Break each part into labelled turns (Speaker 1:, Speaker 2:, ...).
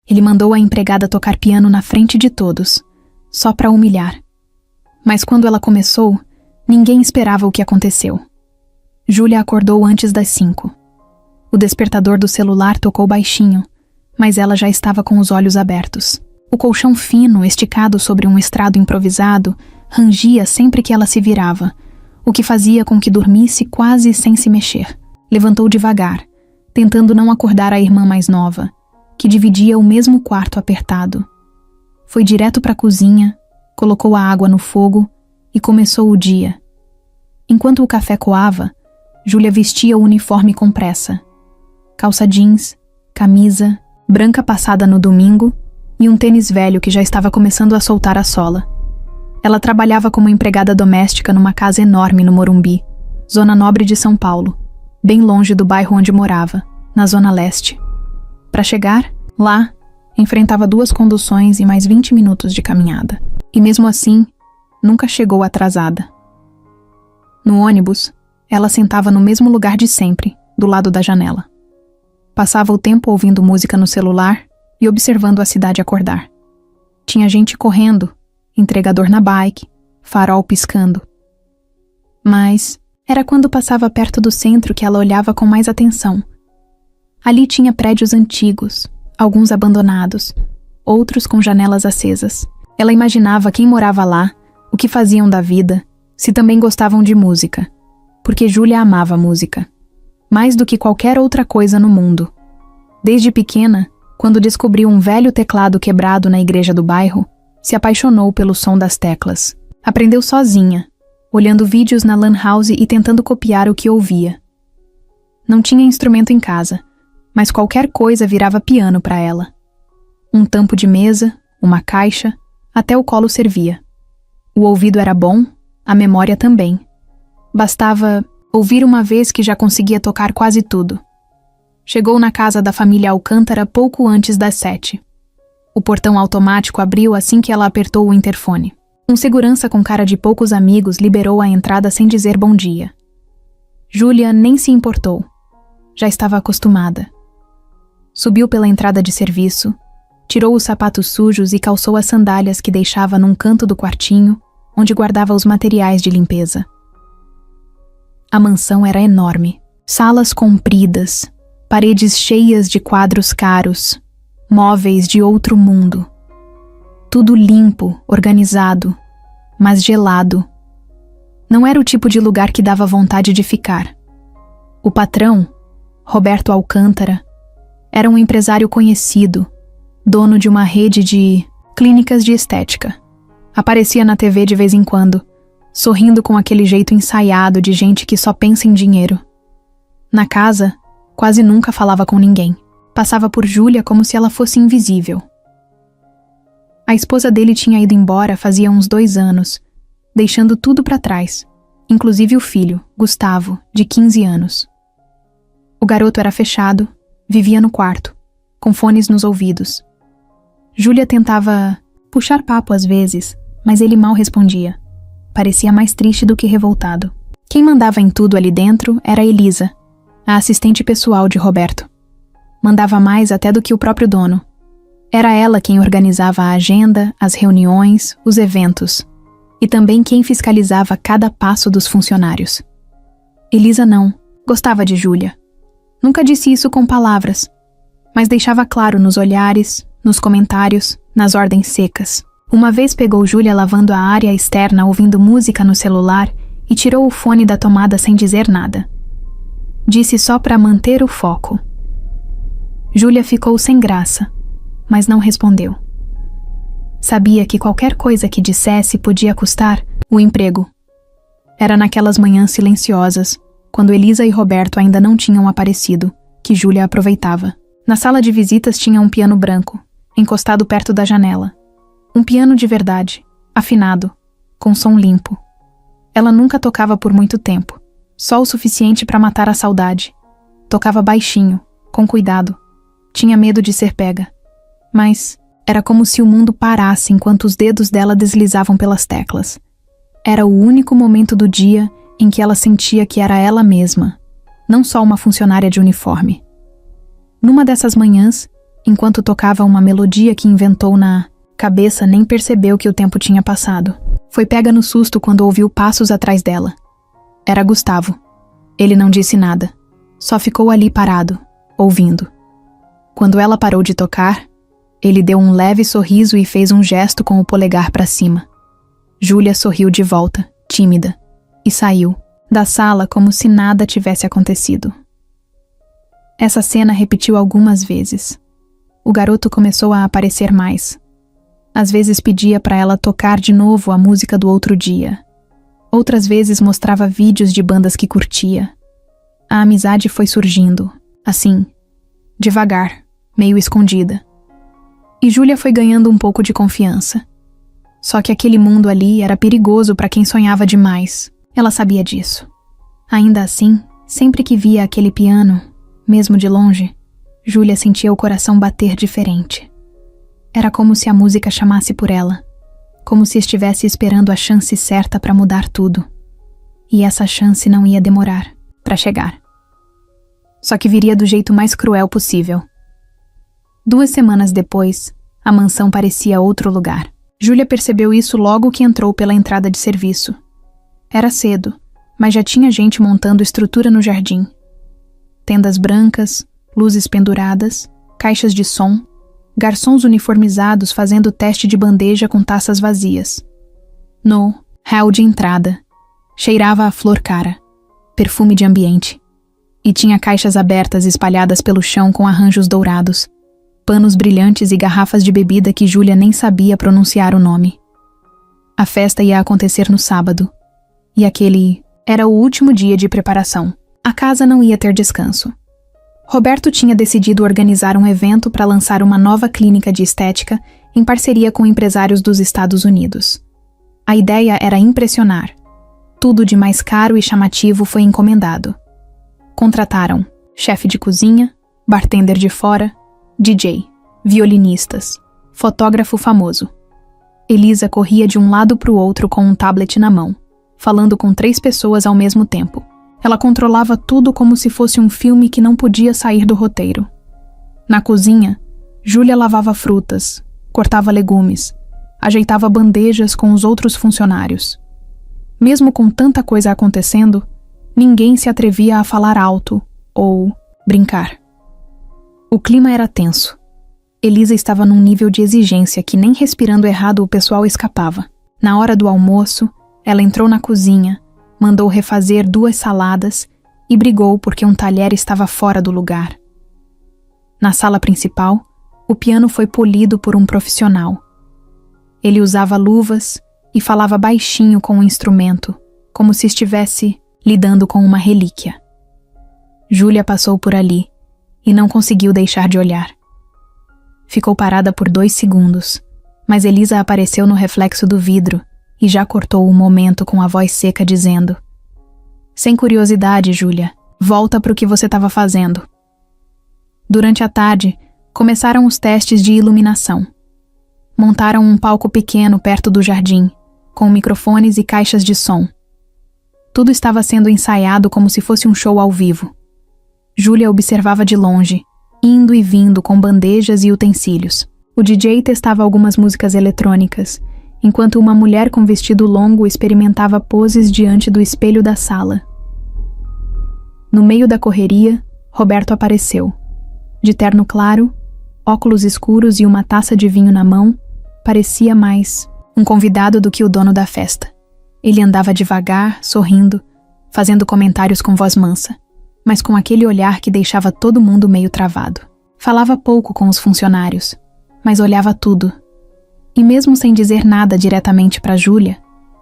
Speaker 1: Ele mandou a empregada tocar piano na frente de todos, só para humilhar. Mas quando ela começou, ninguém esperava o que aconteceu. Júlia acordou antes das 5. O despertador do celular tocou baixinho, mas ela já estava com os olhos abertos. O colchão fino, esticado sobre um estrado improvisado, rangia sempre que ela se virava, o que fazia com que dormisse quase sem se mexer. Levantou devagar, tentando não acordar a irmã mais nova, que dividia o mesmo quarto apertado. Foi direto para a cozinha, colocou a água no fogo e começou o dia. Enquanto o café coava, Júlia vestia o uniforme com pressa. Calça jeans, camisa, branca passada no domingo e um tênis velho que já estava começando a soltar a sola. Ela trabalhava como empregada doméstica numa casa enorme no Morumbi, zona nobre de São Paulo, bem longe do bairro onde morava, na zona leste. Para chegar, lá, enfrentava 2 conduções e mais 20 minutos de caminhada. E mesmo assim, nunca chegou atrasada. No ônibus, ela sentava no mesmo lugar de sempre, do lado da janela. Passava o tempo ouvindo música no celular e observando a cidade acordar. Tinha gente correndo, entregador na bike, farol piscando. Mas era quando passava perto do centro que ela olhava com mais atenção. Ali tinha prédios antigos, alguns abandonados, outros com janelas acesas. Ela imaginava quem morava lá, o que faziam da vida, se também gostavam de música, porque Júlia amava música, mais do que qualquer outra coisa no mundo. Desde pequena, quando descobriu um velho teclado quebrado na igreja do bairro, se apaixonou pelo som das teclas. Aprendeu sozinha, olhando vídeos na Lan House e tentando copiar o que ouvia. Não tinha instrumento em casa, mas qualquer coisa virava piano para ela. Um tampo de mesa, uma caixa, até o colo servia. O ouvido era bom, a memória também. Bastava ouvir uma vez que já conseguia tocar quase tudo. Chegou na casa da família Alcântara pouco antes das 7. O portão automático abriu assim que ela apertou o interfone. Um segurança com cara de poucos amigos liberou a entrada sem dizer bom dia. Júlia nem se importou. Já estava acostumada. Subiu pela entrada de serviço, tirou os sapatos sujos e calçou as sandálias que deixava num canto do quartinho, onde guardava os materiais de limpeza. A mansão era enorme. Salas compridas, paredes cheias de quadros caros, móveis de outro mundo. Tudo limpo, organizado, mas gelado. Não era o tipo de lugar que dava vontade de ficar. O patrão, Roberto Alcântara, era um empresário conhecido, dono de uma rede de clínicas de estética. Aparecia na TV de vez em quando, sorrindo com aquele jeito ensaiado de gente que só pensa em dinheiro. Na casa, quase nunca falava com ninguém. Passava por Júlia como se ela fosse invisível. A esposa dele tinha ido embora fazia uns 2 anos, deixando tudo para trás, inclusive o filho, Gustavo, de 15 anos. O garoto era fechado, vivia no quarto, com fones nos ouvidos. Júlia tentava puxar papo às vezes, mas ele mal respondia. Parecia mais triste do que revoltado. Quem mandava em tudo ali dentro era Elisa, a assistente pessoal de Roberto. Mandava mais até do que o próprio dono. Era ela quem organizava a agenda, as reuniões, os eventos, e também quem fiscalizava cada passo dos funcionários. Elisa não, gostava de Júlia. Nunca disse isso com palavras, mas deixava claro nos olhares, nos comentários, nas ordens secas. Uma vez pegou Júlia lavando a área externa ouvindo música no celular e tirou o fone da tomada sem dizer nada. Disse só para manter o foco. Júlia ficou sem graça, mas não respondeu. Sabia que qualquer coisa que dissesse podia custar o emprego. Era naquelas manhãs silenciosas, quando Elisa e Roberto ainda não tinham aparecido, que Júlia aproveitava. Na sala de visitas tinha um piano branco, encostado perto da janela. Um piano de verdade, afinado, com som limpo. Ela nunca tocava por muito tempo, só o suficiente para matar a saudade. Tocava baixinho, com cuidado. Tinha medo de ser pega. Mas era como se o mundo parasse enquanto os dedos dela deslizavam pelas teclas. Era o único momento do dia em que ela sentia que era ela mesma, não só uma funcionária de uniforme. Numa dessas manhãs, enquanto tocava uma melodia que inventou na cabeça, nem percebeu que o tempo tinha passado. Foi pega no susto quando ouviu passos atrás dela. Era Gustavo. Ele não disse nada. Só ficou ali parado, ouvindo. Quando ela parou de tocar, ele deu um leve sorriso e fez um gesto com o polegar para cima. Júlia sorriu de volta, tímida, e saiu da sala como se nada tivesse acontecido. Essa cena repetiu algumas vezes. O garoto começou a aparecer mais. Às vezes pedia para ela tocar de novo a música do outro dia. Outras vezes mostrava vídeos de bandas que curtia. A amizade foi surgindo, assim, devagar, meio escondida. E Júlia foi ganhando um pouco de confiança. Só que aquele mundo ali era perigoso para quem sonhava demais. Ela sabia disso. Ainda assim, sempre que via aquele piano, mesmo de longe, Júlia sentia o coração bater diferente. Era como se a música chamasse por ela, como se estivesse esperando a chance certa para mudar tudo. E essa chance não ia demorar para chegar. Só que viria do jeito mais cruel possível. 2 semanas depois, a mansão parecia outro lugar. Júlia percebeu isso logo que entrou pela entrada de serviço. Era cedo, mas já tinha gente montando estrutura no jardim. Tendas brancas, luzes penduradas, caixas de som, garçons uniformizados fazendo teste de bandeja com taças vazias. No hall de entrada, cheirava a flor cara, perfume de ambiente. E tinha caixas abertas espalhadas pelo chão com arranjos dourados, panos brilhantes e garrafas de bebida que Júlia nem sabia pronunciar o nome. A festa ia acontecer no sábado, e aquele era o último dia de preparação. A casa não ia ter descanso. Roberto tinha decidido organizar um evento para lançar uma nova clínica de estética em parceria com empresários dos Estados Unidos. A ideia era impressionar. Tudo de mais caro e chamativo foi encomendado. Contrataram chefe de cozinha, bartender de fora, DJ, violinistas, fotógrafo famoso. Elisa corria de um lado para o outro com um tablet na mão, falando com 3 pessoas ao mesmo tempo. Ela controlava tudo como se fosse um filme que não podia sair do roteiro. Na cozinha, Júlia lavava frutas, cortava legumes, ajeitava bandejas com os outros funcionários. Mesmo com tanta coisa acontecendo, ninguém se atrevia a falar alto ou brincar. O clima era tenso. Elisa estava num nível de exigência que nem respirando errado o pessoal escapava. Na hora do almoço, ela entrou na cozinha, mandou refazer 2 saladas e brigou porque um talher estava fora do lugar. Na sala principal, o piano foi polido por um profissional. Ele usava luvas e falava baixinho com o instrumento, como se estivesse lidando com uma relíquia. Júlia passou por ali e não conseguiu deixar de olhar. Ficou parada por 2 segundos, mas Elisa apareceu no reflexo do vidro e já cortou o momento com a voz seca dizendo: "Sem curiosidade, Júlia, volta para o que você estava fazendo." Durante a tarde, começaram os testes de iluminação. Montaram um palco pequeno perto do jardim, com microfones e caixas de som. Tudo estava sendo ensaiado como se fosse um show ao vivo. Júlia observava de longe, indo e vindo com bandejas e utensílios. O DJ testava algumas músicas eletrônicas, enquanto uma mulher com vestido longo experimentava poses diante do espelho da sala. No meio da correria, Roberto apareceu. De terno claro, óculos escuros e uma taça de vinho na mão, parecia mais um convidado do que o dono da festa. Ele andava devagar, sorrindo, fazendo comentários com voz mansa, mas com aquele olhar que deixava todo mundo meio travado. Falava pouco com os funcionários, mas olhava tudo. E mesmo sem dizer nada diretamente para Júlia,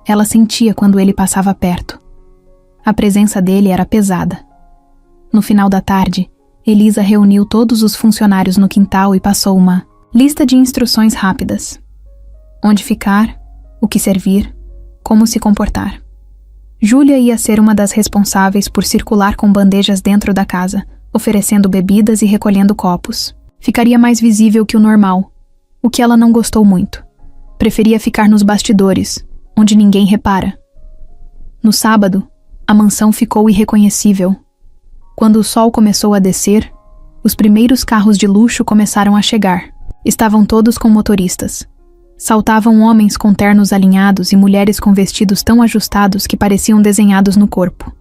Speaker 1: ela sentia quando ele passava perto. A presença dele era pesada. No final da tarde, Elisa reuniu todos os funcionários no quintal e passou uma lista de instruções rápidas. Onde ficar, o que servir, como se comportar. Júlia ia ser uma das responsáveis por circular com bandejas dentro da casa, oferecendo bebidas e recolhendo copos. Ficaria mais visível que o normal, o que ela não gostou muito. Preferia ficar nos bastidores, onde ninguém repara. No sábado, a mansão ficou irreconhecível. Quando o sol começou a descer, Os primeiros carros de luxo começaram a chegar. Estavam todos com motoristas. Saltavam homens com ternos alinhados e mulheres com vestidos tão ajustados que pareciam desenhados no corpo.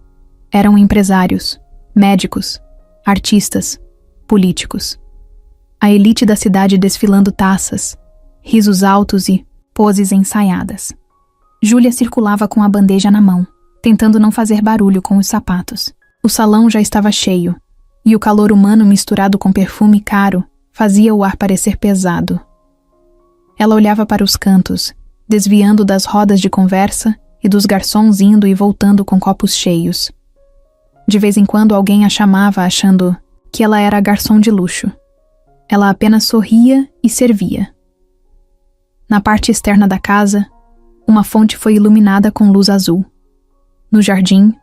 Speaker 1: Eram empresários, médicos, artistas, políticos. A elite da cidade desfilando taças, risos altos e poses ensaiadas. Júlia circulava com a bandeja na mão, tentando não fazer barulho com os sapatos. O salão já estava cheio, e o calor humano misturado com perfume caro fazia o ar parecer pesado. Ela olhava para os cantos, desviando das rodas de conversa e dos garçons indo e voltando com copos cheios. De vez em quando alguém a chamava achando que ela era garçom de luxo. Ela apenas sorria e servia. Na parte externa da casa, uma fonte foi iluminada com luz azul. No jardim,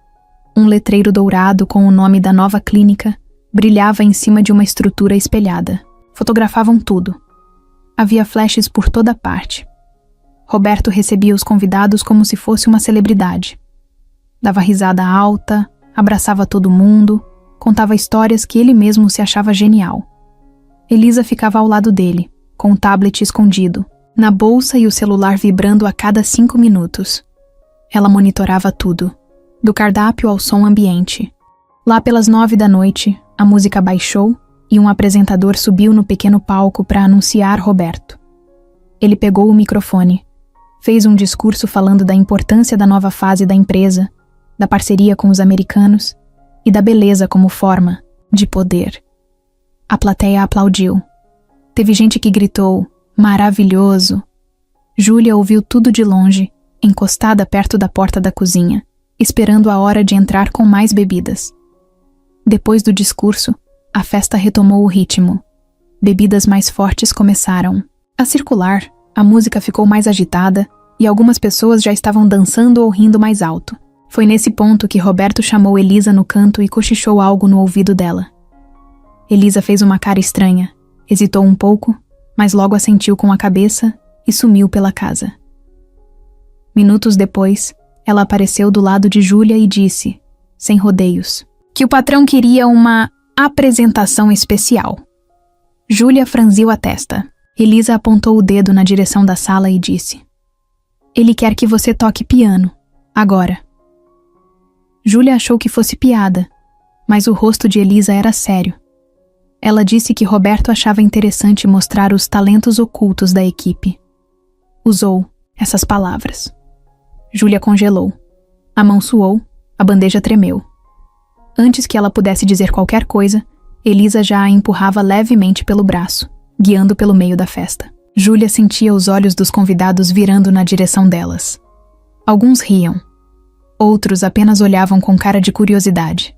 Speaker 1: um letreiro dourado com o nome da nova clínica brilhava em cima de uma estrutura espelhada. Fotografavam tudo. Havia flashes por toda parte. Roberto recebia os convidados como se fosse uma celebridade. Dava risada alta, abraçava todo mundo, contava histórias que ele mesmo se achava genial. Elisa ficava ao lado dele, com o tablet escondido, na bolsa e o celular vibrando a cada 5 minutos. Ela monitorava tudo, do cardápio ao som ambiente. Lá pelas 9 da noite, a música baixou e um apresentador subiu no pequeno palco para anunciar Roberto. Ele pegou o microfone, fez um discurso falando da importância da nova fase da empresa, da parceria com os americanos e da beleza como forma de poder. A plateia aplaudiu. Teve gente que gritou, "Maravilhoso!" Júlia ouviu tudo de longe, encostada perto da porta da cozinha, esperando a hora de entrar com mais bebidas. Depois do discurso, a festa retomou o ritmo. Bebidas mais fortes começaram a circular, a música ficou mais agitada e algumas pessoas já estavam dançando ou rindo mais alto. Foi nesse ponto que Roberto chamou Elisa no canto e cochichou algo no ouvido dela. Elisa fez uma cara estranha, hesitou um pouco, mas logo assentiu com a cabeça e sumiu pela casa. Minutos depois, ela apareceu do lado de Júlia e disse, sem rodeios, que o patrão queria uma apresentação especial. Júlia franziu a testa. Elisa apontou o dedo na direção da sala e disse, "Ele quer que você toque piano, agora." Júlia achou que fosse piada, mas o rosto de Elisa era sério. Ela disse que Roberto achava interessante mostrar os talentos ocultos da equipe. Usou essas palavras. Júlia congelou. A mão suou, a bandeja tremeu. Antes que ela pudesse dizer qualquer coisa, Elisa já a empurrava levemente pelo braço, guiando pelo meio da festa. Júlia sentia os olhos dos convidados virando na direção delas. Alguns riam. Outros apenas olhavam com cara de curiosidade.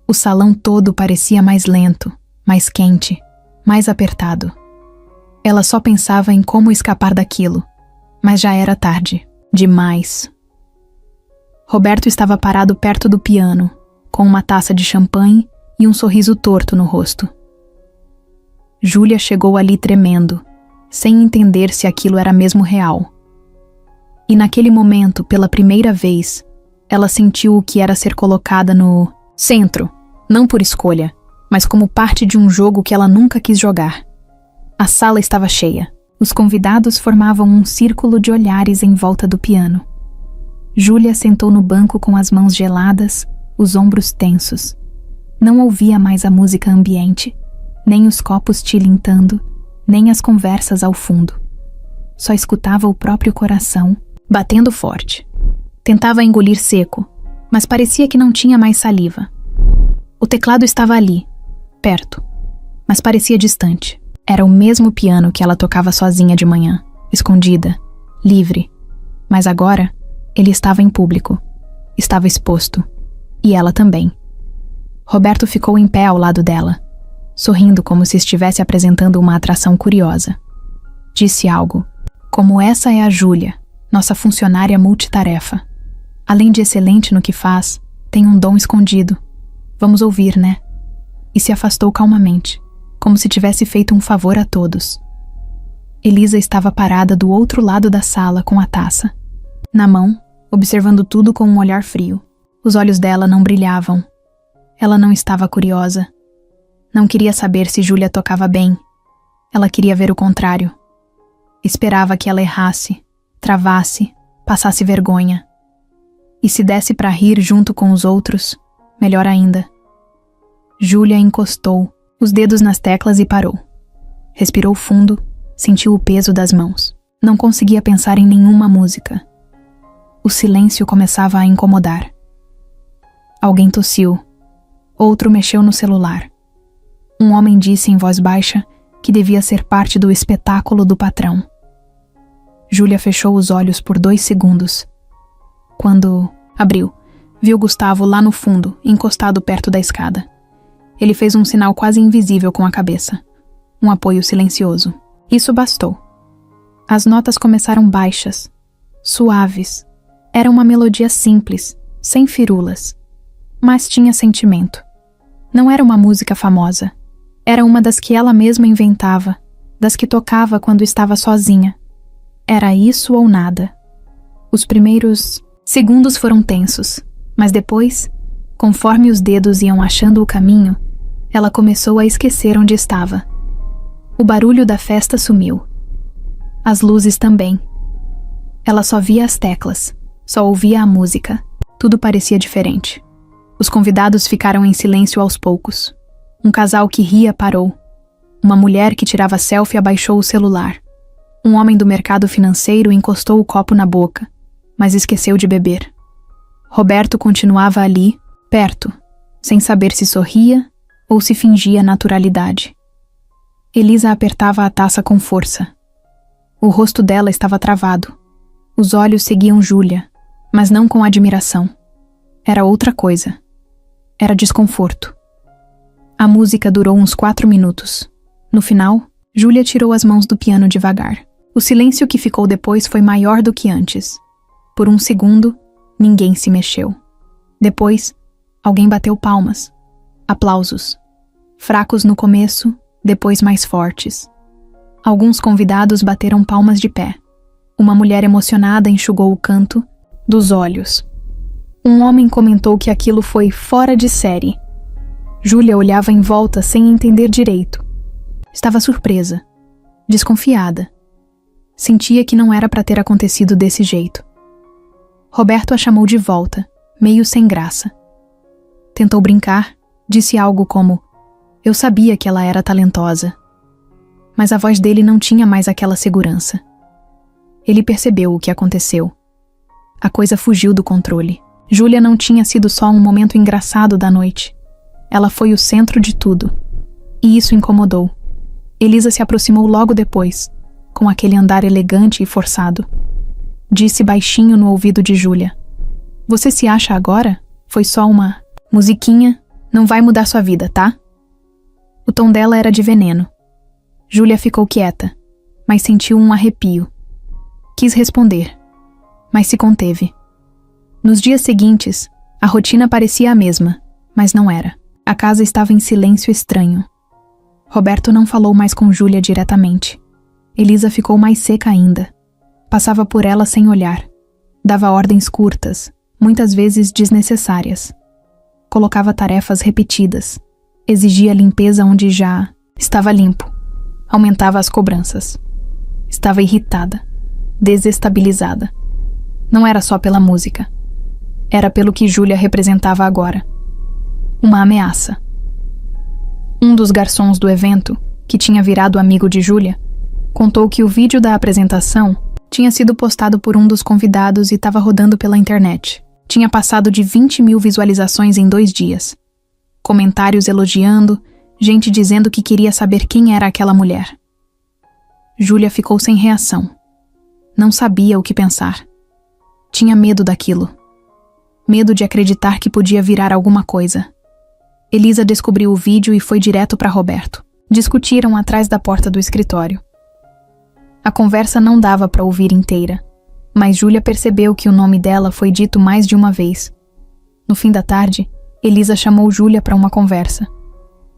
Speaker 1: O salão todo parecia mais lento, mais quente, mais apertado. Ela só pensava em como escapar daquilo, mas já era tarde, demais. Roberto estava parado perto do piano, com uma taça de champanhe e um sorriso torto no rosto. Júlia chegou ali tremendo, sem entender se aquilo era mesmo real. E naquele momento, pela primeira vez, ela sentiu o que era ser colocada no centro, não por escolha, mas como parte de um jogo que ela nunca quis jogar. A sala estava cheia. Os convidados formavam um círculo de olhares em volta do piano. Júlia sentou no banco com as mãos geladas, os ombros tensos. Não ouvia mais a música ambiente, nem os copos tilintando, nem as conversas ao fundo. Só escutava o próprio coração, batendo forte. Tentava engolir seco, mas parecia que não tinha mais saliva. O teclado estava ali, perto, mas parecia distante. Era o mesmo piano que ela tocava sozinha de manhã, escondida, livre. Mas agora, ele estava em público. Estava exposto. E ela também. Roberto ficou em pé ao lado dela, sorrindo como se estivesse apresentando uma atração curiosa. Disse algo, como essa é a Júlia, nossa funcionária multitarefa. Além de excelente no que faz, tem um dom escondido. Vamos ouvir, né? E se afastou calmamente, como se tivesse feito um favor a todos. Elisa estava parada do outro lado da sala com a taça, na mão, observando tudo com um olhar frio. Os olhos dela não brilhavam. Ela não estava curiosa. Não queria saber se Júlia tocava bem. Ela queria ver o contrário. Esperava que ela errasse, travasse, passasse vergonha. E se desse para rir junto com os outros, melhor ainda. Júlia encostou os dedos nas teclas e parou. Respirou fundo, sentiu o peso das mãos. Não conseguia pensar em nenhuma música. O silêncio começava a incomodar. Alguém tossiu. Outro mexeu no celular. Um homem disse em voz baixa que devia ser parte do espetáculo do patrão. Júlia fechou os olhos por 2 segundos. Quando abriu, viu Gustavo lá no fundo, encostado perto da escada. Ele fez um sinal quase invisível com a cabeça. Um apoio silencioso. Isso bastou. As notas começaram baixas, suaves. Era uma melodia simples, sem firulas. Mas tinha sentimento. Não era uma música famosa. Era uma das que ela mesma inventava, das que tocava quando estava sozinha. Era isso ou nada. Os primeiros segundos foram tensos, mas depois, conforme os dedos iam achando o caminho, ela começou a esquecer onde estava. O barulho da festa sumiu. As luzes também. Ela só via as teclas, só ouvia a música. Tudo parecia diferente. Os convidados ficaram em silêncio aos poucos. Um casal que ria parou. Uma mulher que tirava selfie abaixou o celular. Um homem do mercado financeiro encostou o copo na boca, mas esqueceu de beber. Roberto continuava ali, perto, sem saber se sorria ou se fingia naturalidade. Elisa apertava a taça com força. O rosto dela estava travado. Os olhos seguiam Júlia, mas não com admiração. Era outra coisa. Era desconforto. A música durou uns 4 minutos. No final, Júlia tirou as mãos do piano devagar. O silêncio que ficou depois foi maior do que antes. Por um segundo, ninguém se mexeu. Depois, alguém bateu palmas. Aplausos. Fracos no começo, depois mais fortes. Alguns convidados bateram palmas de pé. Uma mulher emocionada enxugou o canto dos olhos. Um homem comentou que aquilo foi fora de série. Júlia olhava em volta sem entender direito. Estava surpresa, desconfiada. Sentia que não era para ter acontecido desse jeito. Roberto a chamou de volta, meio sem graça. Tentou brincar, disse algo como: "Eu sabia que ela era talentosa." Mas a voz dele não tinha mais aquela segurança. Ele percebeu o que aconteceu. A coisa fugiu do controle. Júlia não tinha sido só um momento engraçado da noite. Ela foi o centro de tudo. E isso incomodou. Elisa se aproximou logo depois, com aquele andar elegante e forçado. Disse baixinho no ouvido de Júlia: "Você se acha agora? Foi só uma musiquinha, não vai mudar sua vida, tá?" O tom dela era de veneno. Júlia ficou quieta, mas sentiu um arrepio. Quis responder, mas se conteve. Nos dias seguintes, a rotina parecia a mesma, mas não era. A casa estava em silêncio estranho. Roberto não falou mais com Júlia diretamente. Elisa ficou mais seca ainda. Passava por ela sem olhar. Dava ordens curtas, muitas vezes desnecessárias. Colocava tarefas repetidas. Exigia limpeza onde já estava limpo. Aumentava as cobranças. Estava irritada, desestabilizada. Não era só pela música. Era pelo que Júlia representava agora. Uma ameaça. Um dos garçons do evento, que tinha virado amigo de Júlia, contou que o vídeo da apresentação tinha sido postado por um dos convidados e estava rodando pela internet. Tinha passado de 20.000 visualizações em 2 dias. Comentários elogiando, gente dizendo que queria saber quem era aquela mulher. Júlia ficou sem reação. Não sabia o que pensar. Tinha medo daquilo. Medo de acreditar que podia virar alguma coisa. Elisa descobriu o vídeo e foi direto para Roberto. Discutiram atrás da porta do escritório. A conversa não dava para ouvir inteira, mas Júlia percebeu que o nome dela foi dito mais de uma vez. No fim da tarde, Elisa chamou Júlia para uma conversa.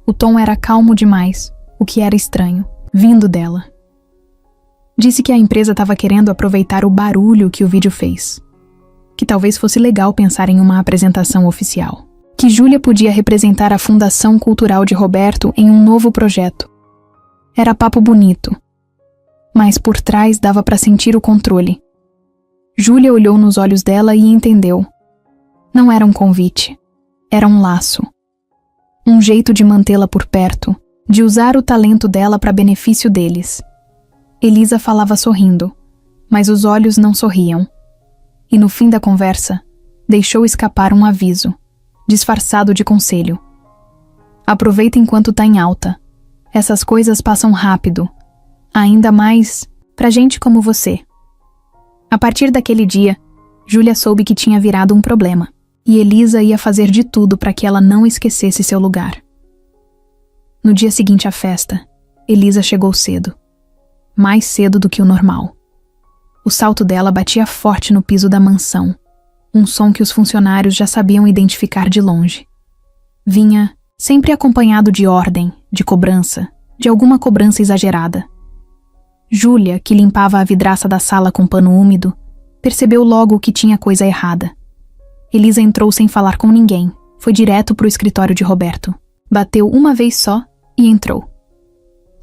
Speaker 1: O tom era calmo demais, o que era estranho, vindo dela. Disse que a empresa estava querendo aproveitar o barulho que o vídeo fez. Que talvez fosse legal pensar em uma apresentação oficial. que Júlia podia representar a Fundação Cultural de Roberto em um novo projeto. Era papo bonito, mas por trás dava para sentir o controle. Júlia olhou nos olhos dela e entendeu. Não era um convite, era um laço. Um jeito de mantê-la por perto, de usar o talento dela para benefício deles. Elisa falava sorrindo, mas os olhos não sorriam. E no fim da conversa, deixou escapar um aviso, disfarçado de conselho. Aproveita enquanto tá em alta. Essas coisas passam rápido, ainda mais pra gente como você. A partir daquele dia, Júlia soube que tinha virado um problema, e Elisa ia fazer de tudo para que ela não esquecesse seu lugar. No dia seguinte à festa, Elisa chegou cedo. Mais cedo do que o normal. O salto dela batia forte no piso da mansão, um som que os funcionários já sabiam identificar de longe. Vinha sempre acompanhado de ordem, de cobrança, de alguma cobrança exagerada. Júlia, que limpava a vidraça da sala com pano úmido, percebeu logo que tinha coisa errada. Elisa entrou sem falar com ninguém, foi direto para o escritório de Roberto. Bateu uma vez só e entrou.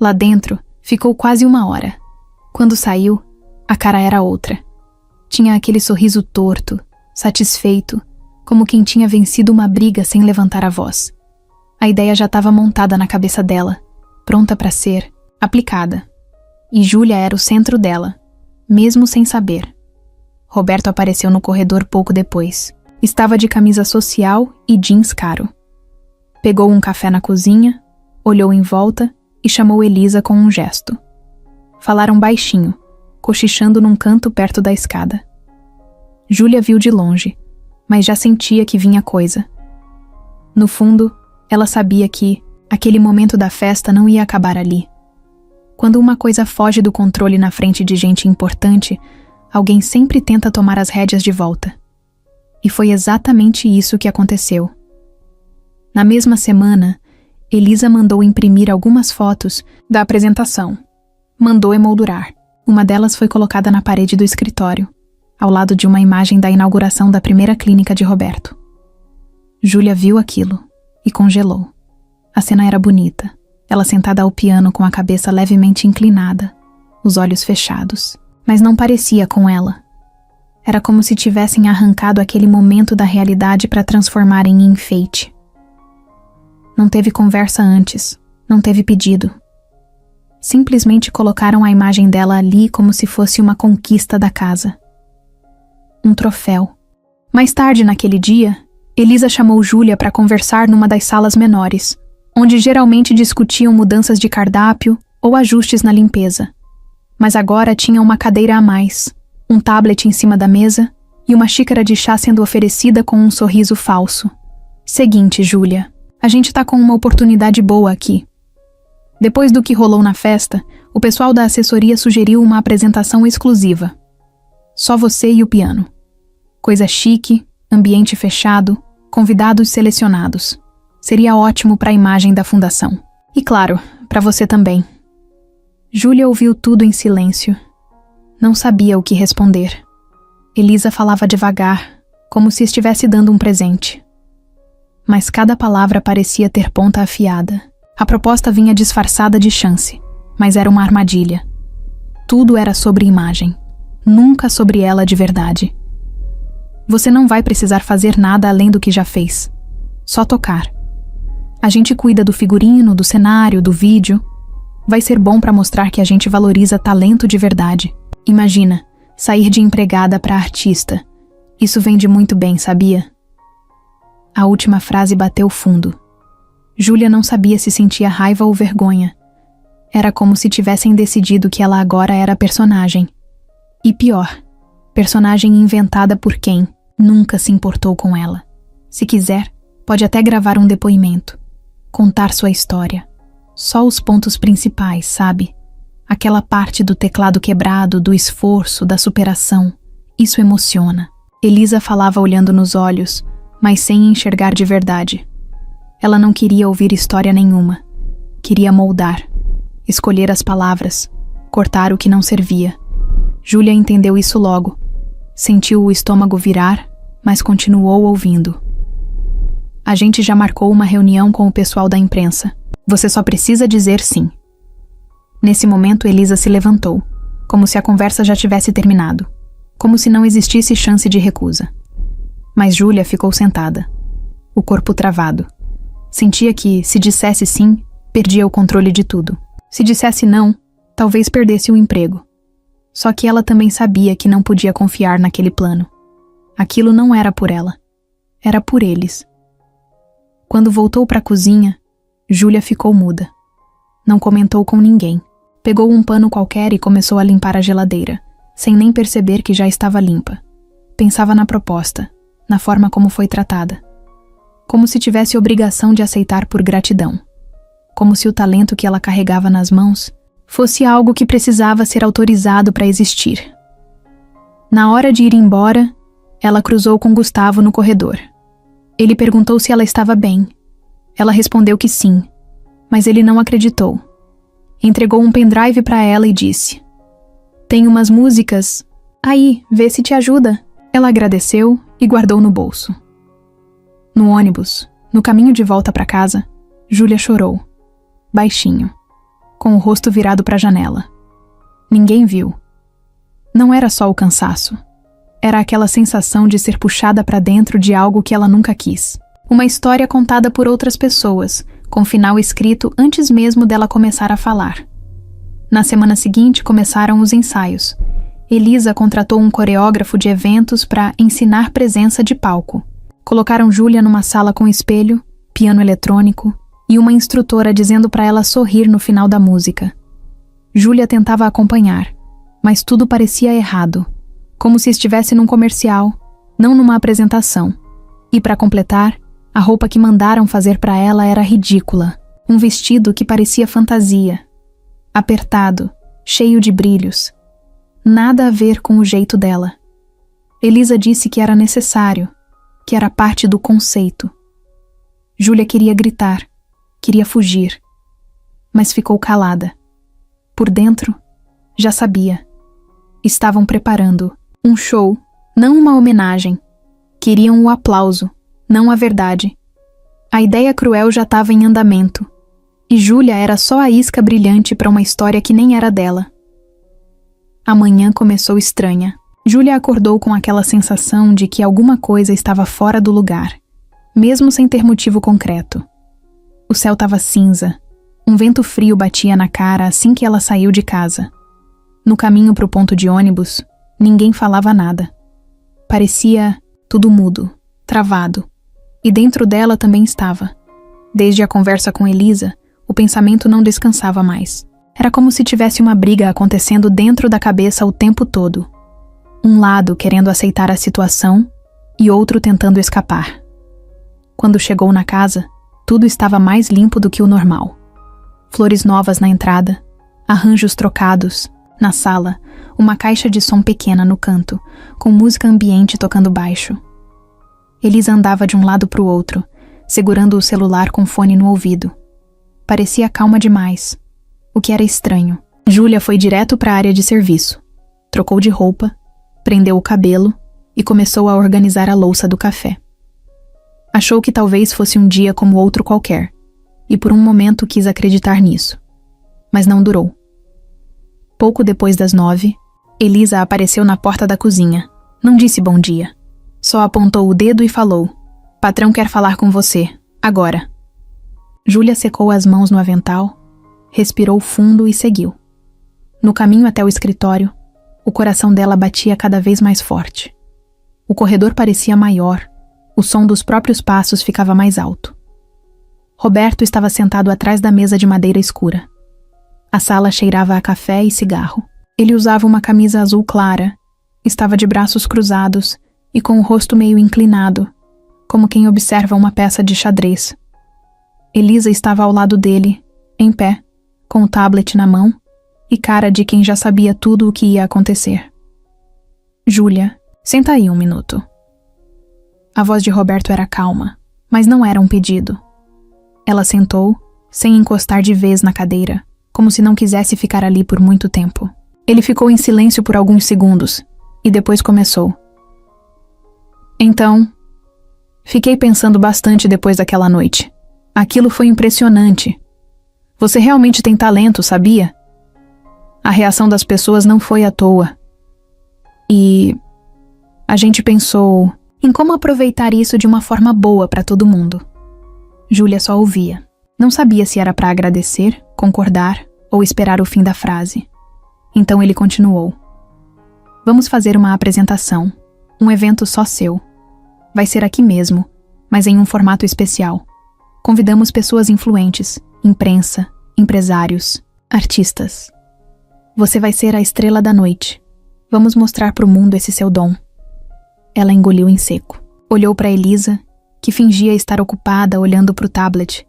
Speaker 1: Lá dentro, ficou quase 1 hora. Quando saiu, a cara era outra. Tinha aquele sorriso torto, satisfeito, como quem tinha vencido uma briga sem levantar a voz. A ideia já estava montada na cabeça dela, pronta para ser aplicada. E Júlia era o centro dela, mesmo sem saber. Roberto apareceu no corredor pouco depois. Estava de camisa social e jeans caro. Pegou um café na cozinha, olhou em volta e chamou Elisa com um gesto. Falaram baixinho, cochichando num canto perto da escada. Júlia viu de longe, mas já sentia que vinha coisa. No fundo, ela sabia que aquele momento da festa não ia acabar ali. Quando uma coisa foge do controle na frente de gente importante, alguém sempre tenta tomar as rédeas de volta. E foi exatamente isso que aconteceu. Na mesma semana, Elisa mandou imprimir algumas fotos da apresentação. Mandou emoldurar. Uma delas foi colocada na parede do escritório, ao lado de uma imagem da inauguração da primeira clínica de Roberto. Júlia viu aquilo e congelou. A cena era bonita. Ela sentada ao piano com a cabeça levemente inclinada, os olhos fechados. Mas não parecia com ela. Era como se tivessem arrancado aquele momento da realidade para transformarem em enfeite. Não teve conversa antes, não teve pedido. Simplesmente colocaram a imagem dela ali como se fosse uma conquista da casa. Um troféu. Mais tarde naquele dia, Elisa chamou Júlia para conversar numa das salas menores, onde geralmente discutiam mudanças de cardápio ou ajustes na limpeza. Mas agora tinha uma cadeira a mais, um tablet em cima da mesa e uma xícara de chá sendo oferecida com um sorriso falso. Seguinte, Júlia, a gente tá com uma oportunidade boa aqui. Depois do que rolou na festa, o pessoal da assessoria sugeriu uma apresentação exclusiva. Só você e o piano. Coisa chique, ambiente fechado, convidados selecionados. Seria ótimo para a imagem da fundação. E claro, para você também. Júlia ouviu tudo em silêncio. Não sabia o que responder. Elisa falava devagar, como se estivesse dando um presente. Mas cada palavra parecia ter ponta afiada. A proposta vinha disfarçada de chance, mas era uma armadilha. Tudo era sobre imagem, nunca sobre ela de verdade. Você não vai precisar fazer nada além do que já fez. Só tocar. A gente cuida do figurino, do cenário, do vídeo. Vai ser bom para mostrar que a gente valoriza talento de verdade. Imagina, sair de empregada para artista. Isso vende muito bem, sabia? A última frase bateu fundo. Júlia não sabia se sentia raiva ou vergonha. Era como se tivessem decidido que ela agora era personagem. E pior, personagem inventada por quem nunca se importou com ela. Se quiser, pode até gravar um depoimento. Contar sua história. Só os pontos principais, sabe? Aquela parte do teclado quebrado, do esforço, da superação. Isso emociona. Elisa falava olhando nos olhos, mas sem enxergar de verdade. Ela não queria ouvir história nenhuma. Queria moldar, escolher as palavras, cortar o que não servia. Júlia entendeu isso logo. Sentiu o estômago virar, mas continuou ouvindo. A gente já marcou uma reunião com o pessoal da imprensa. Você só precisa dizer sim. Nesse momento, Elisa se levantou, como se a conversa já tivesse terminado, como se não existisse chance de recusa. Mas Júlia ficou sentada, o corpo travado. Sentia que, se dissesse sim, perdia o controle de tudo. Se dissesse não, talvez perdesse o emprego. Só que ela também sabia que não podia confiar naquele plano. Aquilo não era por ela. Era por eles. Quando voltou para a cozinha, Júlia ficou muda. Não comentou com ninguém. Pegou um pano qualquer e começou a limpar a geladeira, sem nem perceber que já estava limpa. Pensava na proposta, na forma como foi tratada. Como se tivesse obrigação de aceitar por gratidão. Como se o talento que ela carregava nas mãos fosse algo que precisava ser autorizado para existir. Na hora de ir embora, ela cruzou com Gustavo no corredor. Ele perguntou se ela estava bem. Ela respondeu que sim, mas ele não acreditou. Entregou um pendrive para ela e disse: "Tem umas músicas. Aí, vê se te ajuda." Ela agradeceu e guardou no bolso. No ônibus, no caminho de volta para casa, Júlia chorou, baixinho, com o rosto virado para a janela. Ninguém viu. Não era só o cansaço. Era aquela sensação de ser puxada para dentro de algo que ela nunca quis. Uma história contada por outras pessoas, com final escrito antes mesmo dela começar a falar. Na semana seguinte começaram os ensaios. Elisa contratou um coreógrafo de eventos para ensinar presença de palco. Colocaram Júlia numa sala com espelho, piano eletrônico e uma instrutora dizendo para ela sorrir no final da música. Júlia tentava acompanhar, mas tudo parecia errado, como se estivesse num comercial, não numa apresentação. E para completar, a roupa que mandaram fazer para ela era ridícula, um vestido que parecia fantasia, apertado, cheio de brilhos. Nada a ver com o jeito dela. Elisa disse que era necessário, que era parte do conceito. Júlia queria gritar, queria fugir, mas ficou calada. Por dentro, já sabia. Estavam preparando um show, não uma homenagem. Queriam o aplauso, não a verdade. A ideia cruel já estava em andamento, e Júlia era só a isca brilhante para uma história que nem era dela. A manhã começou estranha. Júlia acordou com aquela sensação de que alguma coisa estava fora do lugar, mesmo sem ter motivo concreto. O céu estava cinza, um vento frio batia na cara assim que ela saiu de casa. No caminho para o ponto de ônibus, ninguém falava nada. Parecia tudo mudo, travado, e dentro dela também estava. Desde a conversa com Elisa, o pensamento não descansava mais. Era como se tivesse uma briga acontecendo dentro da cabeça o tempo todo. Um lado querendo aceitar a situação e outro tentando escapar. Quando chegou na casa, tudo estava mais limpo do que o normal. Flores novas na entrada, arranjos trocados, na sala, uma caixa de som pequena no canto, com música ambiente tocando baixo. Elisa andava de um lado para o outro, segurando o celular com fone no ouvido. Parecia calma demais, o que era estranho. Júlia foi direto para a área de serviço. Trocou de roupa, prendeu o cabelo e começou a organizar a louça do café. Achou que talvez fosse um dia como outro qualquer, e por um momento quis acreditar nisso. Mas não durou. Pouco depois das 9, Elisa apareceu na porta da cozinha. Não disse bom dia. Só apontou o dedo e falou: "Patrão quer falar com você, agora." Júlia secou as mãos no avental, respirou fundo e seguiu. No caminho até o escritório, o coração dela batia cada vez mais forte. O corredor parecia maior, o som dos próprios passos ficava mais alto. Roberto estava sentado atrás da mesa de madeira escura. A sala cheirava a café e cigarro. Ele usava uma camisa azul clara, estava de braços cruzados e com o rosto meio inclinado, como quem observa uma peça de xadrez. Elisa estava ao lado dele, em pé, com o tablet na mão e cara de quem já sabia tudo o que ia acontecer. "Júlia, senta aí um minuto." A voz de Roberto era calma, mas não era um pedido. Ela sentou, sem encostar de vez na cadeira, como se não quisesse ficar ali por muito tempo. Ele ficou em silêncio por alguns segundos, e depois começou. "Então, Fiquei pensando bastante depois daquela noite. Aquilo foi impressionante. Você realmente tem talento, sabia? A reação das pessoas não foi à toa. E a gente pensou em como aproveitar isso de uma forma boa para todo mundo. Júlia só ouvia. Não sabia se era para agradecer, concordar ou esperar o fim da frase. Então ele continuou. Vamos fazer uma apresentação, um evento só seu. Vai ser aqui mesmo, mas em um formato especial. Convidamos pessoas influentes, imprensa, empresários, artistas. Você vai ser a estrela da noite. Vamos mostrar para o mundo esse seu dom. Ela engoliu em seco. Olhou para Elisa, que fingia estar ocupada olhando para o tablet,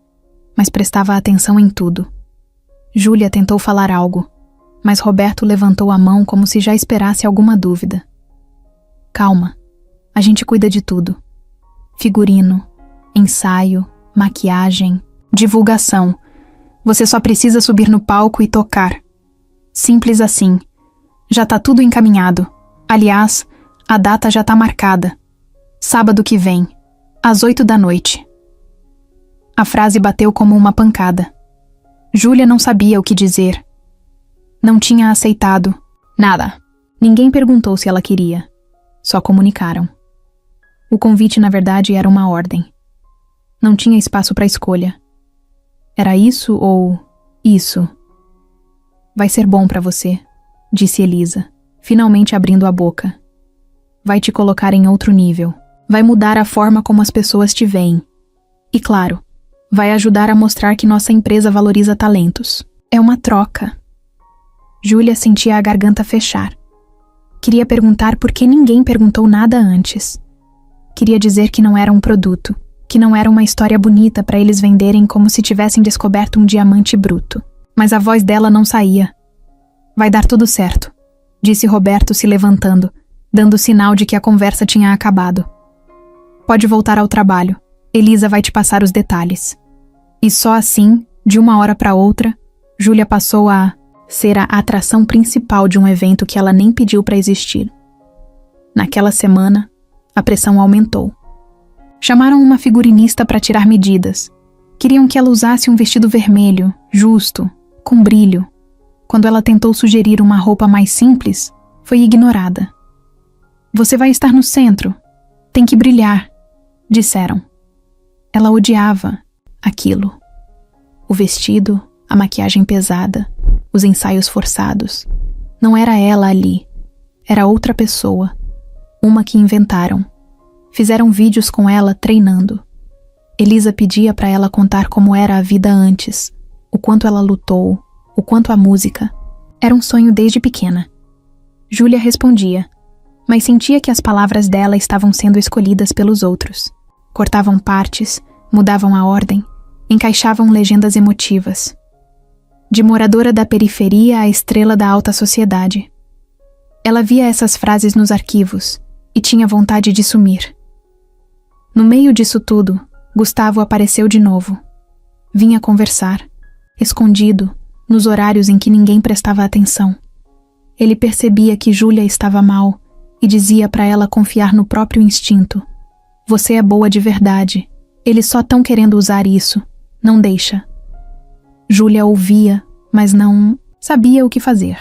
Speaker 1: mas prestava atenção em tudo. Júlia tentou falar algo, mas Roberto levantou a mão como se já esperasse alguma dúvida. Calma, a gente cuida de tudo. Figurino, ensaio, maquiagem, divulgação. Você só precisa subir no palco e tocar. Simples assim. Já tá tudo encaminhado. Aliás, a data já tá marcada. Sábado que vem, às 8 da noite. A frase bateu como uma pancada. Júlia não sabia o que dizer. Não tinha aceitado nada. Ninguém perguntou se ela queria. Só comunicaram. O convite, na verdade, era uma ordem. Não tinha espaço para escolha. Era isso ou isso? Vai ser bom para você, disse Elisa, finalmente abrindo a boca. Vai te colocar em outro nível. Vai mudar a forma como as pessoas te veem. E claro, vai ajudar a mostrar que nossa empresa valoriza talentos. É uma troca. Júlia sentia a garganta fechar. Queria perguntar por que ninguém perguntou nada antes. Queria dizer que não era um produto, que não era uma história bonita para eles venderem como se tivessem descoberto um diamante bruto. Mas a voz dela não saía. Vai dar tudo certo, disse Roberto se levantando, dando sinal de que a conversa tinha acabado. Pode voltar ao trabalho. Elisa vai te passar os detalhes. E só assim, de uma hora para outra, Júlia passou a ser a atração principal de um evento que ela nem pediu para existir. Naquela semana, a pressão aumentou. Chamaram uma figurinista para tirar medidas. Queriam que ela usasse um vestido vermelho, justo, com brilho. Quando ela tentou sugerir uma roupa mais simples, foi ignorada. Você vai estar no centro. Tem que brilhar, disseram. Ela odiava aquilo. O vestido, a maquiagem pesada, os ensaios forçados. Não era ela ali. Era outra pessoa. Uma que inventaram. Fizeram vídeos com ela treinando. Elisa pedia para ela contar como era a vida antes, o quanto ela lutou, o quanto a música. Era um sonho desde pequena. Júlia respondia, mas sentia que as palavras dela estavam sendo escolhidas pelos outros. Cortavam partes, mudavam a ordem, encaixavam legendas emotivas. De moradora da periferia à estrela da alta sociedade. Ela via essas frases nos arquivos e tinha vontade de sumir. No meio disso tudo, Gustavo apareceu de novo. Vinha conversar, escondido, nos horários em que ninguém prestava atenção. Ele percebia que Júlia estava mal e dizia para ela confiar no próprio instinto. Você é boa de verdade. Eles só estão querendo usar isso. Não deixa. Júlia ouvia, mas não sabia o que fazer.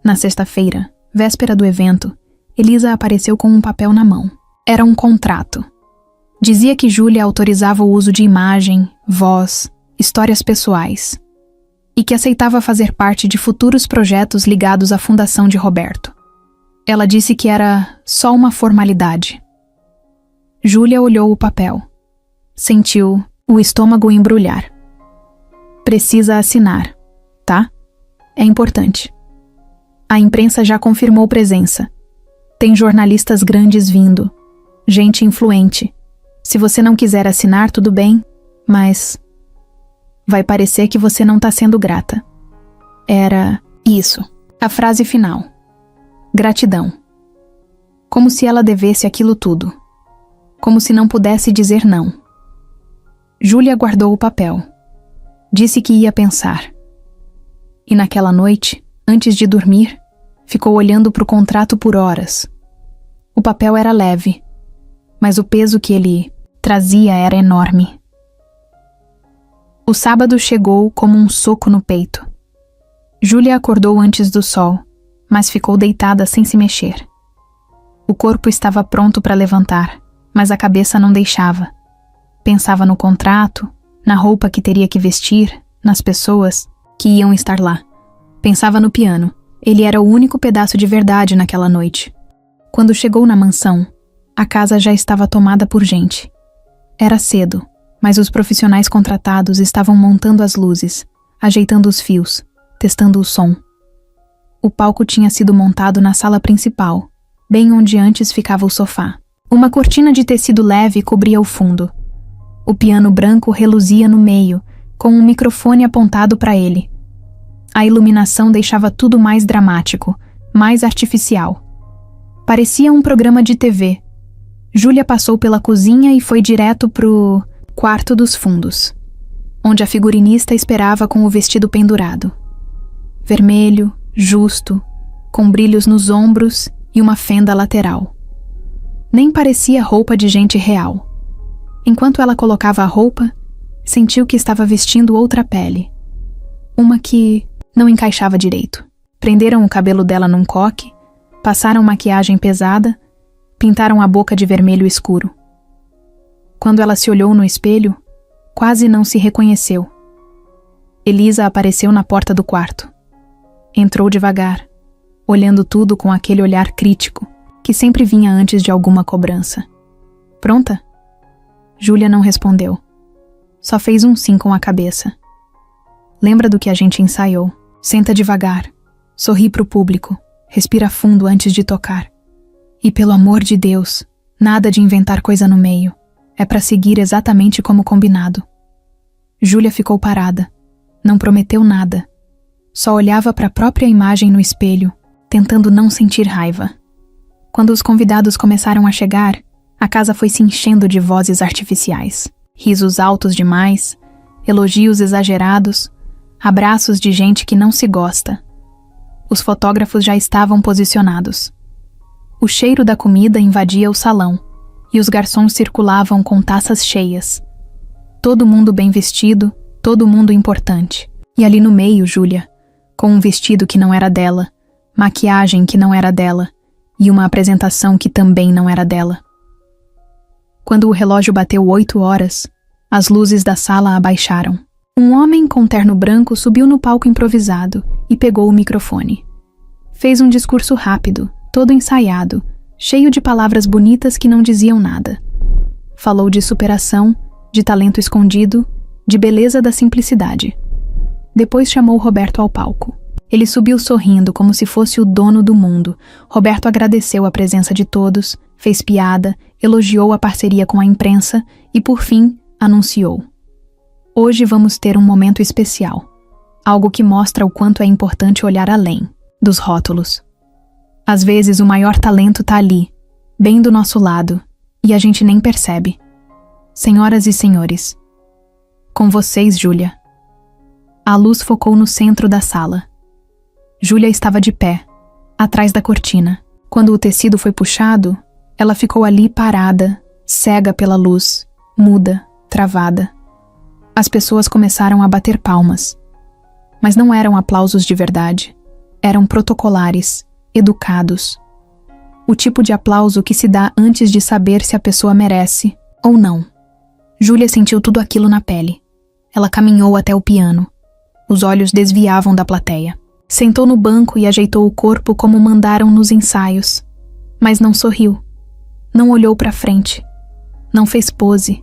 Speaker 1: Na sexta-feira, véspera do evento, Elisa apareceu com um papel na mão. Era um contrato. Dizia que Júlia autorizava o uso de imagem, voz, histórias pessoais. E que aceitava fazer parte de futuros projetos ligados à fundação de Roberto. Ela disse que era só uma formalidade. Júlia olhou o papel. Sentiu o estômago embrulhar. Precisa assinar, tá? É importante. A imprensa já confirmou presença. Tem jornalistas grandes vindo. Gente influente. Se você não quiser assinar, tudo bem, mas vai parecer que você não tá sendo grata. Era isso, a frase final. Gratidão. Como se ela devesse aquilo tudo. Como se não pudesse dizer não. Júlia guardou o papel. Disse que ia pensar. E naquela noite, antes de dormir, ficou olhando para o contrato por horas. O papel era leve. mas o peso que ele trazia era enorme. O sábado chegou como um soco no peito. Júlia acordou antes do sol, mas ficou deitada sem se mexer. O corpo estava pronto para levantar, mas a cabeça não deixava. Pensava no contrato, na roupa que teria que vestir, nas pessoas que iam estar lá. Pensava no piano. Ele era o único pedaço de verdade naquela noite. Quando chegou na mansão, a casa já estava tomada por gente. Era cedo, mas os profissionais contratados estavam montando as luzes, ajeitando os fios, testando o som. O palco tinha sido montado na sala principal, bem onde antes ficava o sofá. Uma cortina de tecido leve cobria o fundo. O piano branco reluzia no meio, com um microfone apontado para ele. A iluminação deixava tudo mais dramático, mais artificial. Parecia um programa de TV. Júlia passou pela cozinha e foi direto pro quarto dos fundos, onde a figurinista esperava com o vestido pendurado. Vermelho, justo, com brilhos nos ombros e uma fenda lateral. Nem parecia roupa de gente real. Enquanto ela colocava a roupa, sentiu que estava vestindo outra pele. Uma que não encaixava direito. Prenderam o cabelo dela num coque, passaram maquiagem pesada, pintaram a boca de vermelho escuro. Quando ela se olhou no espelho, quase não se reconheceu. Elisa apareceu na porta do quarto. Entrou devagar, olhando tudo com aquele olhar crítico que sempre vinha antes de alguma cobrança. Pronta? Júlia não respondeu. Só fez um sim com a cabeça. Lembra do que a gente ensaiou. Senta devagar, sorri pro público, respira fundo antes de tocar. E pelo amor de Deus, nada de inventar coisa no meio. É pra seguir exatamente como combinado. Júlia ficou parada. Não prometeu nada. Só olhava para a própria imagem no espelho, tentando não sentir raiva. Quando os convidados começaram a chegar, a casa foi se enchendo de vozes artificiais. Risos altos demais, elogios exagerados, abraços de gente que não se gosta. Os fotógrafos já estavam posicionados. O cheiro da comida invadia o salão, e os garçons circulavam com taças cheias. Todo mundo bem vestido, todo mundo importante. E ali no meio, Júlia, com um vestido que não era dela, maquiagem que não era dela, e uma apresentação que também não era dela. Quando o relógio bateu 8 horas, as luzes da sala abaixaram. Um homem com terno branco subiu no palco improvisado e pegou o microfone. Fez um discurso rápido, todo ensaiado, cheio de palavras bonitas que não diziam nada. Falou de superação, de talento escondido, de beleza da simplicidade. Depois chamou Roberto ao palco. Ele subiu sorrindo como se fosse o dono do mundo. Roberto agradeceu a presença de todos, fez piada, elogiou a parceria com a imprensa e, por fim, anunciou: hoje vamos ter um momento especial. Algo que mostra o quanto é importante olhar além dos rótulos. Às vezes o maior talento tá ali, bem do nosso lado, e a gente nem percebe. Senhoras e senhores, com vocês, Júlia. A luz focou no centro da sala. Júlia estava de pé, atrás da cortina. Quando o tecido foi puxado, ela ficou ali parada, cega pela luz, muda, travada. As pessoas começaram a bater palmas. Mas não eram aplausos de verdade. Eram protocolares, educados. O tipo de aplauso que se dá antes de saber se a pessoa merece ou não. Júlia sentiu tudo aquilo na pele. Ela caminhou até o piano. Os olhos desviavam da plateia. Sentou no banco e ajeitou o corpo como mandaram nos ensaios. Mas não sorriu. Não olhou para frente. Não fez pose.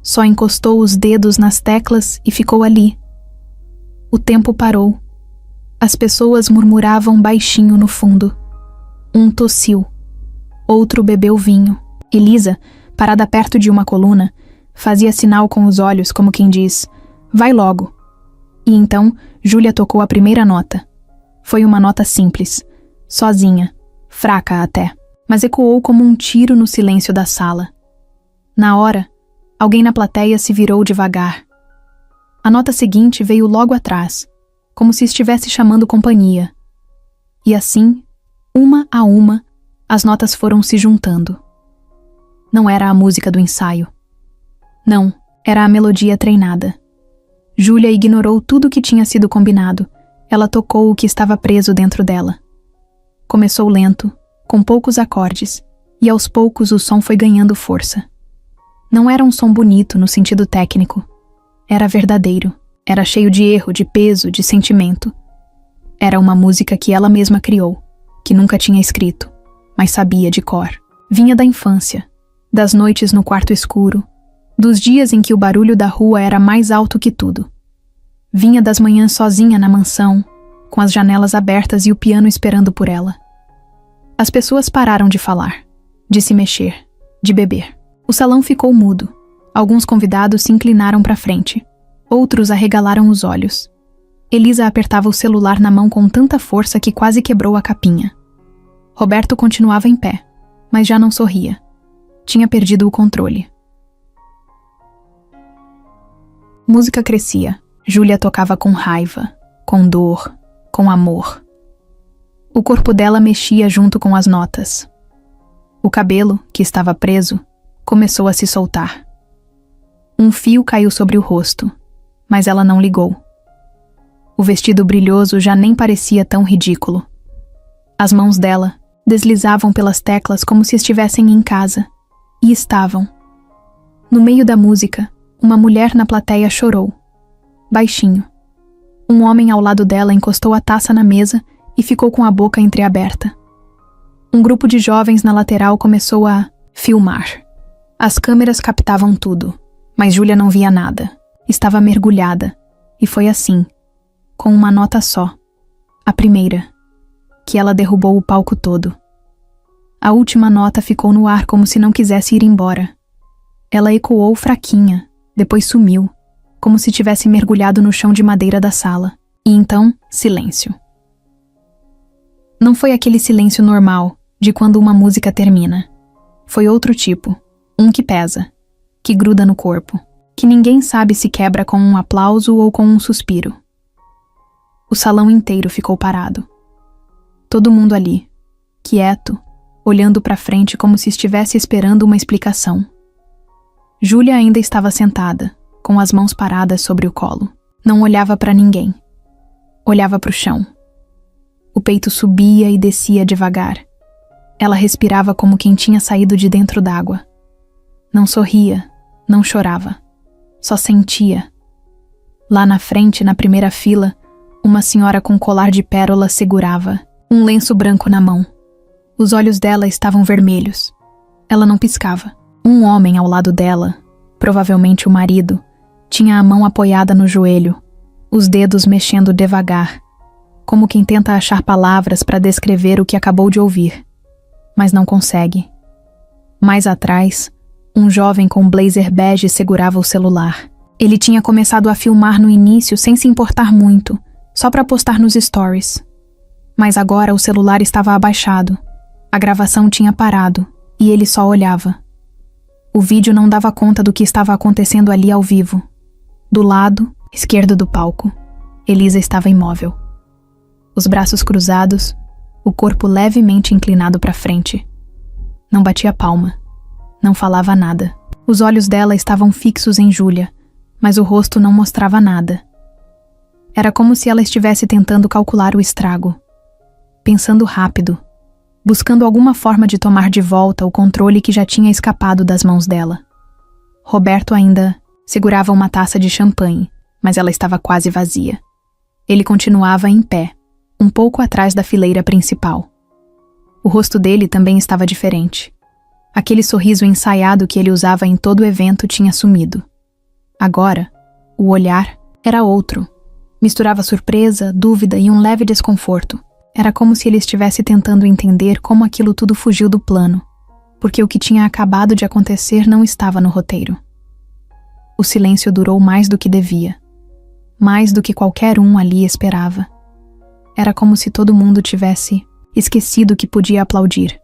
Speaker 1: Só encostou os dedos nas teclas e ficou ali. O tempo parou. As pessoas murmuravam baixinho no fundo. Um tossiu. Outro bebeu vinho. Elisa, parada perto de uma coluna, fazia sinal com os olhos como quem diz: vai logo. E então, Júlia tocou a primeira nota. Foi uma nota simples, sozinha, fraca até, mas ecoou como um tiro no silêncio da sala. Na hora, alguém na plateia se virou devagar. A nota seguinte veio logo atrás, como se estivesse chamando companhia. E assim, uma a uma, as notas foram se juntando. Não era a música do ensaio. Não, era a melodia treinada. Júlia ignorou tudo o que tinha sido combinado. Ela tocou o que estava preso dentro dela. Começou lento, com poucos acordes, e aos poucos o som foi ganhando força. Não era um som bonito no sentido técnico. Era verdadeiro. Era cheio de erro, de peso, de sentimento. Era uma música que ela mesma criou, que nunca tinha escrito, mas sabia de cor. Vinha da infância, das noites no quarto escuro, dos dias em que o barulho da rua era mais alto que tudo. Vinha das manhãs sozinha na mansão, com as janelas abertas e o piano esperando por ela. As pessoas pararam de falar, de se mexer, de beber. O salão ficou mudo. Alguns convidados se inclinaram para frente. Outros arregalaram os olhos. Elisa apertava o celular na mão com tanta força que quase quebrou a capinha. Roberto continuava em pé, mas já não sorria. Tinha perdido o controle. Música crescia. Júlia tocava com raiva, com dor, com amor. O corpo dela mexia junto com as notas. O cabelo, que estava preso, começou a se soltar. Um fio caiu sobre o rosto, mas ela não ligou. O vestido brilhoso já nem parecia tão ridículo. As mãos dela deslizavam pelas teclas como se estivessem em casa. E estavam. No meio da música, uma mulher na plateia chorou. Baixinho. Um homem ao lado dela encostou a taça na mesa e ficou com a boca entreaberta. Um grupo de jovens na lateral começou a filmar. As câmeras captavam tudo, mas Júlia não via nada. Estava mergulhada, e foi assim, com uma nota só, a primeira, que ela derrubou o palco todo. A última nota ficou no ar como se não quisesse ir embora. Ela ecoou fraquinha, depois sumiu, como se tivesse mergulhado no chão de madeira da sala. E então, silêncio. Não foi aquele silêncio normal, de quando uma música termina. Foi outro tipo, um que pesa, que gruda no corpo, que ninguém sabe se quebra com um aplauso ou com um suspiro. O salão inteiro ficou parado. Todo mundo ali, quieto, olhando para frente como se estivesse esperando uma explicação. Júlia ainda estava sentada, com as mãos paradas sobre o colo. Não olhava para ninguém. Olhava para o chão. O peito subia e descia devagar. Ela respirava como quem tinha saído de dentro d'água. Não sorria, não chorava. Só sentia. Lá na frente, na primeira fila, uma senhora com colar de pérolas segurava um lenço branco na mão. Os olhos dela estavam vermelhos. Ela não piscava. Um homem ao lado dela, provavelmente o marido, tinha a mão apoiada no joelho, os dedos mexendo devagar, como quem tenta achar palavras para descrever o que acabou de ouvir, mas não consegue. Mais atrás, um jovem com blazer bege segurava o celular. Ele tinha começado a filmar no início sem se importar muito, só para postar nos stories. Mas agora o celular estava abaixado. A gravação tinha parado, e ele só olhava. O vídeo não dava conta do que estava acontecendo ali ao vivo. Do lado esquerdo do palco, Elisa estava imóvel. Os braços cruzados, o corpo levemente inclinado para frente. Não batia palma. Não falava nada. Os olhos dela estavam fixos em Júlia, mas o rosto não mostrava nada. Era como se ela estivesse tentando calcular o estrago. Pensando rápido, buscando alguma forma de tomar de volta o controle que já tinha escapado das mãos dela. Roberto ainda segurava uma taça de champanhe, mas ela estava quase vazia. Ele continuava em pé, um pouco atrás da fileira principal. O rosto dele também estava diferente. Aquele sorriso ensaiado que ele usava em todo o evento tinha sumido. Agora, o olhar era outro. Misturava surpresa, dúvida e um leve desconforto. Era como se ele estivesse tentando entender como aquilo tudo fugiu do plano, porque o que tinha acabado de acontecer não estava no roteiro. O silêncio durou mais do que devia, mais do que qualquer um ali esperava. Era como se todo mundo tivesse esquecido que podia aplaudir.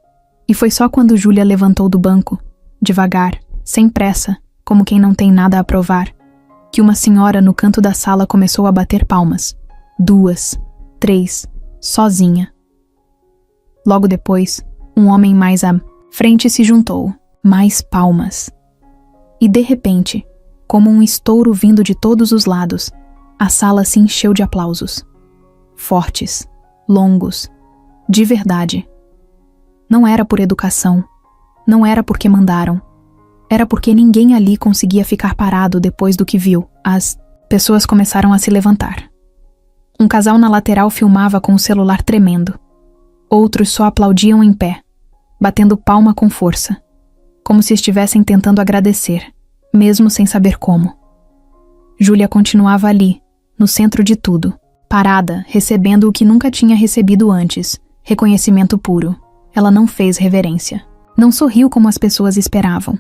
Speaker 1: E foi só quando Júlia levantou do banco, devagar, sem pressa, como quem não tem nada a provar, que uma senhora no canto da sala começou a bater palmas. 2, 3, sozinha. Logo depois, um homem mais à frente se juntou. mais palmas. E de repente, como um estouro vindo de todos os lados, a sala se encheu de aplausos. Fortes, longos, de verdade. Não era por educação, não era porque mandaram, era porque ninguém ali conseguia ficar parado depois do que viu. As pessoas começaram a se levantar. Um casal na lateral filmava com o celular tremendo. Outros só aplaudiam em pé, batendo palma com força, como se estivessem tentando agradecer, mesmo sem saber como. Júlia continuava ali, no centro de tudo, parada, recebendo o que nunca tinha recebido antes, reconhecimento puro. Ela não fez reverência. Não sorriu como as pessoas esperavam.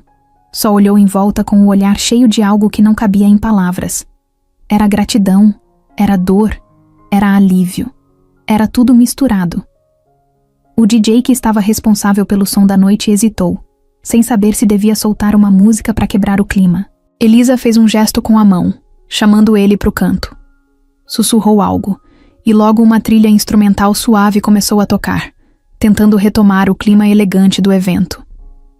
Speaker 1: Só olhou em volta com o olhar cheio de algo que não cabia em palavras. Era gratidão, era dor, era alívio. Era tudo misturado. O DJ que estava responsável pelo som da noite hesitou, sem saber se devia soltar uma música para quebrar o clima. Elisa fez um gesto com a mão, chamando ele para o canto. Sussurrou algo, e logo uma trilha instrumental suave começou a tocar, tentando retomar o clima elegante do evento.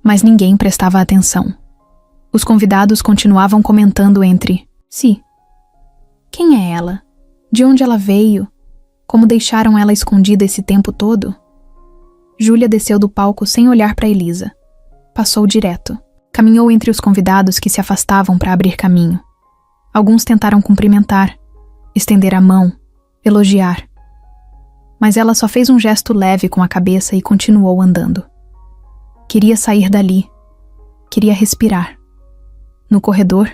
Speaker 1: Mas ninguém prestava atenção. Os convidados continuavam comentando entre si. Quem é ela? De onde ela veio? Como deixaram ela escondida esse tempo todo? Júlia desceu do palco sem olhar para Elisa. Passou direto. Caminhou entre os convidados que se afastavam para abrir caminho. Alguns tentaram cumprimentar, estender a mão, elogiar. Mas ela só fez um gesto leve com a cabeça e continuou andando. Queria sair dali. Queria respirar. No corredor,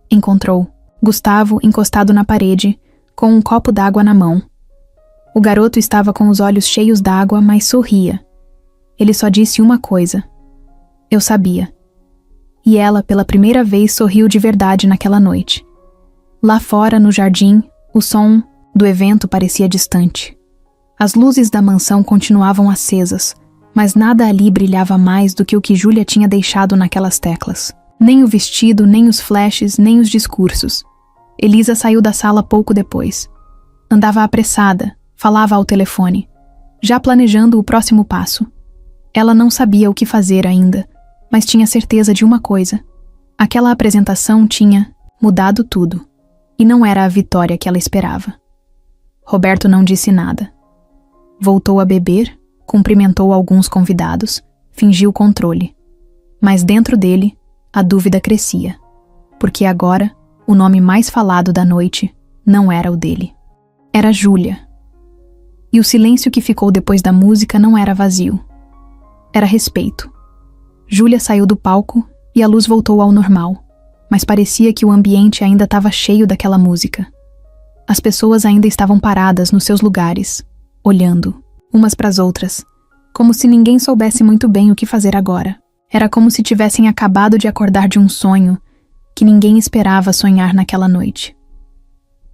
Speaker 1: encontrou Gustavo encostado na parede, com um copo d'água na mão. O garoto estava com os olhos cheios d'água, mas sorria. Ele só disse uma coisa. Eu sabia. E ela, pela primeira vez, sorriu de verdade naquela noite. Lá fora, no jardim, o som do evento parecia distante. As luzes da mansão continuavam acesas, mas nada ali brilhava mais do que o que Júlia tinha deixado naquelas teclas. Nem o vestido, nem os flashes, nem os discursos. Elisa saiu da sala pouco depois. Andava apressada, falava ao telefone, já planejando o próximo passo. Ela não sabia o que fazer ainda, mas tinha certeza de uma coisa. Aquela apresentação tinha mudado tudo, e não era a vitória que ela esperava. Roberto não disse nada. Voltou a beber, cumprimentou alguns convidados, fingiu controle. Mas dentro dele, a dúvida crescia, porque agora o nome mais falado da noite não era o dele. Era Júlia. E o silêncio que ficou depois da música não era vazio. Era respeito. Júlia saiu do palco e a luz voltou ao normal, mas parecia que o ambiente ainda estava cheio daquela música. As pessoas ainda estavam paradas nos seus lugares, olhando, umas para as outras, como se ninguém soubesse muito bem o que fazer agora. Era como se tivessem acabado de acordar de um sonho que ninguém esperava sonhar naquela noite.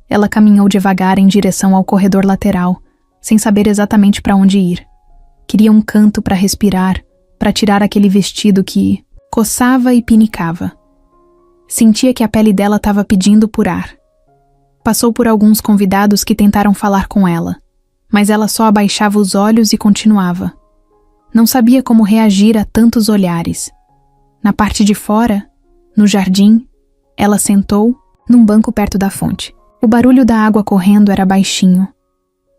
Speaker 1: Ela caminhou devagar em direção ao corredor lateral, sem saber exatamente para onde ir. Queria um canto para respirar, para tirar aquele vestido que coçava e pinicava. Sentia que a pele dela estava pedindo por ar. Passou por alguns convidados que tentaram falar com ela, mas ela só abaixava os olhos e continuava. Não sabia como reagir a tantos olhares. Na parte de fora, no jardim, ela sentou num banco perto da fonte. O barulho da água correndo era baixinho,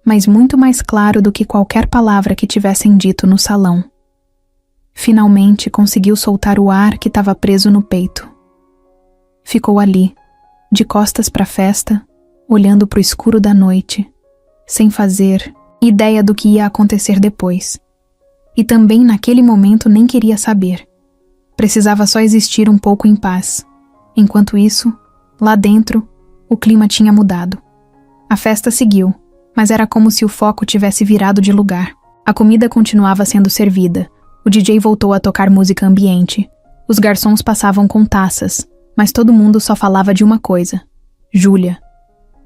Speaker 1: mas muito mais claro do que qualquer palavra que tivessem dito no salão. Finalmente conseguiu soltar o ar que estava preso no peito. Ficou ali, de costas para a festa, olhando para o escuro da noite, sem fazer ideia do que ia acontecer depois. E também naquele momento nem queria saber. Precisava só existir um pouco em paz. Enquanto isso, lá dentro, o clima tinha mudado. A festa seguiu, mas era como se o foco tivesse virado de lugar. A comida continuava sendo servida. O DJ voltou a tocar música ambiente. Os garçons passavam com taças, mas todo mundo só falava de uma coisa: Júlia.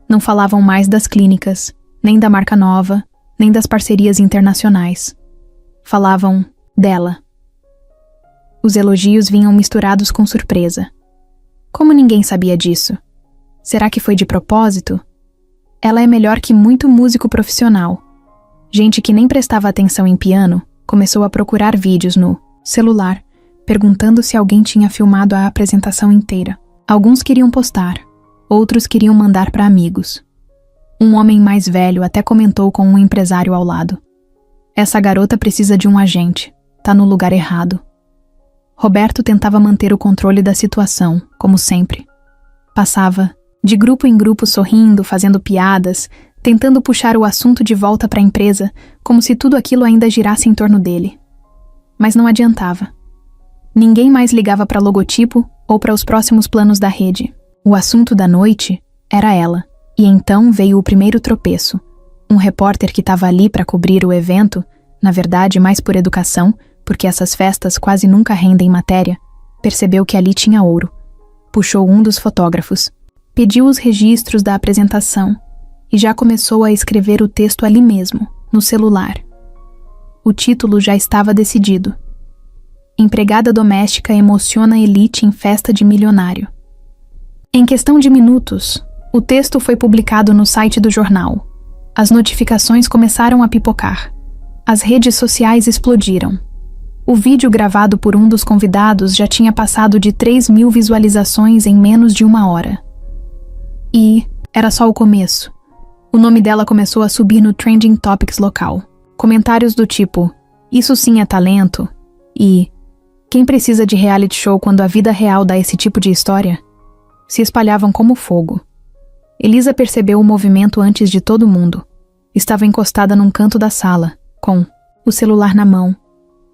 Speaker 1: Não falavam mais das clínicas, nem da marca nova, nem das parcerias internacionais. Falavam dela. Os elogios vinham misturados com surpresa. Como ninguém sabia disso? Será que foi de propósito? Ela é melhor que muito músico profissional. Gente que nem prestava atenção em piano começou a procurar vídeos no celular, perguntando se alguém tinha filmado a apresentação inteira. Alguns queriam postar, outros queriam mandar para amigos. Um homem mais velho até comentou com um empresário ao lado: "Essa garota precisa de um agente, tá no lugar errado." Roberto tentava manter o controle da situação, como sempre. Passava de grupo em grupo sorrindo, fazendo piadas, tentando puxar o assunto de volta para a empresa, como se tudo aquilo ainda girasse em torno dele. Mas não adiantava. Ninguém mais ligava para logotipo ou para os próximos planos da rede. O assunto da noite era ela. E então veio o primeiro tropeço. Um repórter que estava ali para cobrir o evento, na verdade mais por educação, porque essas festas quase nunca rendem matéria, percebeu que ali tinha ouro. Puxou um dos fotógrafos, pediu os registros da apresentação e já começou a escrever o texto ali mesmo, no celular. O título já estava decidido: Empregada doméstica emociona elite em festa de milionário. Em questão de minutos, o texto foi publicado no site do jornal. As notificações começaram a pipocar. As redes sociais explodiram. O vídeo gravado por um dos convidados já tinha passado de 3.000 visualizações em menos de 1 hora. E era só o começo. O nome dela começou a subir no Trending Topics local. Comentários do tipo: "Isso sim é talento" e "Quem precisa de reality show quando a vida real dá esse tipo de história?" se espalhavam como fogo. Elisa percebeu o movimento antes de todo mundo. Estava encostada num canto da sala, com o celular na mão,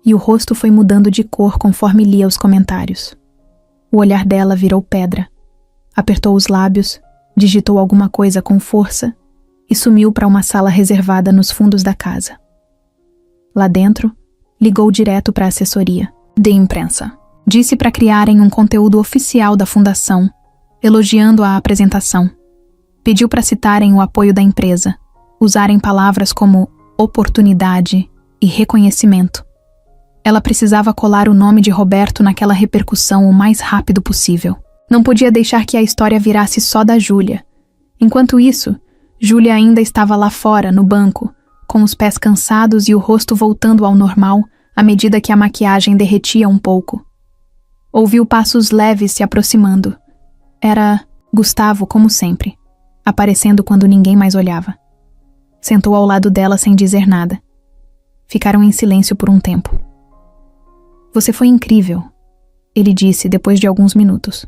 Speaker 1: e o rosto foi mudando de cor conforme lia os comentários. O olhar dela virou pedra. Apertou os lábios, digitou alguma coisa com força e sumiu para uma sala reservada nos fundos da casa. Lá dentro, ligou direto para a assessoria de imprensa. Disse para criarem um conteúdo oficial da fundação, elogiando a apresentação. Pediu para citarem o apoio da empresa, usarem palavras como oportunidade e reconhecimento. Ela precisava colar o nome de Roberto naquela repercussão o mais rápido possível. Não podia deixar que a história virasse só da Júlia. Enquanto isso, Júlia ainda estava lá fora, no banco, com os pés cansados e o rosto voltando ao normal à medida que a maquiagem derretia um pouco. Ouviu passos leves se aproximando. Era Gustavo, como sempre, aparecendo quando ninguém mais olhava. Sentou ao lado dela sem dizer nada. Ficaram em silêncio por um tempo. "Você foi incrível", ele disse depois de alguns minutos.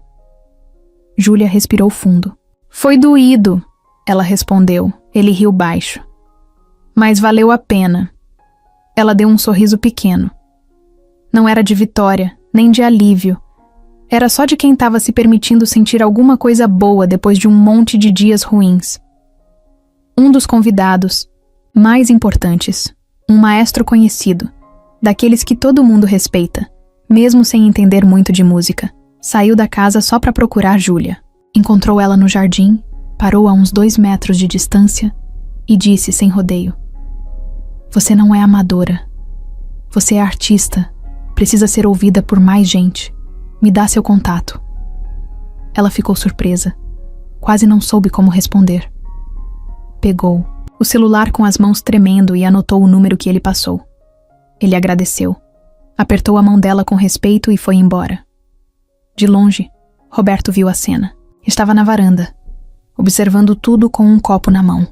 Speaker 1: Júlia respirou fundo. "Foi doído", ela respondeu. Ele riu baixo. "Mas valeu a pena." Ela deu um sorriso pequeno. Não era de vitória, nem de alívio. Era só de quem estava se permitindo sentir alguma coisa boa depois de um monte de dias ruins. Um dos convidados, mais importantes, um maestro conhecido, daqueles que todo mundo respeita, mesmo sem entender muito de música, saiu da casa só para procurar Júlia. Encontrou ela no jardim, parou a uns 2 metros de distância e disse sem rodeio: "Você não é amadora. Você é artista. Precisa ser ouvida por mais gente. Me dá seu contato." Ela ficou surpresa. Quase não soube como responder. Pegou o celular com as mãos tremendo e anotou o número que ele passou. Ele agradeceu. Apertou a mão dela com respeito e foi embora. De longe, Roberto viu a cena. Estava na varanda, observando tudo com um copo na mão.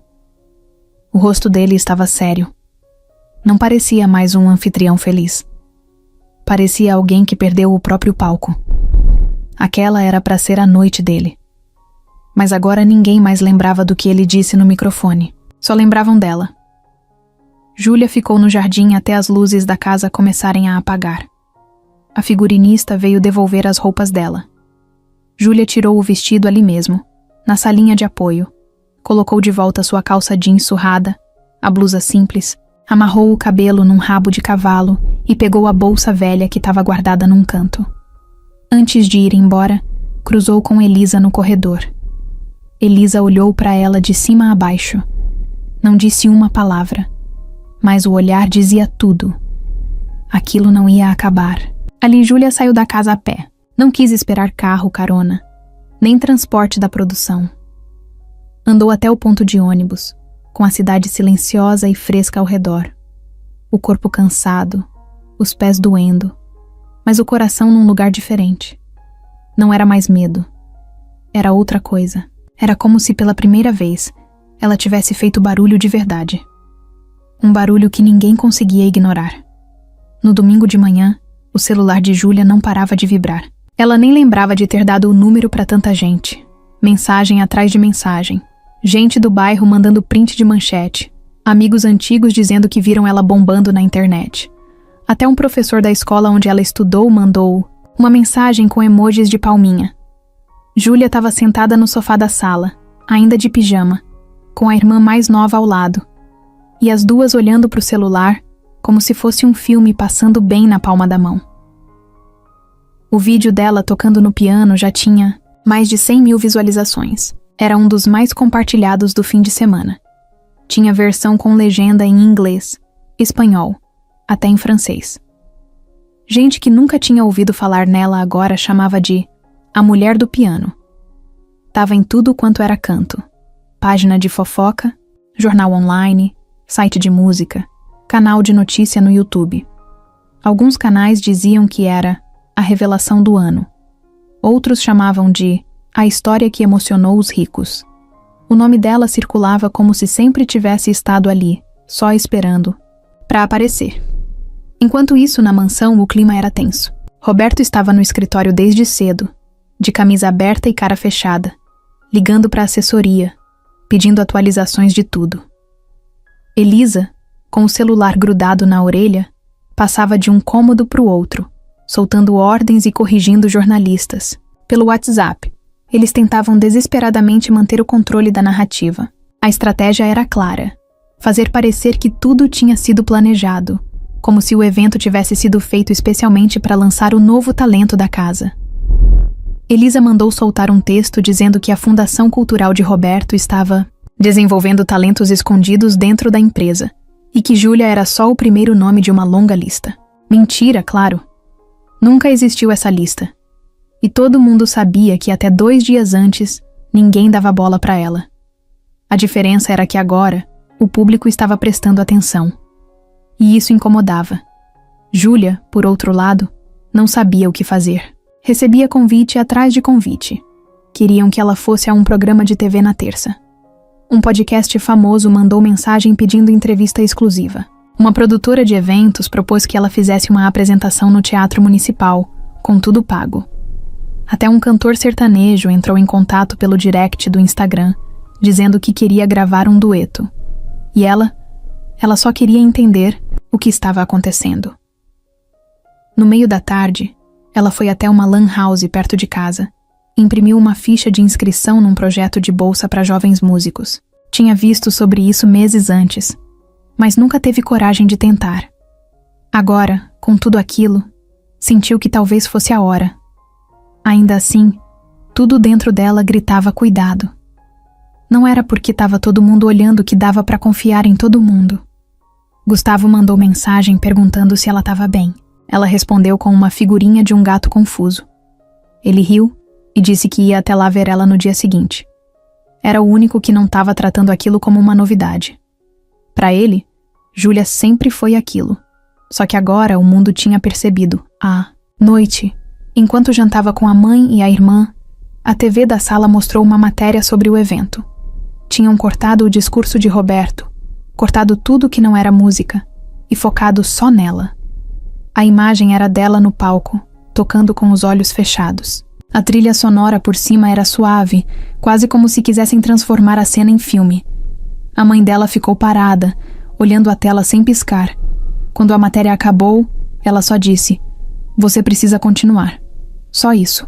Speaker 1: O rosto dele estava sério. Não parecia mais um anfitrião feliz. Parecia alguém que perdeu o próprio palco. Aquela era para ser a noite dele. Mas agora ninguém mais lembrava do que ele disse no microfone. Só lembravam dela. Júlia ficou no jardim até as luzes da casa começarem a apagar. A figurinista veio devolver as roupas dela. Júlia tirou o vestido ali mesmo, na salinha de apoio. Colocou de volta sua calça jeans surrada, a blusa simples, amarrou o cabelo num rabo de cavalo e pegou a bolsa velha que estava guardada num canto. Antes de ir embora, cruzou com Elisa no corredor. Elisa olhou para ela de cima a baixo. Não disse uma palavra, mas o olhar dizia tudo. Aquilo não ia acabar. Ali Júlia saiu da casa a pé. Não quis esperar carro, carona, nem transporte da produção. Andou até o ponto de ônibus, com a cidade silenciosa e fresca ao redor. O corpo cansado, os pés doendo, mas o coração num lugar diferente. Não era mais medo. Era outra coisa. Era como se pela primeira vez ela tivesse feito barulho de verdade. Um barulho que ninguém conseguia ignorar. No domingo de manhã, o celular de Júlia não parava de vibrar. Ela nem lembrava de ter dado o número para tanta gente. Mensagem atrás de mensagem. Gente do bairro mandando print de manchete. Amigos antigos dizendo que viram ela bombando na internet. Até um professor da escola onde ela estudou mandou uma mensagem com emojis de palminha. Júlia estava sentada no sofá da sala, ainda de pijama, com a irmã mais nova ao lado. E as duas olhando para o celular, como se fosse um filme passando bem na palma da mão. O vídeo dela tocando no piano já tinha mais de 100 mil visualizações. Era um dos mais compartilhados do fim de semana. Tinha versão com legenda em inglês, espanhol, até em francês. Gente que nunca tinha ouvido falar nela agora chamava de a mulher do piano. Tava em tudo quanto era canto. Página de fofoca, jornal online, site de música, canal de notícia no YouTube. Alguns canais diziam que era a revelação do ano. Outros chamavam de a história que emocionou os ricos. O nome dela circulava como se sempre tivesse estado ali, só esperando para aparecer. Enquanto isso, na mansão, o clima era tenso. Roberto estava no escritório desde cedo, de camisa aberta e cara fechada, ligando para a assessoria, pedindo atualizações de tudo. Elisa, com o celular grudado na orelha, passava de um cômodo para o outro, soltando ordens e corrigindo jornalistas. Pelo WhatsApp, eles tentavam desesperadamente manter o controle da narrativa. A estratégia era clara: fazer parecer que tudo tinha sido planejado, como se o evento tivesse sido feito especialmente para lançar o novo talento da casa. Elisa mandou soltar um texto dizendo que a Fundação Cultural de Roberto estava desenvolvendo talentos escondidos dentro da empresa e que Júlia era só o primeiro nome de uma longa lista. Mentira, claro. Nunca existiu essa lista. E todo mundo sabia que até 2 dias antes, ninguém dava bola para ela. A diferença era que agora, o público estava prestando atenção. E isso incomodava. Júlia, por outro lado, não sabia o que fazer. Recebia convite atrás de convite. Queriam que ela fosse a um programa de TV na terça. Um podcast famoso mandou mensagem pedindo entrevista exclusiva. Uma produtora de eventos propôs que ela fizesse uma apresentação no Teatro Municipal, com tudo pago. Até um cantor sertanejo entrou em contato pelo direct do Instagram, dizendo que queria gravar um dueto. E ela só queria entender o que estava acontecendo. No meio da tarde, ela foi até uma lan house perto de casa, imprimiu uma ficha de inscrição num projeto de bolsa para jovens músicos. Tinha visto sobre isso meses antes, mas nunca teve coragem de tentar. Agora, com tudo aquilo, sentiu que talvez fosse a hora. Ainda assim, tudo dentro dela gritava cuidado. Não era porque estava todo mundo olhando que dava para confiar em todo mundo. Gustavo mandou mensagem perguntando se ela estava bem. Ela respondeu com uma figurinha de um gato confuso. Ele riu e disse que ia até lá ver ela no dia seguinte. Era o único que não estava tratando aquilo como uma novidade. Para ele, Júlia sempre foi aquilo. Só que agora o mundo tinha percebido. À noite, enquanto jantava com a mãe e a irmã, a TV da sala mostrou uma matéria sobre o evento. Tinham cortado o discurso de Roberto, cortado tudo que não era música e focado só nela. A imagem era dela no palco, tocando com os olhos fechados. A trilha sonora por cima era suave, quase como se quisessem transformar a cena em filme. A mãe dela ficou parada, olhando a tela sem piscar. Quando a matéria acabou, ela só disse: "Você precisa continuar." Só isso.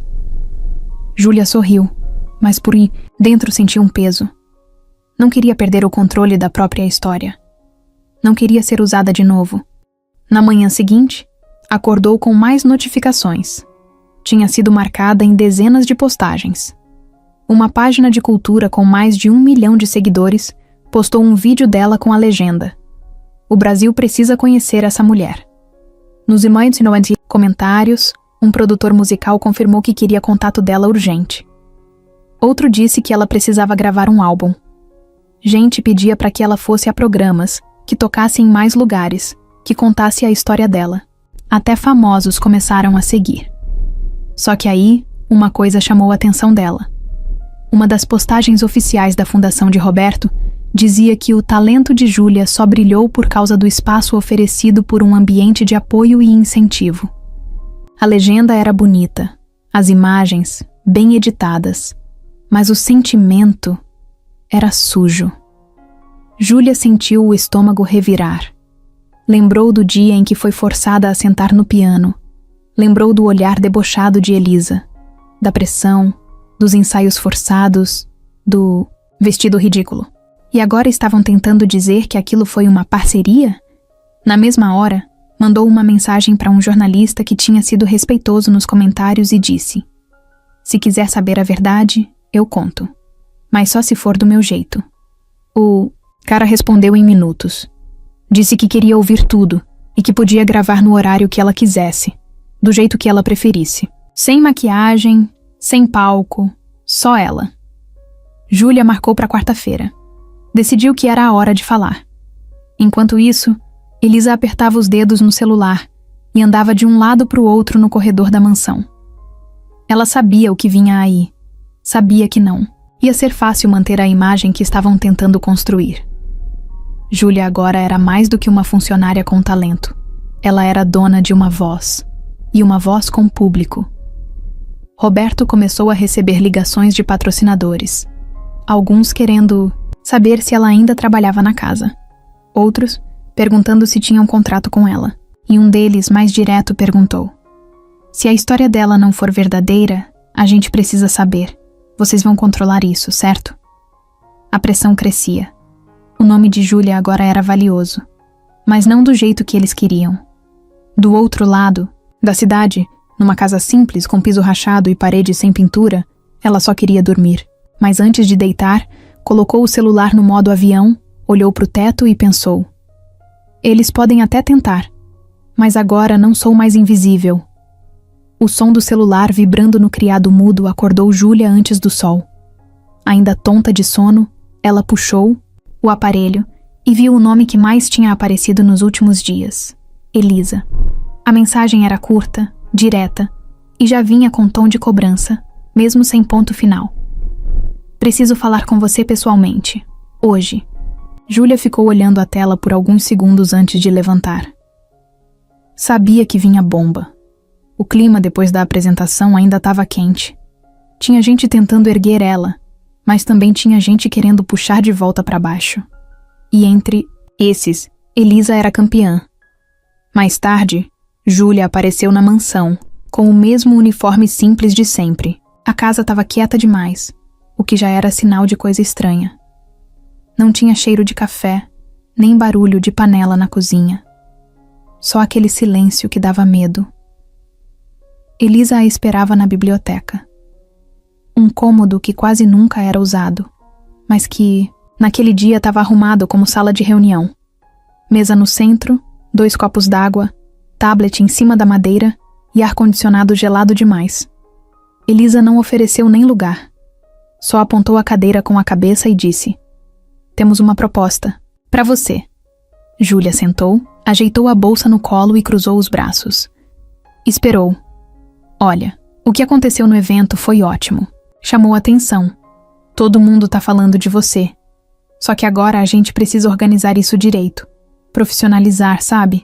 Speaker 1: Júlia sorriu, mas por dentro sentiu um peso. Não queria perder o controle da própria história. Não queria ser usada de novo. Na manhã seguinte, acordou com mais notificações. Tinha sido marcada em dezenas de postagens. Uma página de cultura com mais de 1 milhão de seguidores postou um vídeo dela com a legenda: "O Brasil precisa conhecer essa mulher." Nos comentários, um produtor musical confirmou que queria contato dela urgente. Outro disse que ela precisava gravar um álbum. Gente pedia para que ela fosse a programas, que tocasse em mais lugares, que contasse a história dela. até famosos começaram a seguir. Só que aí, uma coisa chamou a atenção dela. Uma das postagens oficiais da Fundação de Roberto dizia que o talento de Júlia só brilhou por causa do espaço oferecido por um ambiente de apoio e incentivo. A legenda era bonita, as imagens bem editadas, mas o sentimento era sujo. Júlia sentiu o estômago revirar. Lembrou do dia em que foi forçada a sentar no piano. Lembrou do olhar debochado de Elisa, da pressão, dos ensaios forçados, do vestido ridículo. E agora estavam tentando dizer que aquilo foi uma parceria? Na mesma hora, mandou uma mensagem para um jornalista que tinha sido respeitoso nos comentários e disse: "Se quiser saber a verdade, eu conto. Mas só se for do meu jeito." O cara respondeu em minutos. Disse que queria ouvir tudo e que podia gravar no horário que ela quisesse, do jeito que ela preferisse. Sem maquiagem, sem palco, só ela. Júlia marcou para quarta-feira. Decidiu que era a hora de falar. Enquanto isso, Elisa apertava os dedos no celular e andava de um lado para o outro no corredor da mansão. Ela sabia o que vinha aí. Sabia que não. Ia ser fácil manter a imagem que estavam tentando construir. Júlia agora era mais do que uma funcionária com talento. Ela era dona de uma voz. E uma voz com público. Roberto começou a receber ligações de patrocinadores. Alguns querendo saber se ela ainda trabalhava na casa. Outros perguntando se tinha um contrato com ela. E um deles, mais direto, perguntou: "Se a história dela não for verdadeira, a gente precisa saber. Vocês vão controlar isso, certo?" A pressão crescia. O nome de Júlia agora era valioso, mas não do jeito que eles queriam. Do outro lado da cidade, numa casa simples com piso rachado e paredes sem pintura, ela só queria dormir. Mas antes de deitar, colocou o celular no modo avião, olhou para o teto e pensou: "Eles podem até tentar, mas agora não sou mais invisível." O som do celular vibrando no criado mudo acordou Júlia antes do sol. Ainda tonta de sono, ela puxou o aparelho e viu o nome que mais tinha aparecido nos últimos dias: Elisa. A mensagem era curta, direta, e já vinha com tom de cobrança, mesmo sem ponto final. "Preciso falar com você pessoalmente. Hoje." Júlia ficou olhando a tela por alguns segundos antes de levantar. Sabia que vinha bomba. O clima depois da apresentação ainda estava quente. Tinha gente tentando erguer ela, mas também tinha gente querendo puxar de volta para baixo. E entre esses, Elisa era campeã. Mais tarde, Júlia apareceu na mansão, com o mesmo uniforme simples de sempre. A casa estava quieta demais, o que já era sinal de coisa estranha. Não tinha cheiro de café, nem barulho de panela na cozinha. Só aquele silêncio que dava medo. Elisa a esperava na biblioteca. Um cômodo que quase nunca era usado, mas que, naquele dia, estava arrumado como sala de reunião. Mesa no centro, 2 copos d'água, tablet em cima da madeira e ar-condicionado gelado demais. Elisa não ofereceu nem lugar. Só apontou a cadeira com a cabeça e disse: "Temos uma proposta. Para você." Júlia sentou, ajeitou a bolsa no colo e cruzou os braços. Esperou. "Olha, o que aconteceu no evento foi ótimo. Chamou atenção. Todo mundo tá falando de você. Só que agora a gente precisa organizar isso direito. Profissionalizar, sabe?"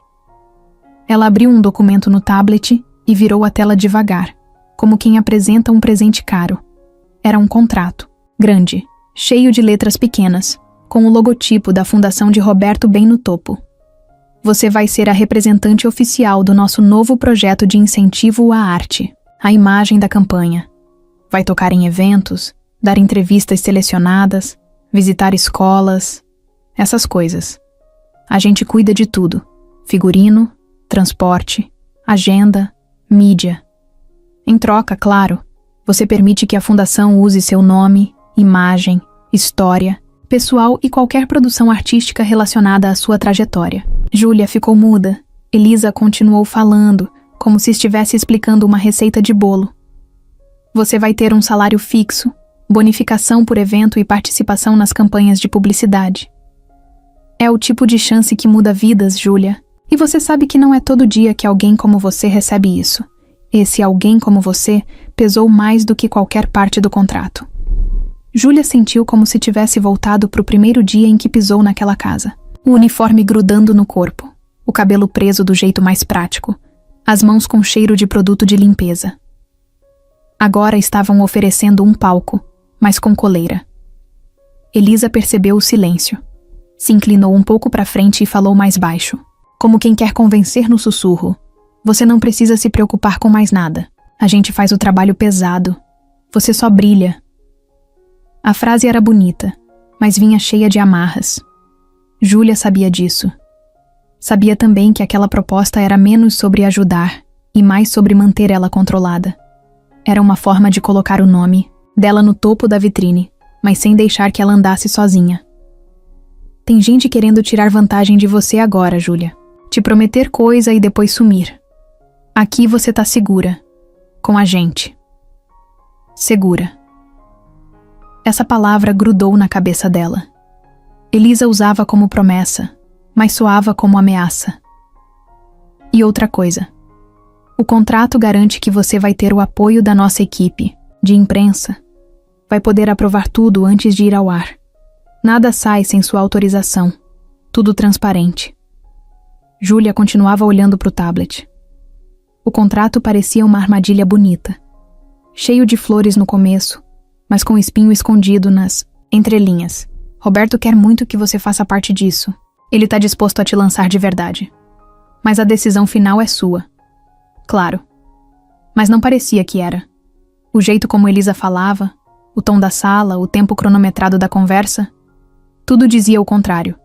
Speaker 1: Ela abriu um documento no tablet e virou a tela devagar, como quem apresenta um presente caro. Era um contrato, grande, cheio de letras pequenas, com o logotipo da Fundação de Roberto bem no topo. "Você vai ser a representante oficial do nosso novo projeto de incentivo à arte, a imagem da campanha. Vai tocar em eventos, dar entrevistas selecionadas, visitar escolas, essas coisas. A gente cuida de tudo: figurino, transporte, agenda, mídia. Em troca, claro, você permite que a fundação use seu nome, imagem, história, pessoal e qualquer produção artística relacionada à sua trajetória." Júlia ficou muda. Elisa continuou falando, como se estivesse explicando uma receita de bolo. "Você vai ter um salário fixo, bonificação por evento e participação nas campanhas de publicidade. É o tipo de chance que muda vidas, Júlia. E você sabe que não é todo dia que alguém como você recebe isso. Esse alguém como você pesou mais do que qualquer parte do contrato. Júlia sentiu como se tivesse voltado para o primeiro dia em que pisou naquela casa. O uniforme grudando no corpo, o cabelo preso do jeito mais prático, as mãos com cheiro de produto de limpeza. Agora estavam oferecendo um palco, mas com coleira. Elisa percebeu o silêncio. Se inclinou um pouco para frente e falou mais baixo, como quem quer convencer no sussurro. Você não precisa se preocupar com mais nada. A gente faz o trabalho pesado. Você só brilha. A frase era bonita, mas vinha cheia de amarras. Júlia sabia disso. Sabia também que aquela proposta era menos sobre ajudar e mais sobre manter ela controlada. Era uma forma de colocar o nome dela no topo da vitrine, mas sem deixar que ela andasse sozinha. Tem gente querendo tirar vantagem de você agora, Júlia. Te prometer coisa e depois sumir. Aqui você tá segura. Com a gente. Segura. Essa palavra grudou na cabeça dela. Elisa usava como promessa, mas soava como ameaça. E outra coisa. O contrato garante que você vai ter o apoio da nossa equipe, de imprensa. Vai poder aprovar tudo antes de ir ao ar. Nada sai sem sua autorização. Tudo transparente. Júlia continuava olhando para o tablet. O contrato parecia uma armadilha bonita. Cheio de flores no começo, mas com espinho escondido nas entrelinhas. Roberto quer muito que você faça parte disso. Ele está disposto a te lançar de verdade. Mas a decisão final é sua. Claro. Mas não parecia que era. O jeito como Elisa falava, o tom da sala, o tempo cronometrado da conversa, tudo dizia o contrário.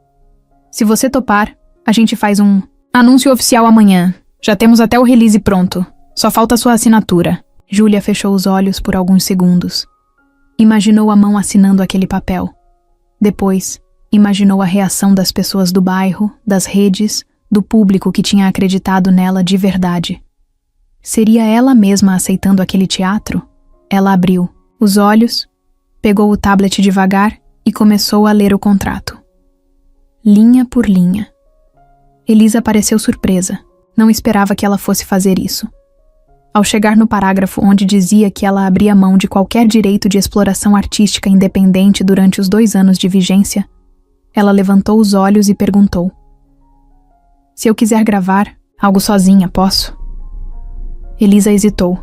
Speaker 1: Se você topar, a gente faz um anúncio oficial amanhã. Já temos até o release pronto. Só falta sua assinatura. Júlia fechou os olhos por alguns segundos. Imaginou a mão assinando aquele papel. Depois, imaginou a reação das pessoas do bairro, das redes, do público que tinha acreditado nela de verdade. Seria ela mesma aceitando aquele teatro? Ela abriu os olhos, pegou o tablet devagar e começou a ler o contrato. Linha por linha. Elisa pareceu surpresa. Não esperava que ela fosse fazer isso. Ao chegar no parágrafo onde dizia que ela abria mão de qualquer direito de exploração artística independente durante os 2 anos de vigência, ela levantou os olhos e perguntou: se eu quiser gravar algo sozinha, posso? Elisa hesitou.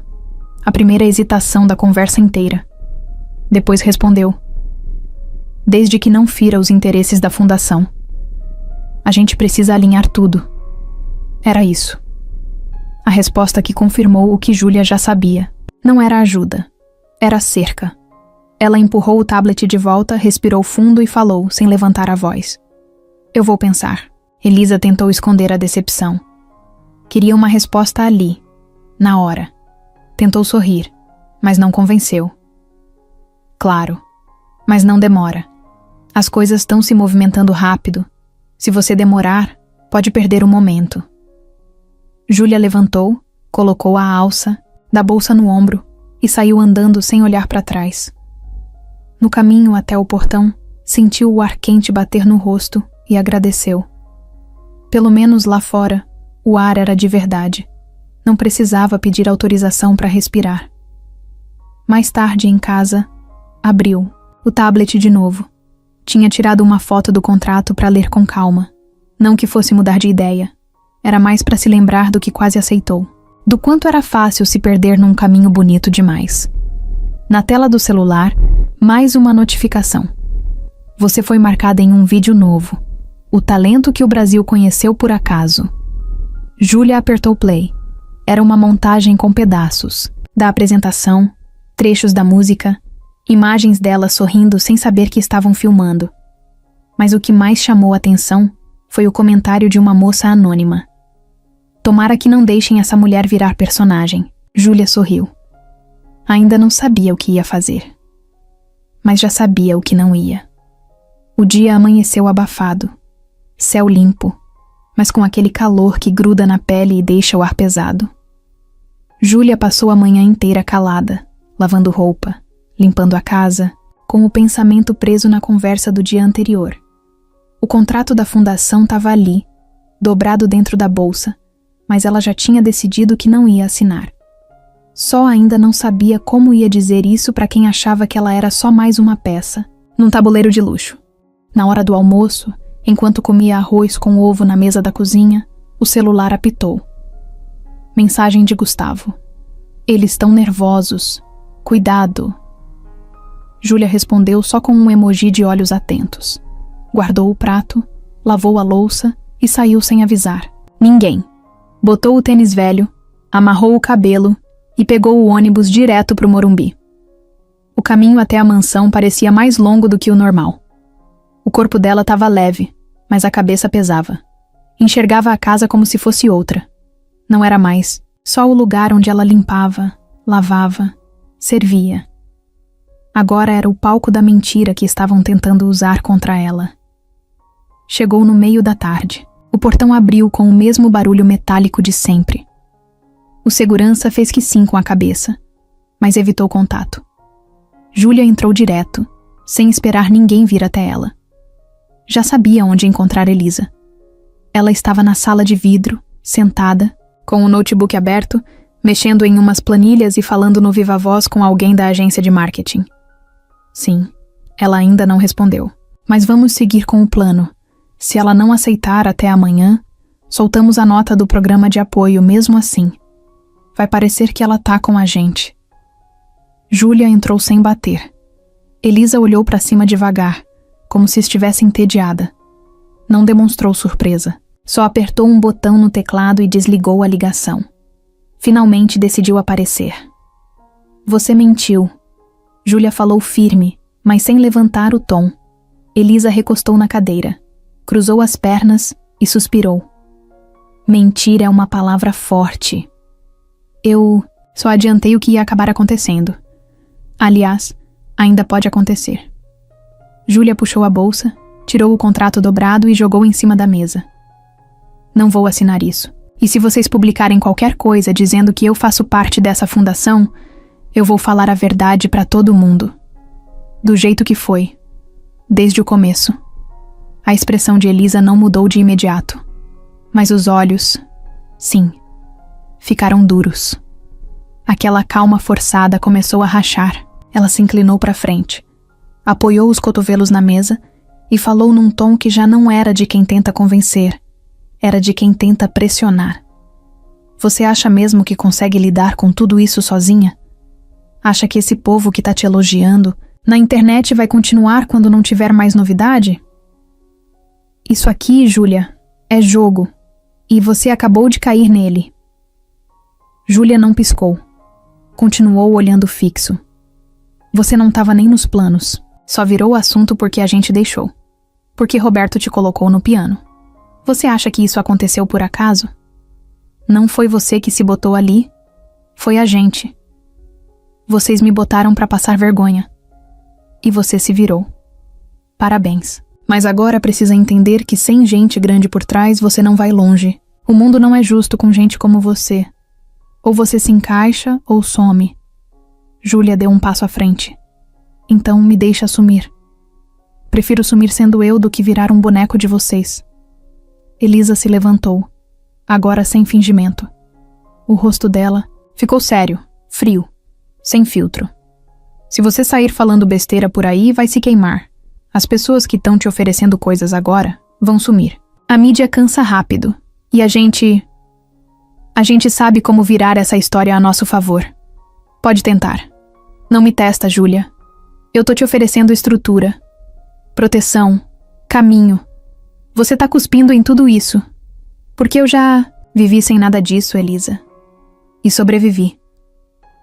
Speaker 1: A primeira hesitação da conversa inteira. Depois respondeu: desde que não fira os interesses da fundação. A gente precisa alinhar tudo. Era isso. A resposta que confirmou o que Júlia já sabia. Não era ajuda. Era cerca. Ela empurrou o tablet de volta, respirou fundo e falou, sem levantar a voz: eu vou pensar. Elisa tentou esconder a decepção. Queria uma resposta ali, na hora. Tentou sorrir, mas não convenceu. Claro, mas não demora. As coisas estão se movimentando rápido. Se você demorar, pode perder o momento. Júlia levantou, colocou a alça da bolsa no ombro e saiu andando sem olhar para trás. No caminho até o portão, sentiu o ar quente bater no rosto e agradeceu. Pelo menos lá fora, o ar era de verdade. Não precisava pedir autorização para respirar. Mais tarde, em casa, abriu o tablet de novo. Tinha tirado uma foto do contrato para ler com calma. Não que fosse mudar de ideia. Era mais para se lembrar do que quase aceitou. Do quanto era fácil se perder num caminho bonito demais. Na tela do celular, mais uma notificação. Você foi marcada em um vídeo novo. O talento que o Brasil conheceu por acaso. Júlia apertou play. Era uma montagem com pedaços. Da apresentação, trechos da música, imagens dela sorrindo sem saber que estavam filmando. Mas o que mais chamou a atenção foi o comentário de uma moça anônima. Tomara que não deixem essa mulher virar personagem. Júlia sorriu. Ainda não sabia o que ia fazer. Mas já sabia o que não ia. O dia amanheceu abafado. Céu limpo, mas com aquele calor que gruda na pele e deixa o ar pesado. Júlia passou a manhã inteira calada, lavando roupa, limpando a casa, com o pensamento preso na conversa do dia anterior. O contrato da fundação estava ali, dobrado dentro da bolsa, mas ela já tinha decidido que não ia assinar. Só ainda não sabia como ia dizer isso para quem achava que ela era só mais uma peça, num tabuleiro de luxo. Na hora do almoço, enquanto comia arroz com ovo na mesa da cozinha, o celular apitou. Mensagem de Gustavo. Eles estão nervosos. Cuidado. Júlia respondeu só com um emoji de olhos atentos. Guardou o prato, lavou a louça e saiu sem avisar. Ninguém. Botou o tênis velho, amarrou o cabelo e pegou o ônibus direto pro Morumbi. O caminho até a mansão parecia mais longo do que o normal. O corpo dela estava leve, mas a cabeça pesava. Enxergava a casa como se fosse outra. Não era mais, só o lugar onde ela limpava, lavava, servia. Agora era o palco da mentira que estavam tentando usar contra ela. Chegou no meio da tarde. O portão abriu com o mesmo barulho metálico de sempre. O segurança fez que sim com a cabeça, mas evitou contato. Júlia entrou direto, sem esperar ninguém vir até ela. Já sabia onde encontrar Elisa. Ela estava na sala de vidro, sentada, com o notebook aberto, mexendo em umas planilhas e falando no viva voz com alguém da agência de marketing. Sim, ela ainda não respondeu. Mas vamos seguir com o plano. Se ela não aceitar até amanhã, soltamos a nota do programa de apoio mesmo assim. Vai parecer que ela tá com a gente. Júlia entrou sem bater. Elisa olhou para cima devagar, como se estivesse entediada. Não demonstrou surpresa. Só apertou um botão no teclado e desligou a ligação. Finalmente decidiu aparecer. Você mentiu. Júlia falou firme, mas sem levantar o tom. Elisa recostou na cadeira, cruzou as pernas e suspirou. Mentir é uma palavra forte. Eu só adiantei o que ia acabar acontecendo. Aliás, ainda pode acontecer. Júlia puxou a bolsa, tirou o contrato dobrado e jogou em cima da mesa. Não vou assinar isso. E se vocês publicarem qualquer coisa dizendo que eu faço parte dessa fundação, eu vou falar a verdade para todo mundo. Do jeito que foi. Desde o começo. A expressão de Elisa não mudou de imediato. Mas os olhos, sim, ficaram duros. Aquela calma forçada começou a rachar. Ela se inclinou para frente, apoiou os cotovelos na mesa e falou num tom que já não era de quem tenta convencer, era de quem tenta pressionar. Você acha mesmo que consegue lidar com tudo isso sozinha? Acha que esse povo que tá te elogiando na internet vai continuar quando não tiver mais novidade? Isso aqui, Júlia, é jogo, e você acabou de cair nele. Júlia não piscou. Continuou olhando fixo. Você não estava nem nos planos. Só virou o assunto porque a gente deixou. Porque Roberto te colocou no piano. Você acha que isso aconteceu por acaso? Não foi você que se botou ali. Foi a gente. Vocês me botaram para passar vergonha. E você se virou. Parabéns. Mas agora precisa entender que sem gente grande por trás você não vai longe. O mundo não é justo com gente como você. Ou você se encaixa ou some. Júlia deu um passo à frente. Então me deixa sumir. Prefiro sumir sendo eu do que virar um boneco de vocês. Elisa se levantou, agora sem fingimento. O rosto dela ficou sério, frio, sem filtro. Se você sair falando besteira por aí, vai se queimar. As pessoas que estão te oferecendo coisas agora vão sumir. A mídia cansa rápido. E a gente sabe como virar essa história a nosso favor. Pode tentar. Não me testa, Júlia. Eu tô te oferecendo estrutura, proteção, caminho. Você tá cuspindo em tudo isso. Porque eu já vivi sem nada disso, Elisa. E sobrevivi.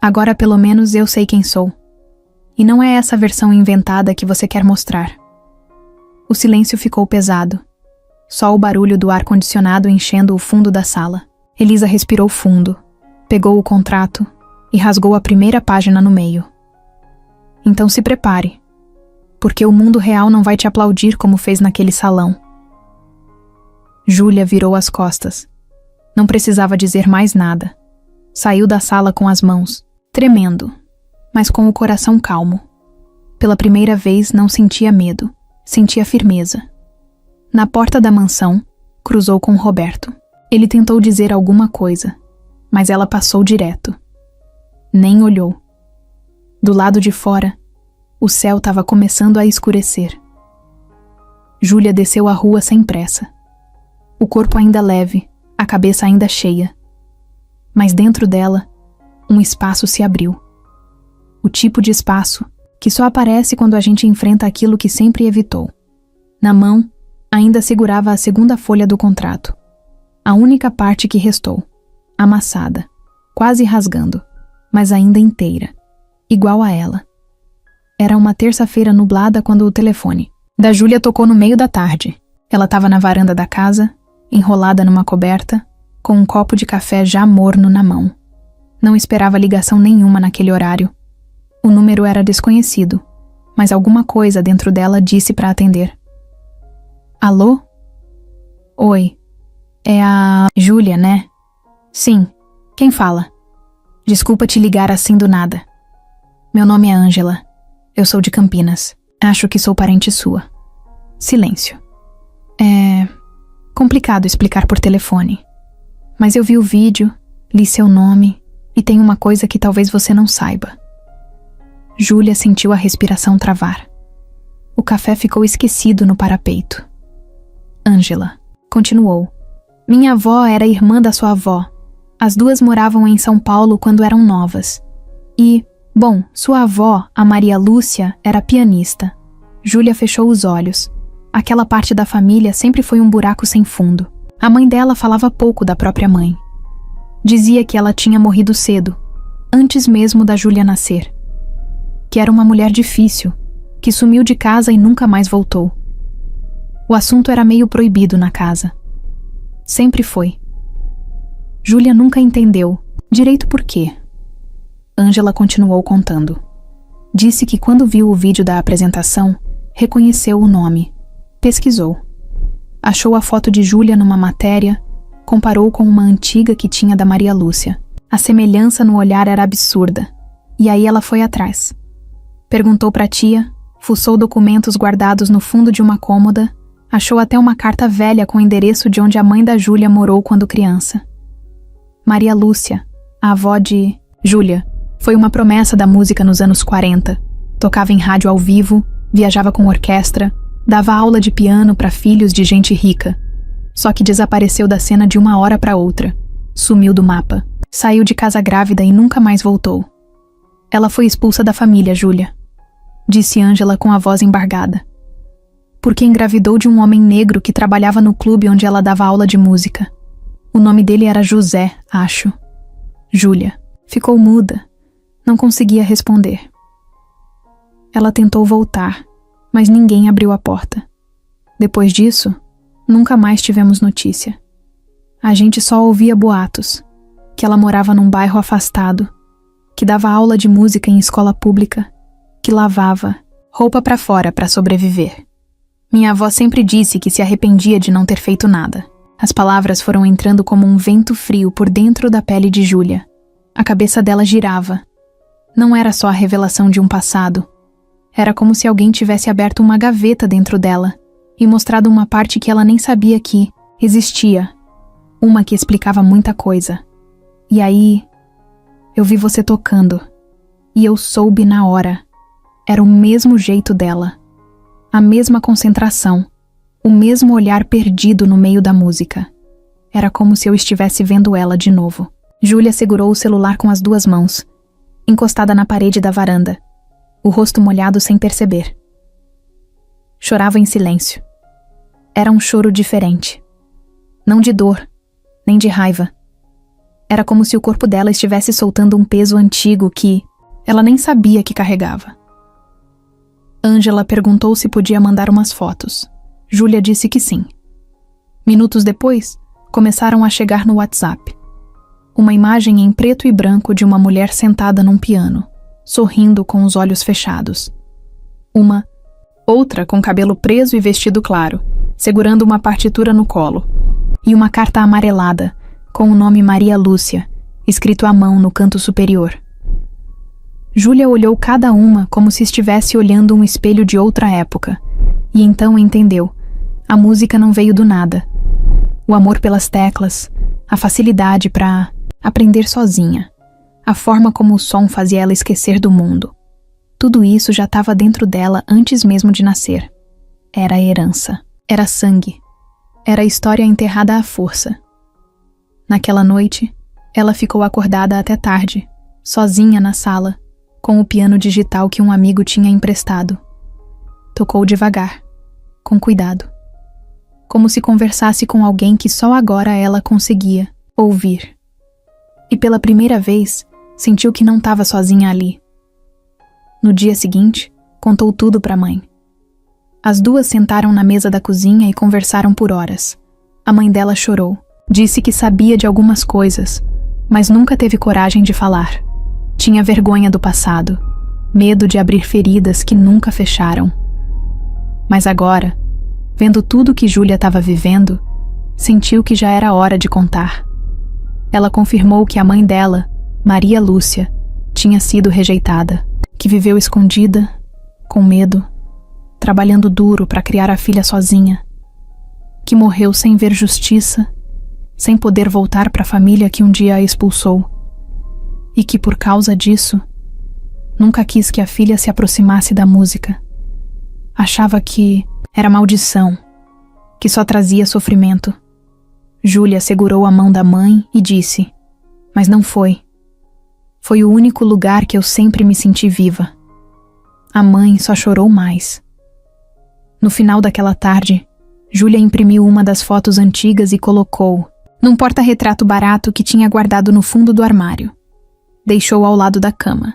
Speaker 1: Agora pelo menos eu sei quem sou. E não é essa versão inventada que você quer mostrar. O silêncio ficou pesado. Só o barulho do ar-condicionado enchendo o fundo da sala. Elisa respirou fundo, pegou o contrato e rasgou a primeira página no meio. Então se prepare, porque o mundo real não vai te aplaudir como fez naquele salão. Júlia virou as costas. Não precisava dizer mais nada. Saiu da sala com as mãos, tremendo, mas com o coração calmo. Pela primeira vez não sentia medo, sentia firmeza. Na porta da mansão, cruzou com Roberto. Ele tentou dizer alguma coisa, mas ela passou direto. Nem olhou. Do lado de fora, o céu estava começando a escurecer. Júlia desceu a rua sem pressa. O corpo ainda leve, a cabeça ainda cheia. Mas dentro dela, um espaço se abriu. O tipo de espaço que só aparece quando a gente enfrenta aquilo que sempre evitou. Na mão, ainda segurava a segunda folha do contrato. A única parte que restou, amassada, quase rasgando, mas ainda inteira, igual a ela. Era uma terça-feira nublada quando o telefone da Júlia tocou no meio da tarde. Ela estava na varanda da casa, enrolada numa coberta, com um copo de café já morno na mão. Não esperava ligação nenhuma naquele horário. O número era desconhecido, mas alguma coisa dentro dela disse para atender. Alô? Oi. É a Júlia, né? Sim. Quem fala? Desculpa te ligar assim do nada. Meu nome é Ângela. Eu sou de Campinas. Acho que sou parente sua. Silêncio. É complicado explicar por telefone. Mas eu vi o vídeo, li seu nome e tem uma coisa que talvez você não saiba. Júlia sentiu a respiração travar. O café ficou esquecido no parapeito. Ângela continuou. Minha avó era irmã da sua avó. As duas moravam em São Paulo quando eram novas. E, bom, sua avó, a Maria Lúcia, era pianista. Júlia fechou os olhos. Aquela parte da família sempre foi um buraco sem fundo. A mãe dela falava pouco da própria mãe. Dizia que ela tinha morrido cedo, antes mesmo da Júlia nascer. Que era uma mulher difícil, que sumiu de casa e nunca mais voltou. O assunto era meio proibido na casa. Sempre foi. Júlia nunca entendeu direito por quê. Ângela continuou contando. Disse que quando viu o vídeo da apresentação, reconheceu o nome. Pesquisou. Achou a foto de Júlia numa matéria, comparou com uma antiga que tinha da Maria Lúcia. A semelhança no olhar era absurda. E aí ela foi atrás. Perguntou pra tia, fuçou documentos guardados no fundo de uma cômoda, achou até uma carta velha com o endereço de onde a mãe da Júlia morou quando criança. Maria Lúcia, a avó de Júlia, foi uma promessa da música nos anos 40. Tocava em rádio ao vivo, viajava com orquestra, dava aula de piano para filhos de gente rica. Só que desapareceu da cena de uma hora para outra. Sumiu do mapa. Saiu de casa grávida e nunca mais voltou. Ela foi expulsa da família, Júlia, disse Ângela com a voz embargada. Porque engravidou de um homem negro que trabalhava no clube onde ela dava aula de música. O nome dele era José, acho. Júlia ficou muda. Não conseguia responder. Ela tentou voltar, mas ninguém abriu a porta. Depois disso, nunca mais tivemos notícia. A gente só ouvia boatos, que ela morava num bairro afastado, que dava aula de música em escola pública, que lavava roupa pra fora para sobreviver. Minha avó sempre disse que se arrependia de não ter feito nada. As palavras foram entrando como um vento frio por dentro da pele de Júlia. A cabeça dela girava. Não era só a revelação de um passado. Era como se alguém tivesse aberto uma gaveta dentro dela e mostrado uma parte que ela nem sabia que existia. Uma que explicava muita coisa. E aí, eu vi você tocando. E eu soube na hora. Era o mesmo jeito dela. A mesma concentração. O mesmo olhar perdido no meio da música. Era como se eu estivesse vendo ela de novo. Júlia segurou o celular com as duas mãos, encostada na parede da varanda, o rosto molhado sem perceber. Chorava em silêncio. Era um choro diferente. Não de dor, nem de raiva. Era como se o corpo dela estivesse soltando um peso antigo que ela nem sabia que carregava. Ângela perguntou se podia mandar umas fotos. Júlia disse que sim. Minutos depois, começaram a chegar no WhatsApp. Uma imagem em preto e branco de uma mulher sentada num piano, sorrindo com os olhos fechados. Outra com cabelo preso e vestido claro, segurando uma partitura no colo. E uma carta amarelada, com o nome Maria Lúcia, escrito à mão no canto superior. Júlia olhou cada uma como se estivesse olhando um espelho de outra época, e então entendeu. A música não veio do nada. O amor pelas teclas, a facilidade para aprender sozinha, a forma como o som fazia ela esquecer do mundo. Tudo isso já estava dentro dela antes mesmo de nascer. Era a herança, era sangue, era a história enterrada à força. Naquela noite, ela ficou acordada até tarde, sozinha na sala, com o piano digital que um amigo tinha emprestado. Tocou devagar, com cuidado, como se conversasse com alguém que só agora ela conseguia ouvir. E pela primeira vez, sentiu que não estava sozinha ali. No dia seguinte, contou tudo para a mãe. As duas sentaram na mesa da cozinha e conversaram por horas. A mãe dela chorou. Disse que sabia de algumas coisas, mas nunca teve coragem de falar. Tinha vergonha do passado, medo de abrir feridas que nunca fecharam. Mas agora, vendo tudo que Júlia estava vivendo, sentiu que já era hora de contar. Ela confirmou que a mãe dela, Maria Lúcia, tinha sido rejeitada, que viveu escondida, com medo, trabalhando duro para criar a filha sozinha, que morreu sem ver justiça, sem poder voltar para a família que um dia a expulsou, e que por causa disso, nunca quis que a filha se aproximasse da música. Achava que era maldição, que só trazia sofrimento. Júlia segurou a mão da mãe e disse: "Mas não foi. Foi o único lugar que eu sempre me senti viva." A mãe só chorou mais. No final daquela tarde, Júlia imprimiu uma das fotos antigas e colocou num porta-retrato barato que tinha guardado no fundo do armário. Deixou ao lado da cama.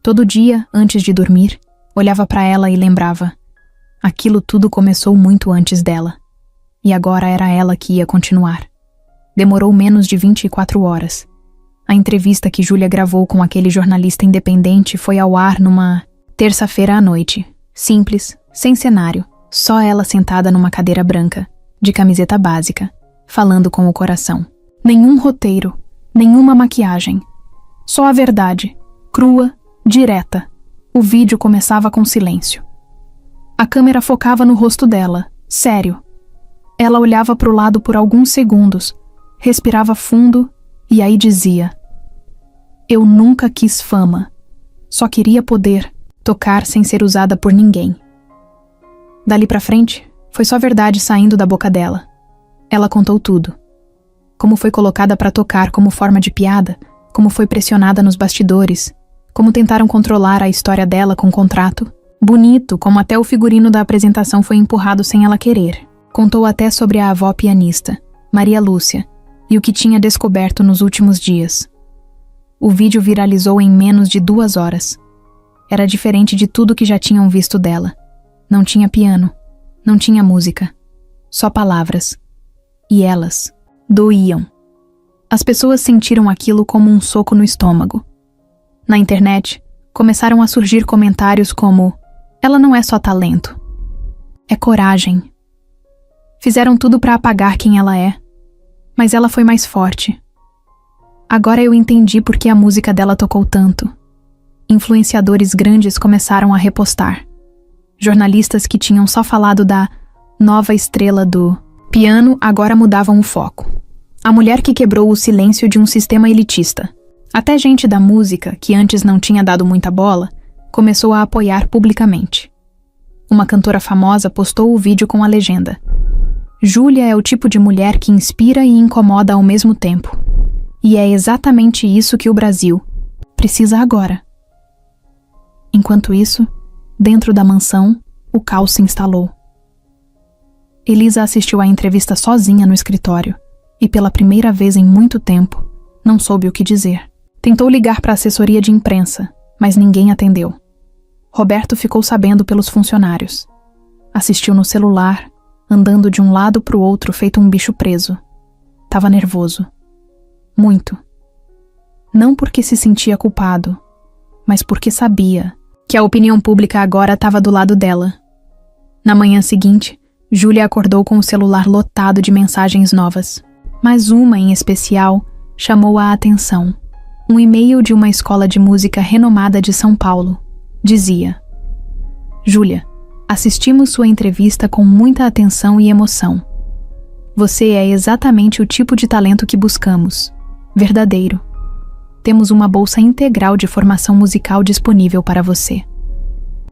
Speaker 1: Todo dia, antes de dormir, olhava para ela e lembrava: aquilo tudo começou muito antes dela. E agora era ela que ia continuar. Demorou menos de 24 horas. A entrevista que Júlia gravou com aquele jornalista independente foi ao ar numa terça-feira à noite. Simples, sem cenário, só ela sentada numa cadeira branca, de camiseta básica, falando com o coração. Nenhum roteiro, nenhuma maquiagem. Só a verdade, crua, direta. O vídeo começava com silêncio. A câmera focava no rosto dela, sério. Ela olhava para o lado por alguns segundos, respirava fundo e aí dizia: "Eu nunca quis fama. Só queria poder tocar sem ser usada por ninguém." Dali pra frente, foi só verdade saindo da boca dela. Ela contou tudo. Como foi colocada para tocar como forma de piada, como foi pressionada nos bastidores, como tentaram controlar a história dela com contrato. Bonito, como até o figurino da apresentação foi empurrado sem ela querer. Contou até sobre a avó pianista, Maria Lúcia, e o que tinha descoberto nos últimos dias. O vídeo viralizou em menos de 2 horas. Era diferente de tudo que já tinham visto dela. Não tinha piano, não tinha música, só palavras. E elas doíam. As pessoas sentiram aquilo como um soco no estômago. Na internet, começaram a surgir comentários como: "Ela não é só talento, é coragem." Fizeram tudo para apagar quem ela é, mas ela foi mais forte. Agora eu entendi por que a música dela tocou tanto. Influenciadores grandes começaram a repostar. Jornalistas que tinham só falado da nova estrela do piano agora mudavam o foco. A mulher que quebrou o silêncio de um sistema elitista. Até gente da música, que antes não tinha dado muita bola, começou a apoiar publicamente. Uma cantora famosa postou o vídeo com a legenda: "Júlia é o tipo de mulher que inspira e incomoda ao mesmo tempo. E é exatamente isso que o Brasil precisa agora." Enquanto isso, dentro da mansão, o caos se instalou. Elisa assistiu à entrevista sozinha no escritório e, pela primeira vez em muito tempo, não soube o que dizer. Tentou ligar para a assessoria de imprensa, mas ninguém atendeu. Roberto ficou sabendo pelos funcionários. Assistiu no celular, andando de um lado para o outro feito um bicho preso. Tava nervoso. Muito. Não porque se sentia culpado, mas porque sabia que a opinião pública agora estava do lado dela. Na manhã seguinte, Júlia acordou com o celular lotado de mensagens novas. Mas uma, em especial, chamou a atenção. Um e-mail de uma escola de música renomada de São Paulo. Dizia: "Júlia, assistimos sua entrevista com muita atenção e emoção. Você é exatamente o tipo de talento que buscamos. Verdadeiro. Temos uma bolsa integral de formação musical disponível para você.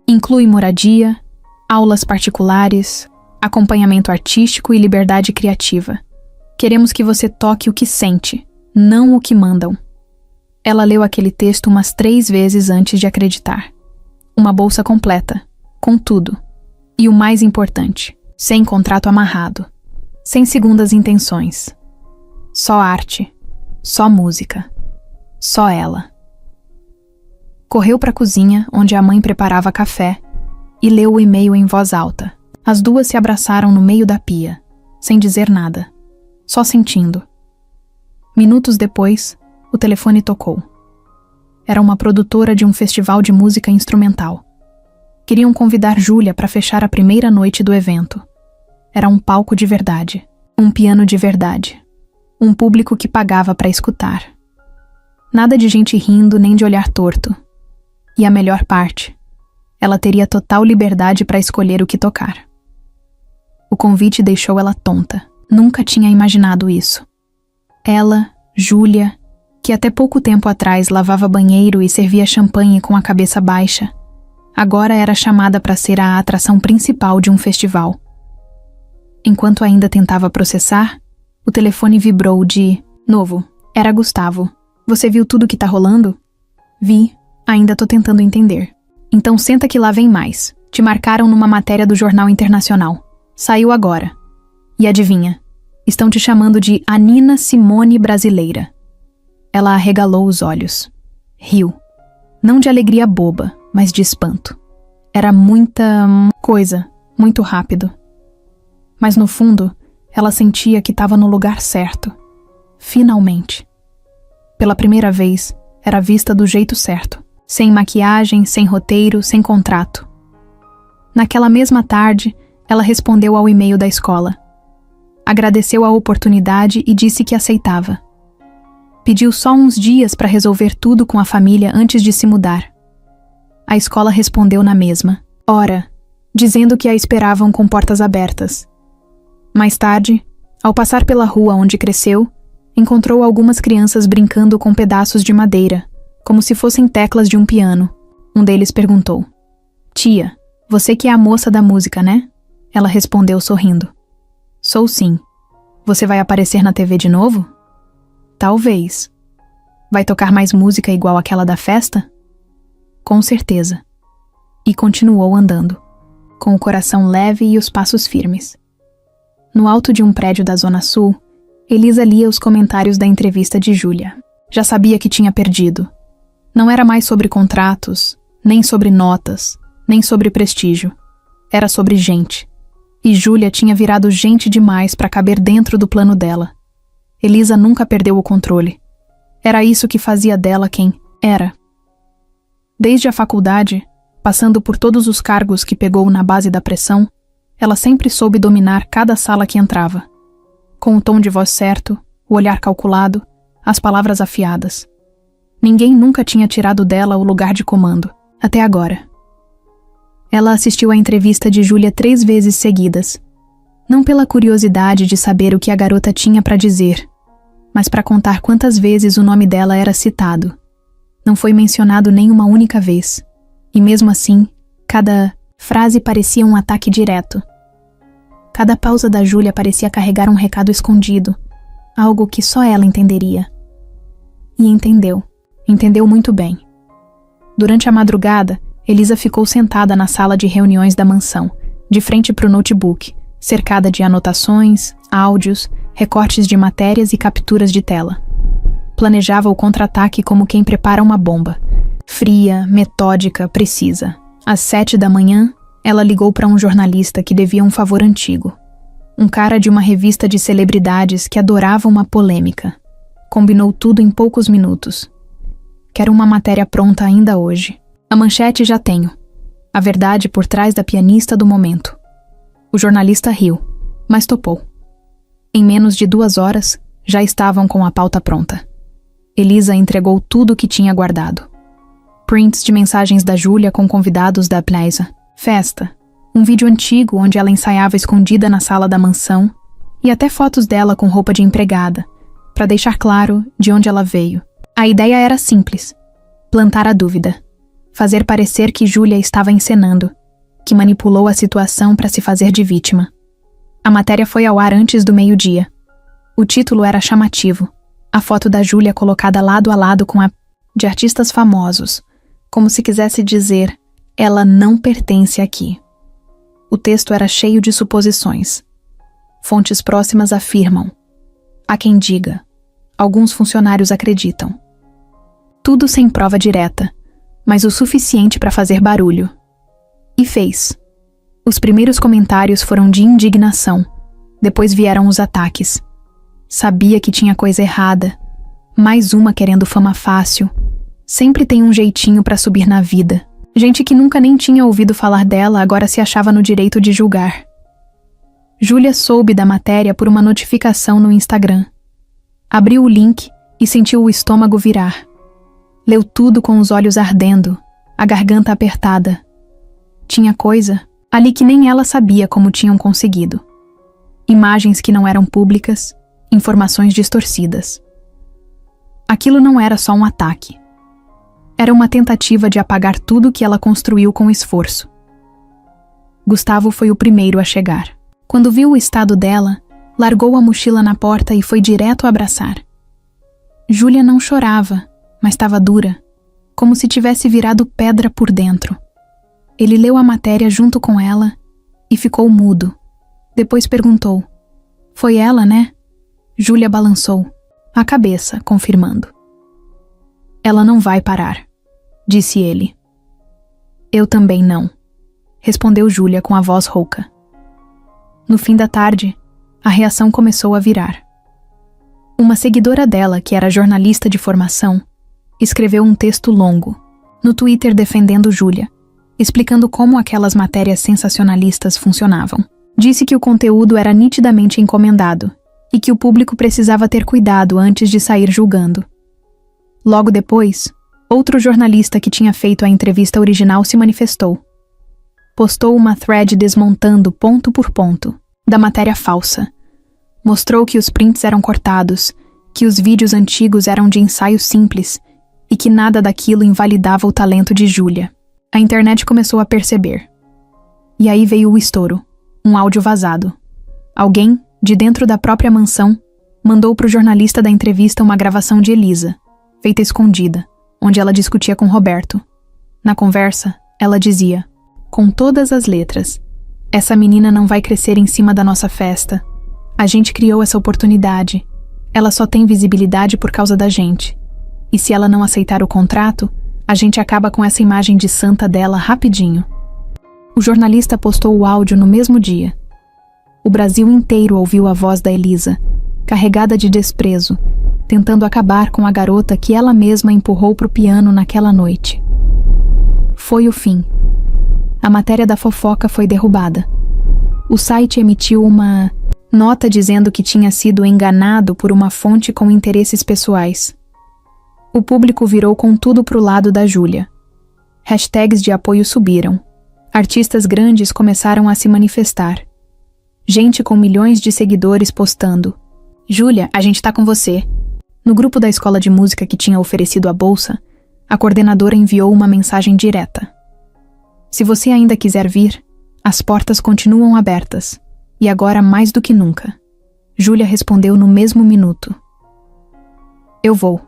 Speaker 1: Inclui moradia, aulas particulares, acompanhamento artístico e liberdade criativa. Queremos que você toque o que sente, não o que mandam. Ela leu aquele texto umas 3 vezes antes de acreditar. Uma bolsa completa, com tudo. E o mais importante, sem contrato amarrado, sem segundas intenções. Só arte, só música, só ela. Correu para a cozinha, onde a mãe preparava café, e leu o e-mail em voz alta. As duas se abraçaram no meio da pia, sem dizer nada, só sentindo. Minutos depois, o telefone tocou. Era uma produtora de um festival de música instrumental. Queriam convidar Júlia para fechar a primeira noite do evento. Era um palco de verdade, um piano de verdade, um público que pagava para escutar. Nada de gente rindo nem de olhar torto. E a melhor parte, ela teria total liberdade para escolher o que tocar. O convite deixou ela tonta. Nunca tinha imaginado isso. Ela, Júlia, que até pouco tempo atrás lavava banheiro e servia champanhe com a cabeça baixa, agora era chamada para ser a atração principal de um festival. Enquanto ainda tentava processar, o telefone vibrou de novo. Era Gustavo. Você viu tudo que tá rolando? Vi. Ainda tô tentando entender. Então senta que lá vem mais. Te marcaram numa matéria do Jornal Internacional. Saiu agora. E adivinha? Estão te chamando de a Nina Simone brasileira. Ela arregalou os olhos. Riu. Não de alegria boba, mas de espanto. Era muita coisa, muito rápido. Mas no fundo, ela sentia que estava no lugar certo. Finalmente. Pela primeira vez, era vista do jeito certo. Sem maquiagem, sem roteiro, sem contrato. Naquela mesma tarde, ela respondeu ao e-mail da escola. Agradeceu a oportunidade e disse que aceitava. Pediu só uns dias para resolver tudo com a família antes de se mudar. A escola respondeu na mesma hora, dizendo que a esperavam com portas abertas. Mais tarde, ao passar pela rua onde cresceu, encontrou algumas crianças brincando com pedaços de madeira, como se fossem teclas de um piano. Um deles perguntou: "Tia, você que é a moça da música, né?" Ela respondeu sorrindo: "Sou sim. Você vai aparecer na TV de novo?" "Talvez." "Vai tocar mais música igual aquela da festa?" "Com certeza." E continuou andando, com o coração leve e os passos firmes. No alto de um prédio da Zona Sul, Elisa lia os comentários da entrevista de Júlia. Já sabia que tinha perdido. Não era mais sobre contratos, nem sobre notas, nem sobre prestígio. Era sobre gente. E Júlia tinha virado gente demais para caber dentro do plano dela. Elisa nunca perdeu o controle. Era isso que fazia dela quem era. Desde a faculdade, passando por todos os cargos que pegou na base da pressão, ela sempre soube dominar cada sala que entrava. Com o tom de voz certo, o olhar calculado, as palavras afiadas. Ninguém nunca tinha tirado dela o lugar de comando, até agora. Ela assistiu à entrevista de Júlia 3 vezes seguidas. Não pela curiosidade de saber o que a garota tinha para dizer, mas para contar quantas vezes o nome dela era citado. Não foi mencionado nem uma única vez. E mesmo assim, cada frase parecia um ataque direto. Cada pausa da Júlia parecia carregar um recado escondido, algo que só ela entenderia. E entendeu. Entendeu muito bem. Durante a madrugada, Elisa ficou sentada na sala de reuniões da mansão, de frente para o notebook, cercada de anotações, áudios, recortes de matérias e capturas de tela. Planejava o contra-ataque como quem prepara uma bomba. Fria, metódica, precisa. Às 7 da manhã, ela ligou para um jornalista que devia um favor antigo. Um cara de uma revista de celebridades que adorava uma polêmica. Combinou tudo em poucos minutos. Quero uma matéria pronta ainda hoje. A manchete já tenho. A verdade por trás da pianista do momento. O jornalista riu, mas topou. Em menos de 2 horas, já estavam com a pauta pronta. Elisa entregou tudo o que tinha guardado. Prints de mensagens da Júlia com convidados da Plaza. Festa. Um vídeo antigo onde ela ensaiava escondida na sala da mansão. E até fotos dela com roupa de empregada, para deixar claro de onde ela veio. A ideia era simples: plantar a dúvida. Fazer parecer que Júlia estava encenando, que manipulou a situação para se fazer de vítima. A matéria foi ao ar antes do meio-dia. O título era chamativo. A foto da Júlia colocada lado a lado com a de artistas famosos, como se quisesse dizer: ela não pertence aqui. O texto era cheio de suposições. Fontes próximas afirmam. Há quem diga. Alguns funcionários acreditam. Tudo sem prova direta, mas o suficiente para fazer barulho. E fez. Os primeiros comentários foram de indignação. Depois vieram os ataques. Sabia que tinha coisa errada. Mais uma querendo fama fácil. Sempre tem um jeitinho para subir na vida. Gente que nunca nem tinha ouvido falar dela agora se achava no direito de julgar. Júlia soube da matéria por uma notificação no Instagram. Abriu o link e sentiu o estômago virar. Leu tudo com os olhos ardendo, a garganta apertada. Tinha coisa ali que nem ela sabia como tinham conseguido. Imagens que não eram públicas, informações distorcidas. Aquilo não era só um ataque. Era uma tentativa de apagar tudo que ela construiu com esforço. Gustavo foi o primeiro a chegar. Quando viu o estado dela, largou a mochila na porta e foi direto abraçar. Júlia não chorava, mas estava dura, como se tivesse virado pedra por dentro. Ele leu a matéria junto com ela e ficou mudo. Depois perguntou: "Foi ela, né?" Júlia balançou a cabeça, confirmando. "Ela não vai parar", disse ele. "Eu também não", respondeu Júlia com a voz rouca. No fim da tarde, a reação começou a virar. Uma seguidora dela, que era jornalista de formação, escreveu um texto longo no Twitter defendendo Júlia, explicando como aquelas matérias sensacionalistas funcionavam. Disse que o conteúdo era nitidamente encomendado e que o público precisava ter cuidado antes de sair julgando. Logo depois, outro jornalista que tinha feito a entrevista original se manifestou. Postou uma thread desmontando ponto por ponto da matéria falsa. Mostrou que os prints eram cortados, que os vídeos antigos eram de ensaio simples e que nada daquilo invalidava o talento de Júlia. A internet começou a perceber. E aí veio o estouro, um áudio vazado. Alguém, de dentro da própria mansão, mandou para o jornalista da entrevista uma gravação de Elisa, feita escondida, onde ela discutia com Roberto. Na conversa, ela dizia: "Com todas as letras, essa menina não vai crescer em cima da nossa festa. A gente criou essa oportunidade. Ela só tem visibilidade por causa da gente. E se ela não aceitar o contrato, a gente acaba com essa imagem de santa dela rapidinho." O jornalista postou o áudio no mesmo dia. O Brasil inteiro ouviu a voz da Elisa, carregada de desprezo, tentando acabar com a garota que ela mesma empurrou pro piano naquela noite. Foi o fim. A matéria da fofoca foi derrubada. O site emitiu uma nota dizendo que tinha sido enganado por uma fonte com interesses pessoais. O público virou com tudo pro lado da Júlia. Hashtags de apoio subiram. Artistas grandes começaram a se manifestar. Gente com milhões de seguidores postando: "Júlia, a gente tá com você." No grupo da escola de música que tinha oferecido a bolsa, a coordenadora enviou uma mensagem direta: "Se você ainda quiser vir, as portas continuam abertas, e agora mais do que nunca." Júlia respondeu no mesmo minuto: "Eu vou."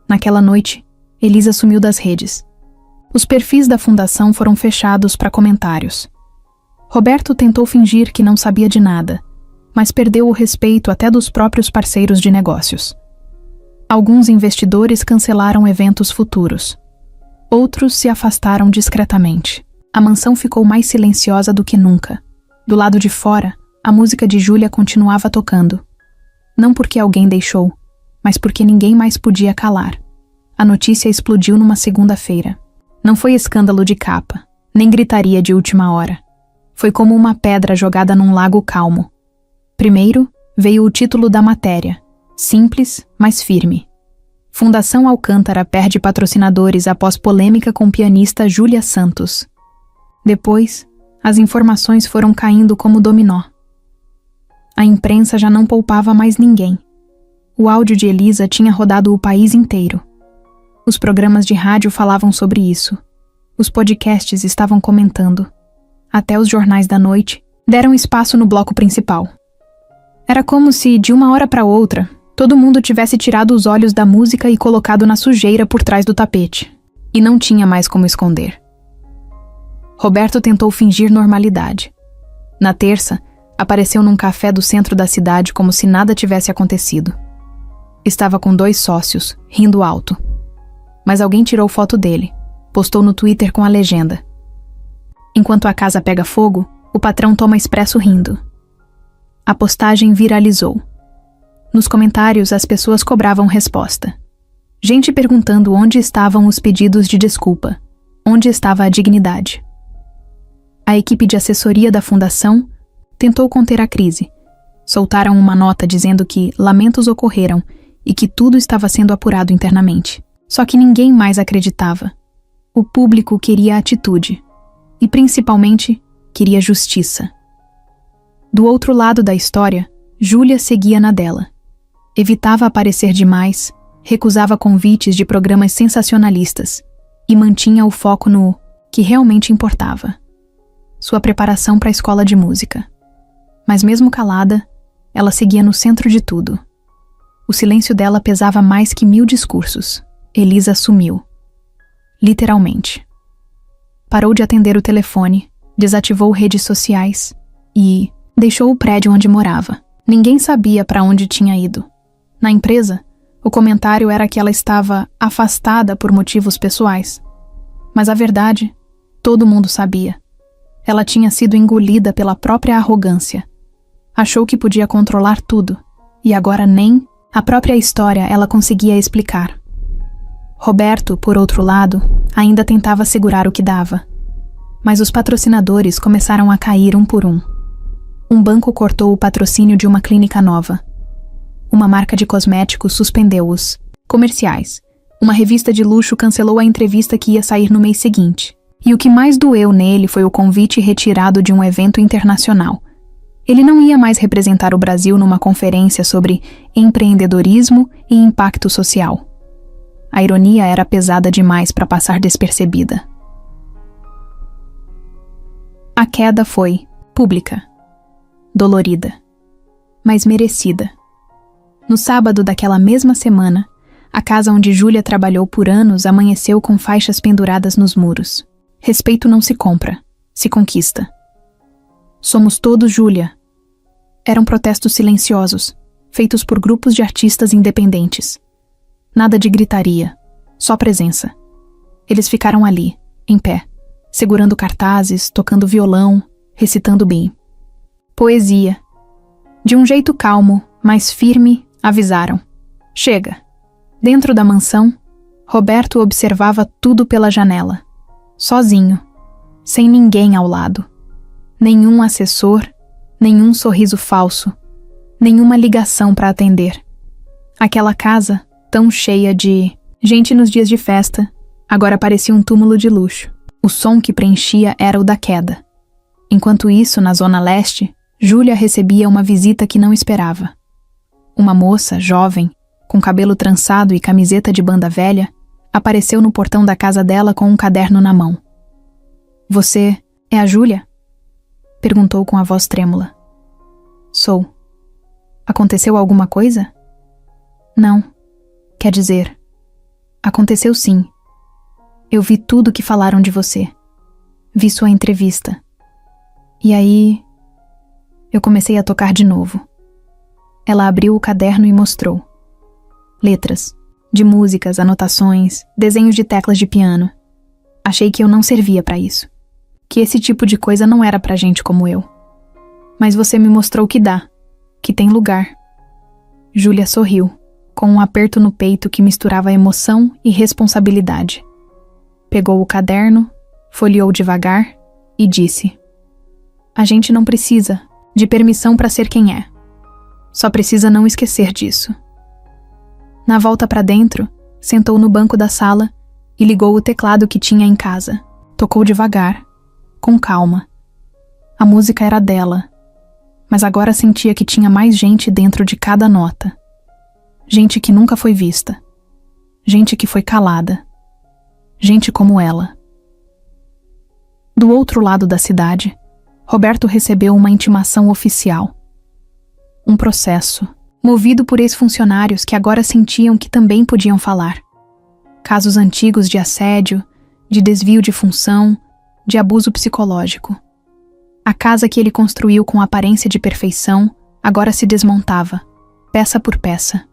Speaker 1: Naquela noite, Elisa sumiu das redes. Os perfis da fundação foram fechados para comentários. Roberto tentou fingir que não sabia de nada, mas perdeu o respeito até dos próprios parceiros de negócios. Alguns investidores cancelaram eventos futuros. Outros se afastaram discretamente. A mansão ficou mais silenciosa do que nunca. Do lado de fora, a música de Júlia continuava tocando. Não porque alguém deixou, mas porque ninguém mais podia calar. A notícia explodiu numa segunda-feira. Não foi escândalo de capa, nem gritaria de última hora. Foi como uma pedra jogada num lago calmo. Primeiro, veio o título da matéria, simples, mas firme. Fundação Alcântara perde patrocinadores após polêmica com pianista Júlia Santos. Depois, as informações foram caindo como dominó. A imprensa já não poupava mais ninguém. O áudio de Elisa tinha rodado o país inteiro. Os programas de rádio falavam sobre isso. Os podcasts estavam comentando. Até os jornais da noite deram espaço no bloco principal. Era como se, de uma hora para outra, todo mundo tivesse tirado os olhos da música e colocado na sujeira por trás do tapete. E não tinha mais como esconder. Roberto tentou fingir normalidade. Na terça, apareceu num café do centro da cidade como se nada tivesse acontecido. Estava com 2 sócios, rindo alto. Mas alguém tirou foto dele, postou no Twitter com a legenda: "Enquanto a casa pega fogo, o patrão toma expresso rindo." A postagem viralizou. Nos comentários, as pessoas cobravam resposta. Gente perguntando onde estavam os pedidos de desculpa, onde estava a dignidade. A equipe de assessoria da fundação tentou conter a crise. Soltaram uma nota dizendo que lamentos ocorreram e que tudo estava sendo apurado internamente. Só que ninguém mais acreditava. O público queria atitude. E, principalmente, queria justiça. Do outro lado da história, Júlia seguia na dela. Evitava aparecer demais, recusava convites de programas sensacionalistas e mantinha o foco no que realmente importava: sua preparação para a escola de música. Mas mesmo calada, ela seguia no centro de tudo. O silêncio dela pesava mais que 1000 discursos. Elisa sumiu. Literalmente. Parou de atender o telefone, desativou redes sociais e deixou o prédio onde morava. Ninguém sabia para onde tinha ido. Na empresa, o comentário era que ela estava afastada por motivos pessoais. Mas a verdade, todo mundo sabia. Ela tinha sido engolida pela própria arrogância. Achou que podia controlar tudo, e agora nem a própria história ela conseguia explicar. Roberto, por outro lado, ainda tentava segurar o que dava. Mas os patrocinadores começaram a cair um por um. Um banco cortou o patrocínio de uma clínica nova. Uma marca de cosméticos suspendeu os comerciais. Uma revista de luxo cancelou a entrevista que ia sair no mês seguinte. E o que mais doeu nele foi o convite retirado de um evento internacional. Ele não ia mais representar o Brasil numa conferência sobre empreendedorismo e impacto social. A ironia era pesada demais para passar despercebida. A queda foi pública, dolorida, mas merecida. No sábado daquela mesma semana, a casa onde Júlia trabalhou por anos amanheceu com faixas penduradas nos muros. Respeito não se compra, se conquista. Somos todos Júlia. Eram protestos silenciosos, feitos por grupos de artistas independentes. Nada de gritaria, só presença. Eles ficaram ali, em pé, segurando cartazes, tocando violão, recitando bem. Poesia. De um jeito calmo, mas firme, avisaram: "Chega." Dentro da mansão, Roberto observava tudo pela janela. Sozinho, sem ninguém ao lado. Nenhum assessor, nenhum sorriso falso, nenhuma ligação para atender. Aquela casa, tão cheia de gente nos dias de festa, agora parecia um túmulo de luxo. O som que preenchia era o da queda. Enquanto isso, na zona leste, Júlia recebia uma visita que não esperava. Uma moça, jovem, com cabelo trançado e camiseta de banda velha, apareceu no portão da casa dela com um caderno na mão. "Você é a Júlia?" perguntou com a voz trêmula. "Sou. Aconteceu alguma coisa?" "Não. Quer dizer, aconteceu sim. Eu vi tudo que falaram de você. Vi sua entrevista. E aí, eu comecei a tocar de novo." Ela abriu o caderno e mostrou. Letras, de músicas, anotações, desenhos de teclas de piano. Achei que eu não servia para isso. Que esse tipo de coisa não era pra gente como eu. Mas você me mostrou que dá, que tem lugar. Júlia sorriu, com um aperto no peito que misturava emoção e responsabilidade. Pegou o caderno, folheou devagar e disse: "A gente não precisa de permissão para ser quem é. Só precisa não esquecer disso." Na volta para dentro, sentou no banco da sala e ligou o teclado que tinha em casa. Tocou devagar, com calma. A música era dela. mas agora sentia que tinha mais gente dentro de cada nota. Gente que nunca foi vista. Gente que foi calada. Gente como ela. Do outro lado da cidade, Roberto recebeu uma intimação oficial. Um processo, movido por ex-funcionários que agora sentiam que também podiam falar. Casos antigos de assédio, de desvio de função, de abuso psicológico. A casa que ele construiu com aparência de perfeição agora se desmontava, peça por peça.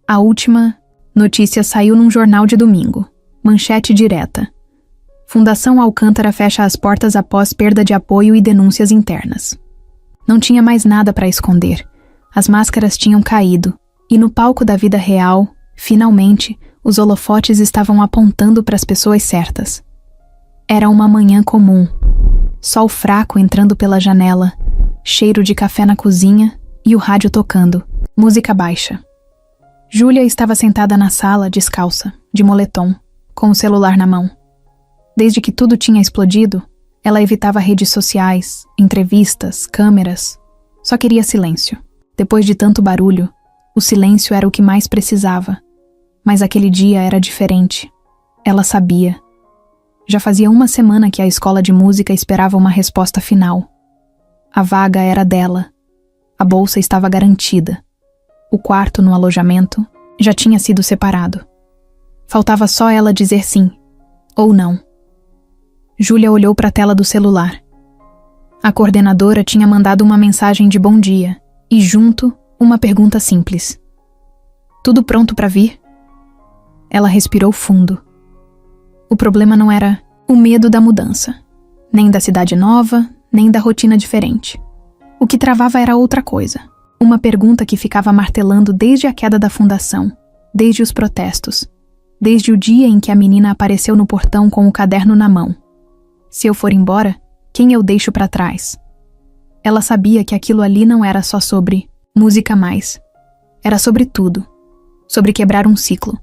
Speaker 1: A última notícia saiu num jornal de domingo, manchete direta. Fundação Alcântara fecha as portas após perda de apoio e denúncias internas. Não tinha mais nada para esconder. As máscaras tinham caído, e no palco da vida real, finalmente, os holofotes estavam apontando para as pessoas certas. Era uma manhã comum. Sol fraco entrando pela janela, cheiro de café na cozinha e o rádio tocando, música baixa. Júlia estava sentada na sala, descalça, de moletom, com o celular na mão. Desde que tudo tinha explodido, ela evitava redes sociais, entrevistas, câmeras. Só queria silêncio. Depois de tanto barulho, o silêncio era o que mais precisava. Mas aquele dia era diferente. Ela sabia. Já fazia uma semana que a escola de música esperava uma resposta final. A vaga era dela. A bolsa estava garantida. O quarto no alojamento já tinha sido separado. Faltava só ela dizer sim, ou não. Júlia olhou para a tela do celular. A coordenadora tinha mandado uma mensagem de bom dia e, junto, uma pergunta simples. Tudo pronto para vir? Ela respirou fundo. O problema não era o medo da mudança, nem da cidade nova, nem da rotina diferente. O que travava era outra coisa. Uma pergunta que ficava martelando desde a queda da fundação, desde os protestos, desde o dia em que a menina apareceu no portão com o caderno na mão. Se eu for embora, quem eu deixo para trás? Ela sabia que aquilo ali não era só sobre música mais. Era sobre tudo. Sobre quebrar um ciclo.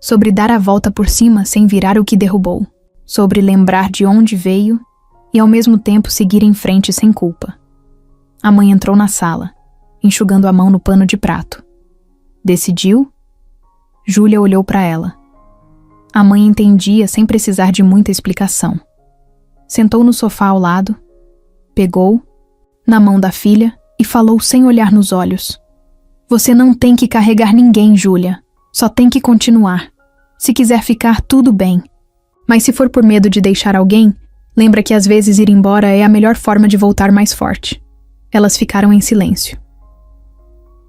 Speaker 1: Sobre dar a volta por cima sem virar o que derrubou. Sobre lembrar de onde veio e ao mesmo tempo seguir em frente sem culpa. A mãe entrou na sala, enxugando a mão no pano de prato. Decidiu? Júlia olhou para ela. A mãe entendia sem precisar de muita explicação. Sentou no sofá ao lado, pegou, na mão da filha, e falou sem olhar nos olhos. Você não tem que carregar ninguém, Júlia. Só tem que continuar. Se quiser ficar, tudo bem. Mas se for por medo de deixar alguém, lembra que às vezes ir embora é a melhor forma de voltar mais forte. Elas ficaram em silêncio.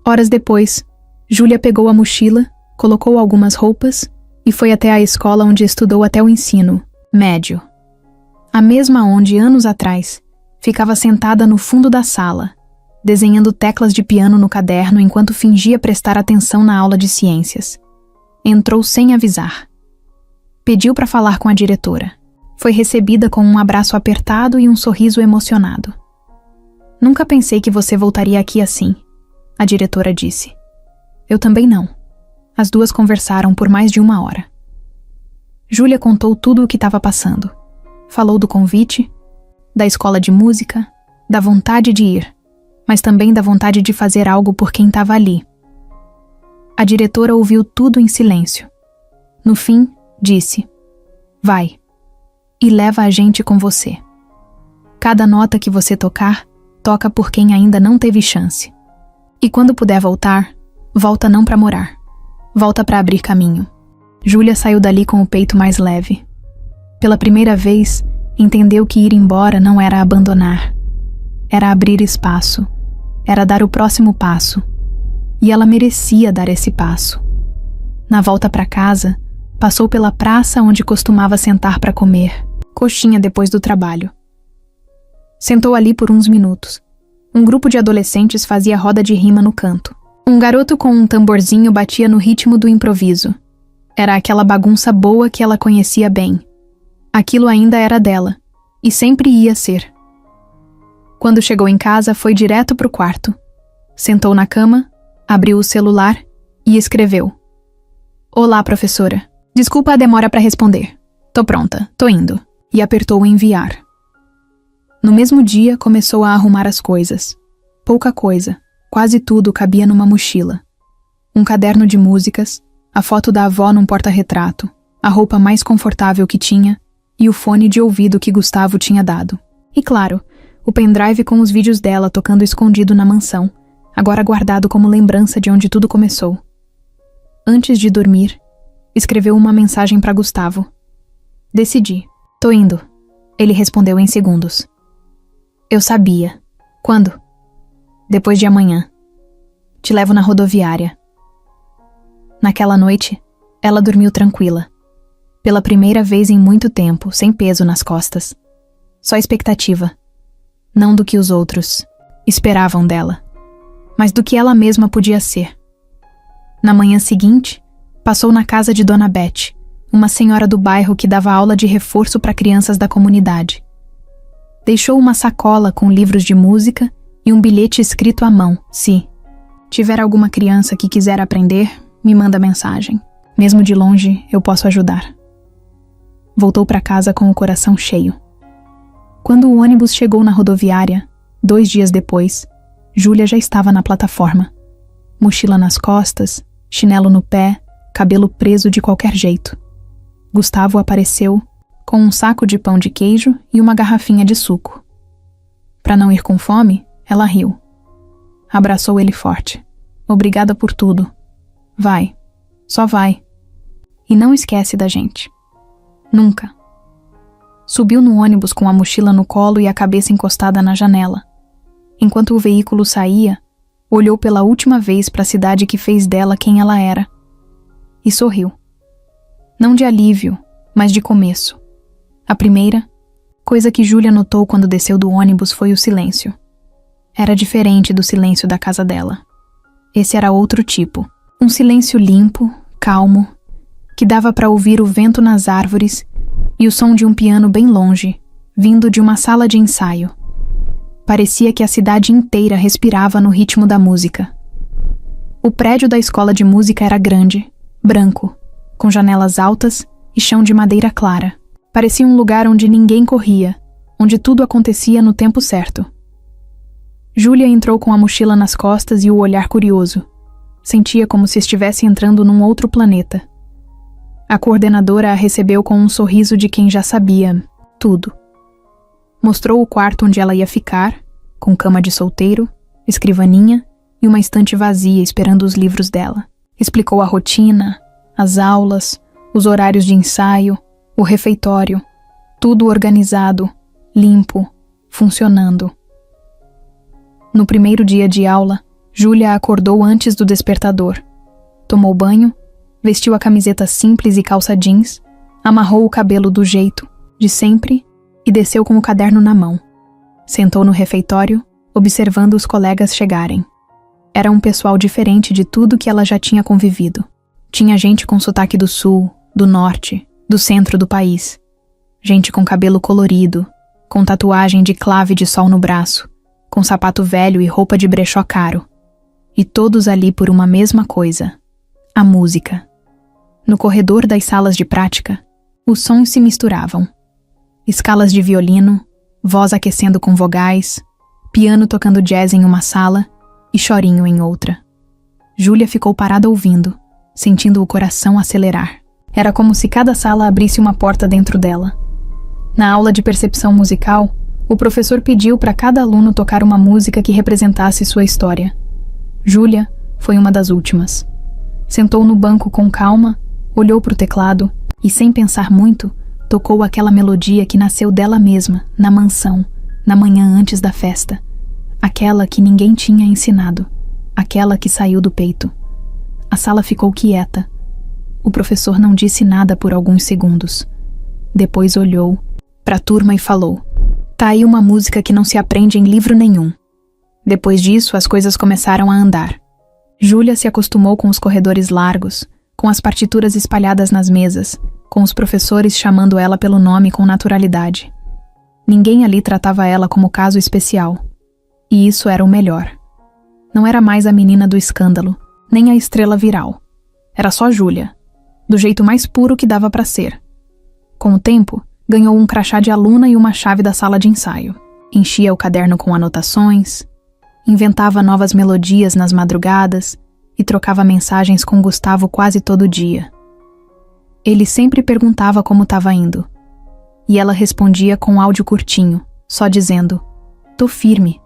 Speaker 1: Horas depois, Júlia pegou a mochila, colocou algumas roupas e foi até a escola onde estudou até o ensino médio. A mesma onde, anos atrás, ficava sentada no fundo da sala, desenhando teclas de piano no caderno enquanto fingia prestar atenção na aula de ciências. Entrou sem avisar. Pediu para falar com a diretora. Foi recebida com um abraço apertado e um sorriso emocionado. Nunca pensei que você voltaria aqui assim, a diretora disse. Eu também não. As duas conversaram por mais de 1 hora. Júlia contou tudo o que estava passando. Falou do convite, da escola de música, da vontade de ir, mas também da vontade de fazer algo por quem estava ali. A diretora ouviu tudo em silêncio. No fim, disse: Vai, e leva a gente com você. Cada nota que você tocar, toca por quem ainda não teve chance. E quando puder voltar, volta não para morar. Volta para abrir caminho. Júlia saiu dali com o peito mais leve. Pela primeira vez, entendeu que ir embora não era abandonar. Era abrir espaço. Era dar o próximo passo. E ela merecia dar esse passo. Na volta para casa, passou pela praça onde costumava sentar para comer, coxinha depois do trabalho. Sentou ali por uns minutos. Um grupo de adolescentes fazia roda de rima no canto. Um garoto com um tamborzinho batia no ritmo do improviso. Era aquela bagunça boa que ela conhecia bem. Aquilo ainda era dela, e sempre ia ser. Quando chegou em casa, foi direto pro quarto. Sentou na cama, abriu o celular e escreveu: Olá, professora. Desculpa a demora para responder. Tô pronta, tô indo. E apertou o enviar. No mesmo dia, começou a arrumar as coisas. Pouca coisa, quase tudo cabia numa mochila. Um caderno de músicas, a foto da avó num porta-retrato, a roupa mais confortável que tinha e o fone de ouvido que Gustavo tinha dado. E claro, o pendrive com os vídeos dela tocando escondido na mansão, agora guardado como lembrança de onde tudo começou. Antes de dormir, escreveu uma mensagem para Gustavo. Decidi. Tô indo. Ele respondeu em segundos. Eu sabia. Quando? Depois de amanhã. Te levo na rodoviária. Naquela noite, ela dormiu tranquila. Pela primeira vez em muito tempo, sem peso nas costas. Só expectativa. Não do que os outros esperavam dela, mas do que ela mesma podia ser. Na manhã seguinte, passou na casa de Dona Beth, uma senhora do bairro que dava aula de reforço para crianças da comunidade. Deixou uma sacola com livros de música e um bilhete escrito à mão. Se tiver alguma criança que quiser aprender, me manda mensagem. Mesmo de longe, eu posso ajudar. Voltou para casa com o coração cheio. Quando o ônibus chegou na rodoviária, 2 dias depois, Júlia já estava na plataforma. Mochila nas costas, chinelo no pé, cabelo preso de qualquer jeito. Gustavo apareceu com um saco de pão de queijo e uma garrafinha de suco. Para não ir com fome, ela riu. Abraçou ele forte. Obrigada por tudo. Vai. Só vai. E não esquece da gente. Nunca. Subiu no ônibus com a mochila no colo e a cabeça encostada na janela. Enquanto o veículo saía, olhou pela última vez para a cidade que fez dela quem ela era. E sorriu. Não de alívio, mas de começo. A primeira coisa que Júlia notou quando desceu do ônibus foi o silêncio. Era diferente do silêncio da casa dela. Esse era outro tipo. Um silêncio limpo, calmo, que dava para ouvir o vento nas árvores e o som de um piano bem longe, vindo de uma sala de ensaio. Parecia que a cidade inteira respirava no ritmo da música. O prédio da escola de música era grande, branco, com janelas altas e chão de madeira clara. Parecia um lugar onde ninguém corria, onde tudo acontecia no tempo certo. Júlia entrou com a mochila nas costas e o olhar curioso. Sentia como se estivesse entrando num outro planeta. A coordenadora a recebeu com um sorriso de quem já sabia tudo. Mostrou o quarto onde ela ia ficar, com cama de solteiro, escrivaninha e uma estante vazia esperando os livros dela. Explicou a rotina, as aulas, os horários de ensaio, o refeitório, tudo organizado, limpo, funcionando. No primeiro dia de aula, Júlia acordou antes do despertador. Tomou banho, vestiu a camiseta simples e calça jeans, amarrou o cabelo do jeito de sempre e desceu com o caderno na mão. Sentou no refeitório, observando os colegas chegarem. Era um pessoal diferente de tudo que ela já tinha convivido. Tinha gente com sotaque do sul, do norte, do centro do país. Gente com cabelo colorido, com tatuagem de clave de sol no braço, com sapato velho e roupa de brechó caro. E todos ali por uma mesma coisa: a música. No corredor das salas de prática, os sons se misturavam. Escalas de violino, voz aquecendo com vogais, piano tocando jazz em uma sala e chorinho em outra. Júlia ficou parada ouvindo, sentindo o coração acelerar. Era como se cada sala abrisse uma porta dentro dela. Na aula de percepção musical, o professor pediu para cada aluno tocar uma música que representasse sua história. Júlia foi uma das últimas. Sentou no banco com calma, olhou para o teclado e, sem pensar muito, tocou aquela melodia que nasceu dela mesma, na mansão, na manhã antes da festa. Aquela que ninguém tinha ensinado. Aquela que saiu do peito. A sala ficou quieta. O professor não disse nada por alguns segundos. Depois olhou para a turma e falou: "Tá aí uma música que não se aprende em livro nenhum." Depois disso, as coisas começaram a andar. Júlia se acostumou com os corredores largos, com as partituras espalhadas nas mesas, com os professores chamando ela pelo nome com naturalidade. Ninguém ali tratava ela como caso especial. E isso era o melhor. Não era mais a menina do escândalo, nem a estrela viral. Era só Júlia, do jeito mais puro que dava para ser. Com o tempo, ganhou um crachá de aluna e uma chave da sala de ensaio. Enchia o caderno com anotações. Inventava novas melodias nas madrugadas e trocava mensagens com Gustavo quase todo dia. Ele sempre perguntava como estava indo, e ela respondia com um áudio curtinho, só dizendo: "Tô firme.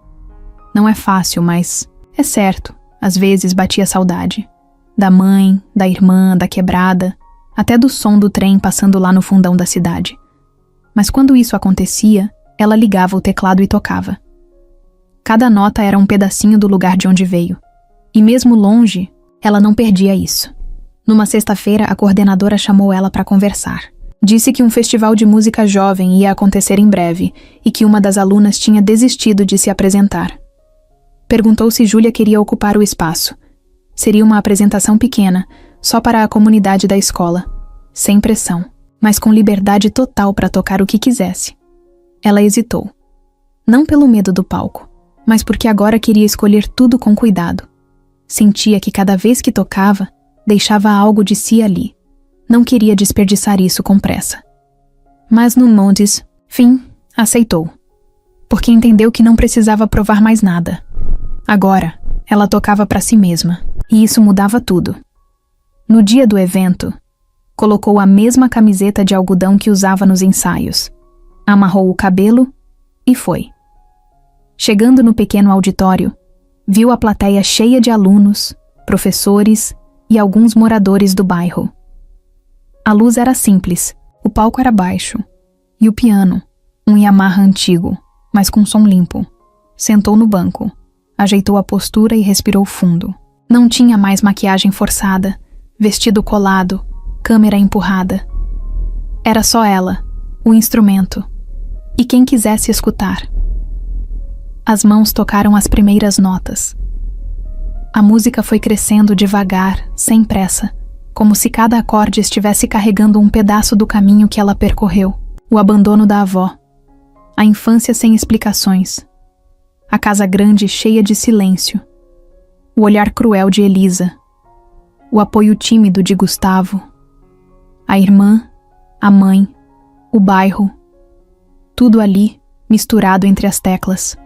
Speaker 1: Não é fácil, mas é certo." Às vezes batia saudade. Da mãe, da irmã, da quebrada, até do som do trem passando lá no fundão da cidade. Mas quando isso acontecia, ela ligava o teclado e tocava. Cada nota era um pedacinho do lugar de onde veio. E mesmo longe, ela não perdia isso. Numa sexta-feira, a coordenadora chamou ela para conversar. Disse que um festival de música jovem ia acontecer em breve e que uma das alunas tinha desistido de se apresentar. Perguntou se Júlia queria ocupar o espaço. Seria uma apresentação pequena, só para a comunidade da escola, sem pressão, mas com liberdade total para tocar o que quisesse. Ela hesitou. Não pelo medo do palco, mas porque agora queria escolher tudo com cuidado. Sentia que cada vez que tocava, deixava algo de si ali. Não queria desperdiçar isso com pressa. Mas no Mondes, fim, aceitou. Porque entendeu que não precisava provar mais nada. Agora, ela tocava para si mesma, e isso mudava tudo. No dia do evento, colocou a mesma camiseta de algodão que usava nos ensaios, amarrou o cabelo e foi. Chegando no pequeno auditório, viu a plateia cheia de alunos, professores e alguns moradores do bairro. A luz era simples, o palco era baixo, e o piano, um Yamaha antigo, mas com som limpo. Sentou no banco, ajeitou a postura e respirou fundo. Não tinha mais maquiagem forçada, vestido colado, câmera empurrada. Era só ela, o instrumento, e quem quisesse escutar. As mãos tocaram as primeiras notas. A música foi crescendo devagar, sem pressa, como se cada acorde estivesse carregando um pedaço do caminho que ela percorreu, o abandono da avó, a infância sem explicações, a casa grande cheia de silêncio, o olhar cruel de Elisa, o apoio tímido de Gustavo, a irmã, a mãe, o bairro, tudo ali, misturado entre as teclas.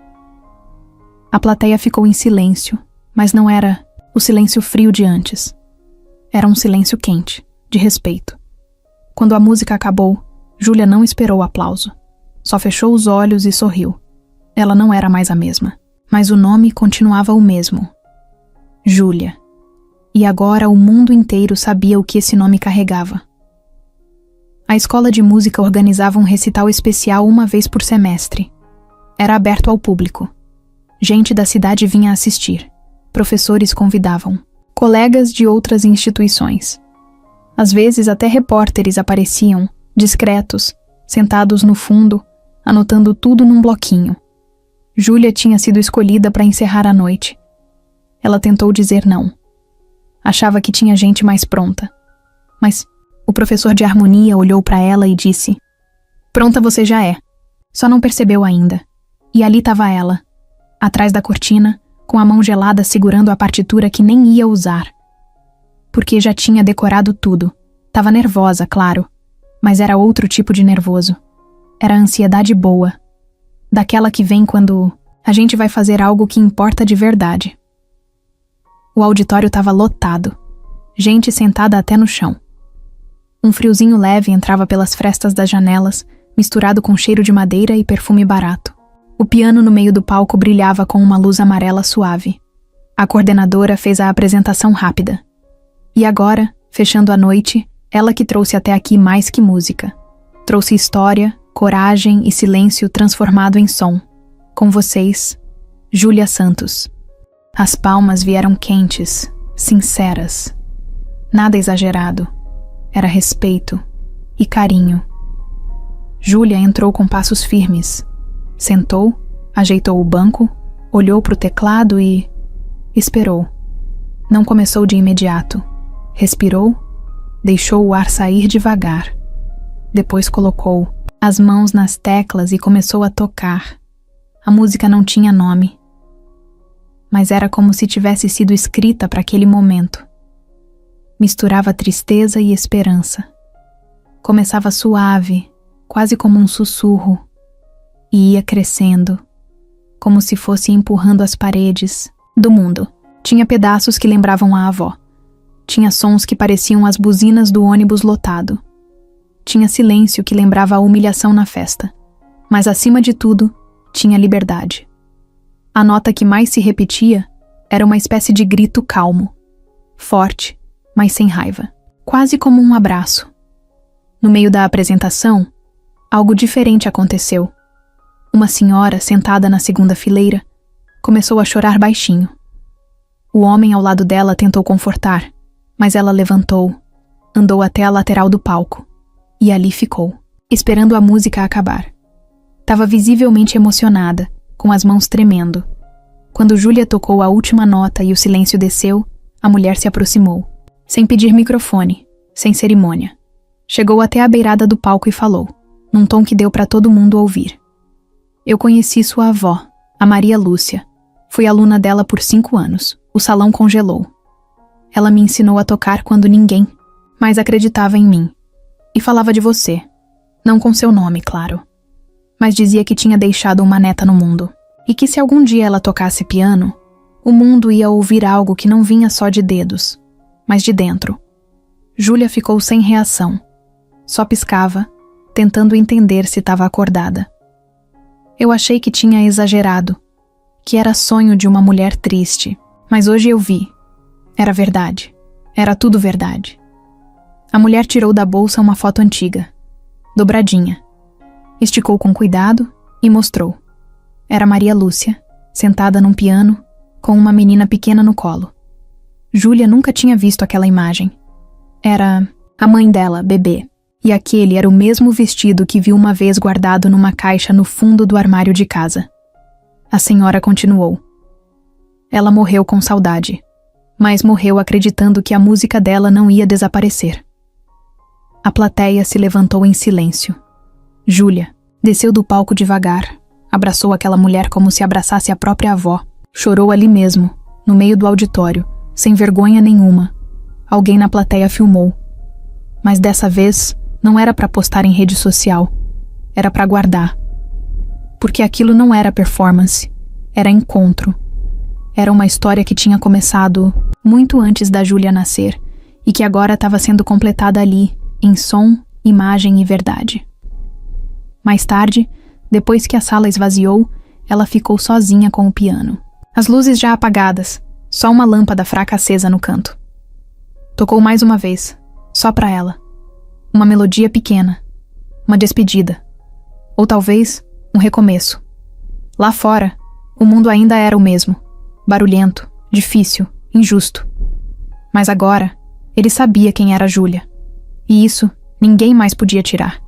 Speaker 1: A plateia ficou em silêncio, mas não era o silêncio frio de antes. Era um silêncio quente, de respeito. Quando a música acabou, Júlia não esperou o aplauso. Só fechou os olhos e sorriu. Ela não era mais a mesma, mas o nome continuava o mesmo. Júlia. E agora o mundo inteiro sabia o que esse nome carregava. A escola de música organizava um recital especial uma vez por semestre. Era aberto ao público. Gente da cidade vinha assistir. Professores convidavam. Colegas de outras instituições. Às vezes até repórteres apareciam, discretos, sentados no fundo, anotando tudo num bloquinho. Júlia tinha sido escolhida para encerrar a noite. Ela tentou dizer não. Achava que tinha gente mais pronta. Mas o professor de harmonia olhou para ela e disse: "Pronta você já é. Só não percebeu ainda." E ali estava ela, atrás da cortina, com a mão gelada segurando a partitura que nem ia usar. Porque já tinha decorado tudo. Tava nervosa, claro, mas era outro tipo de nervoso. Era a ansiedade boa. Daquela que vem quando a gente vai fazer algo que importa de verdade. O auditório estava lotado. Gente sentada até no chão. Um friozinho leve entrava pelas frestas das janelas, misturado com cheiro de madeira e perfume barato. O piano no meio do palco brilhava com uma luz amarela suave. A coordenadora fez a apresentação rápida. E agora, fechando a noite, ela que trouxe até aqui mais que música. Trouxe história, coragem e silêncio transformado em som. Com vocês, Júlia Santos. As palmas vieram quentes, sinceras. Nada exagerado. Era respeito e carinho. Júlia entrou com passos firmes. Sentou, ajeitou o banco, olhou para o teclado e esperou. Não começou de imediato. Respirou, deixou o ar sair devagar. Depois colocou as mãos nas teclas e começou a tocar. A música não tinha nome, mas era como se tivesse sido escrita para aquele momento. Misturava tristeza e esperança. Começava suave, quase como um sussurro, e ia crescendo, como se fosse empurrando as paredes do mundo. Tinha pedaços que lembravam a avó. Tinha sons que pareciam as buzinas do ônibus lotado. Tinha silêncio que lembrava a humilhação na festa. Mas, acima de tudo, tinha liberdade. A nota que mais se repetia era uma espécie de grito calmo, forte, mas sem raiva, quase como um abraço. No meio da apresentação, algo diferente aconteceu. Uma senhora, sentada na segunda fileira, começou a chorar baixinho. O homem ao lado dela tentou confortar, mas ela levantou, andou até a lateral do palco, e ali ficou, esperando a música acabar. Estava visivelmente emocionada, com as mãos tremendo. Quando Júlia tocou a última nota e o silêncio desceu, a mulher se aproximou, sem pedir microfone, sem cerimônia. Chegou até a beirada do palco e falou, num tom que deu para todo mundo ouvir. Eu conheci sua avó, a Maria Lúcia. Fui aluna dela por 5 anos. O salão congelou. Ela me ensinou a tocar quando ninguém mais acreditava em mim. E falava de você. Não com seu nome, claro. Mas dizia que tinha deixado uma neta no mundo. E que se algum dia ela tocasse piano, o mundo ia ouvir algo que não vinha só de dedos, mas de dentro. Júlia ficou sem reação. Só piscava, tentando entender se estava acordada. Eu achei que tinha exagerado, que era sonho de uma mulher triste, mas hoje eu vi. Era verdade. Era tudo verdade. A mulher tirou da bolsa uma foto antiga, dobradinha. Esticou com cuidado e mostrou. Era Maria Lúcia, sentada num piano, com uma menina pequena no colo. Júlia nunca tinha visto aquela imagem. Era a mãe dela, bebê. E aquele era o mesmo vestido que viu uma vez guardado numa caixa no fundo do armário de casa. A senhora continuou. Ela morreu com saudade, mas morreu acreditando que a música dela não ia desaparecer. A plateia se levantou em silêncio. Júlia desceu do palco devagar, abraçou aquela mulher como se abraçasse a própria avó, chorou ali mesmo, no meio do auditório, sem vergonha nenhuma. Alguém na plateia filmou. Mas dessa vez, não era para postar em rede social, era para guardar. Porque aquilo não era performance, era encontro. Era uma história que tinha começado muito antes da Júlia nascer e que agora estava sendo completada ali, em som, imagem e verdade. Mais tarde, depois que a sala esvaziou, ela ficou sozinha com o piano. As luzes já apagadas, só uma lâmpada fraca acesa no canto. Tocou mais uma vez, só para ela. Uma melodia pequena, uma despedida. Ou talvez, um recomeço. Lá fora, o mundo ainda era o mesmo. Barulhento, difícil, injusto. Mas agora, ele sabia quem era Júlia. E isso, ninguém mais podia tirar.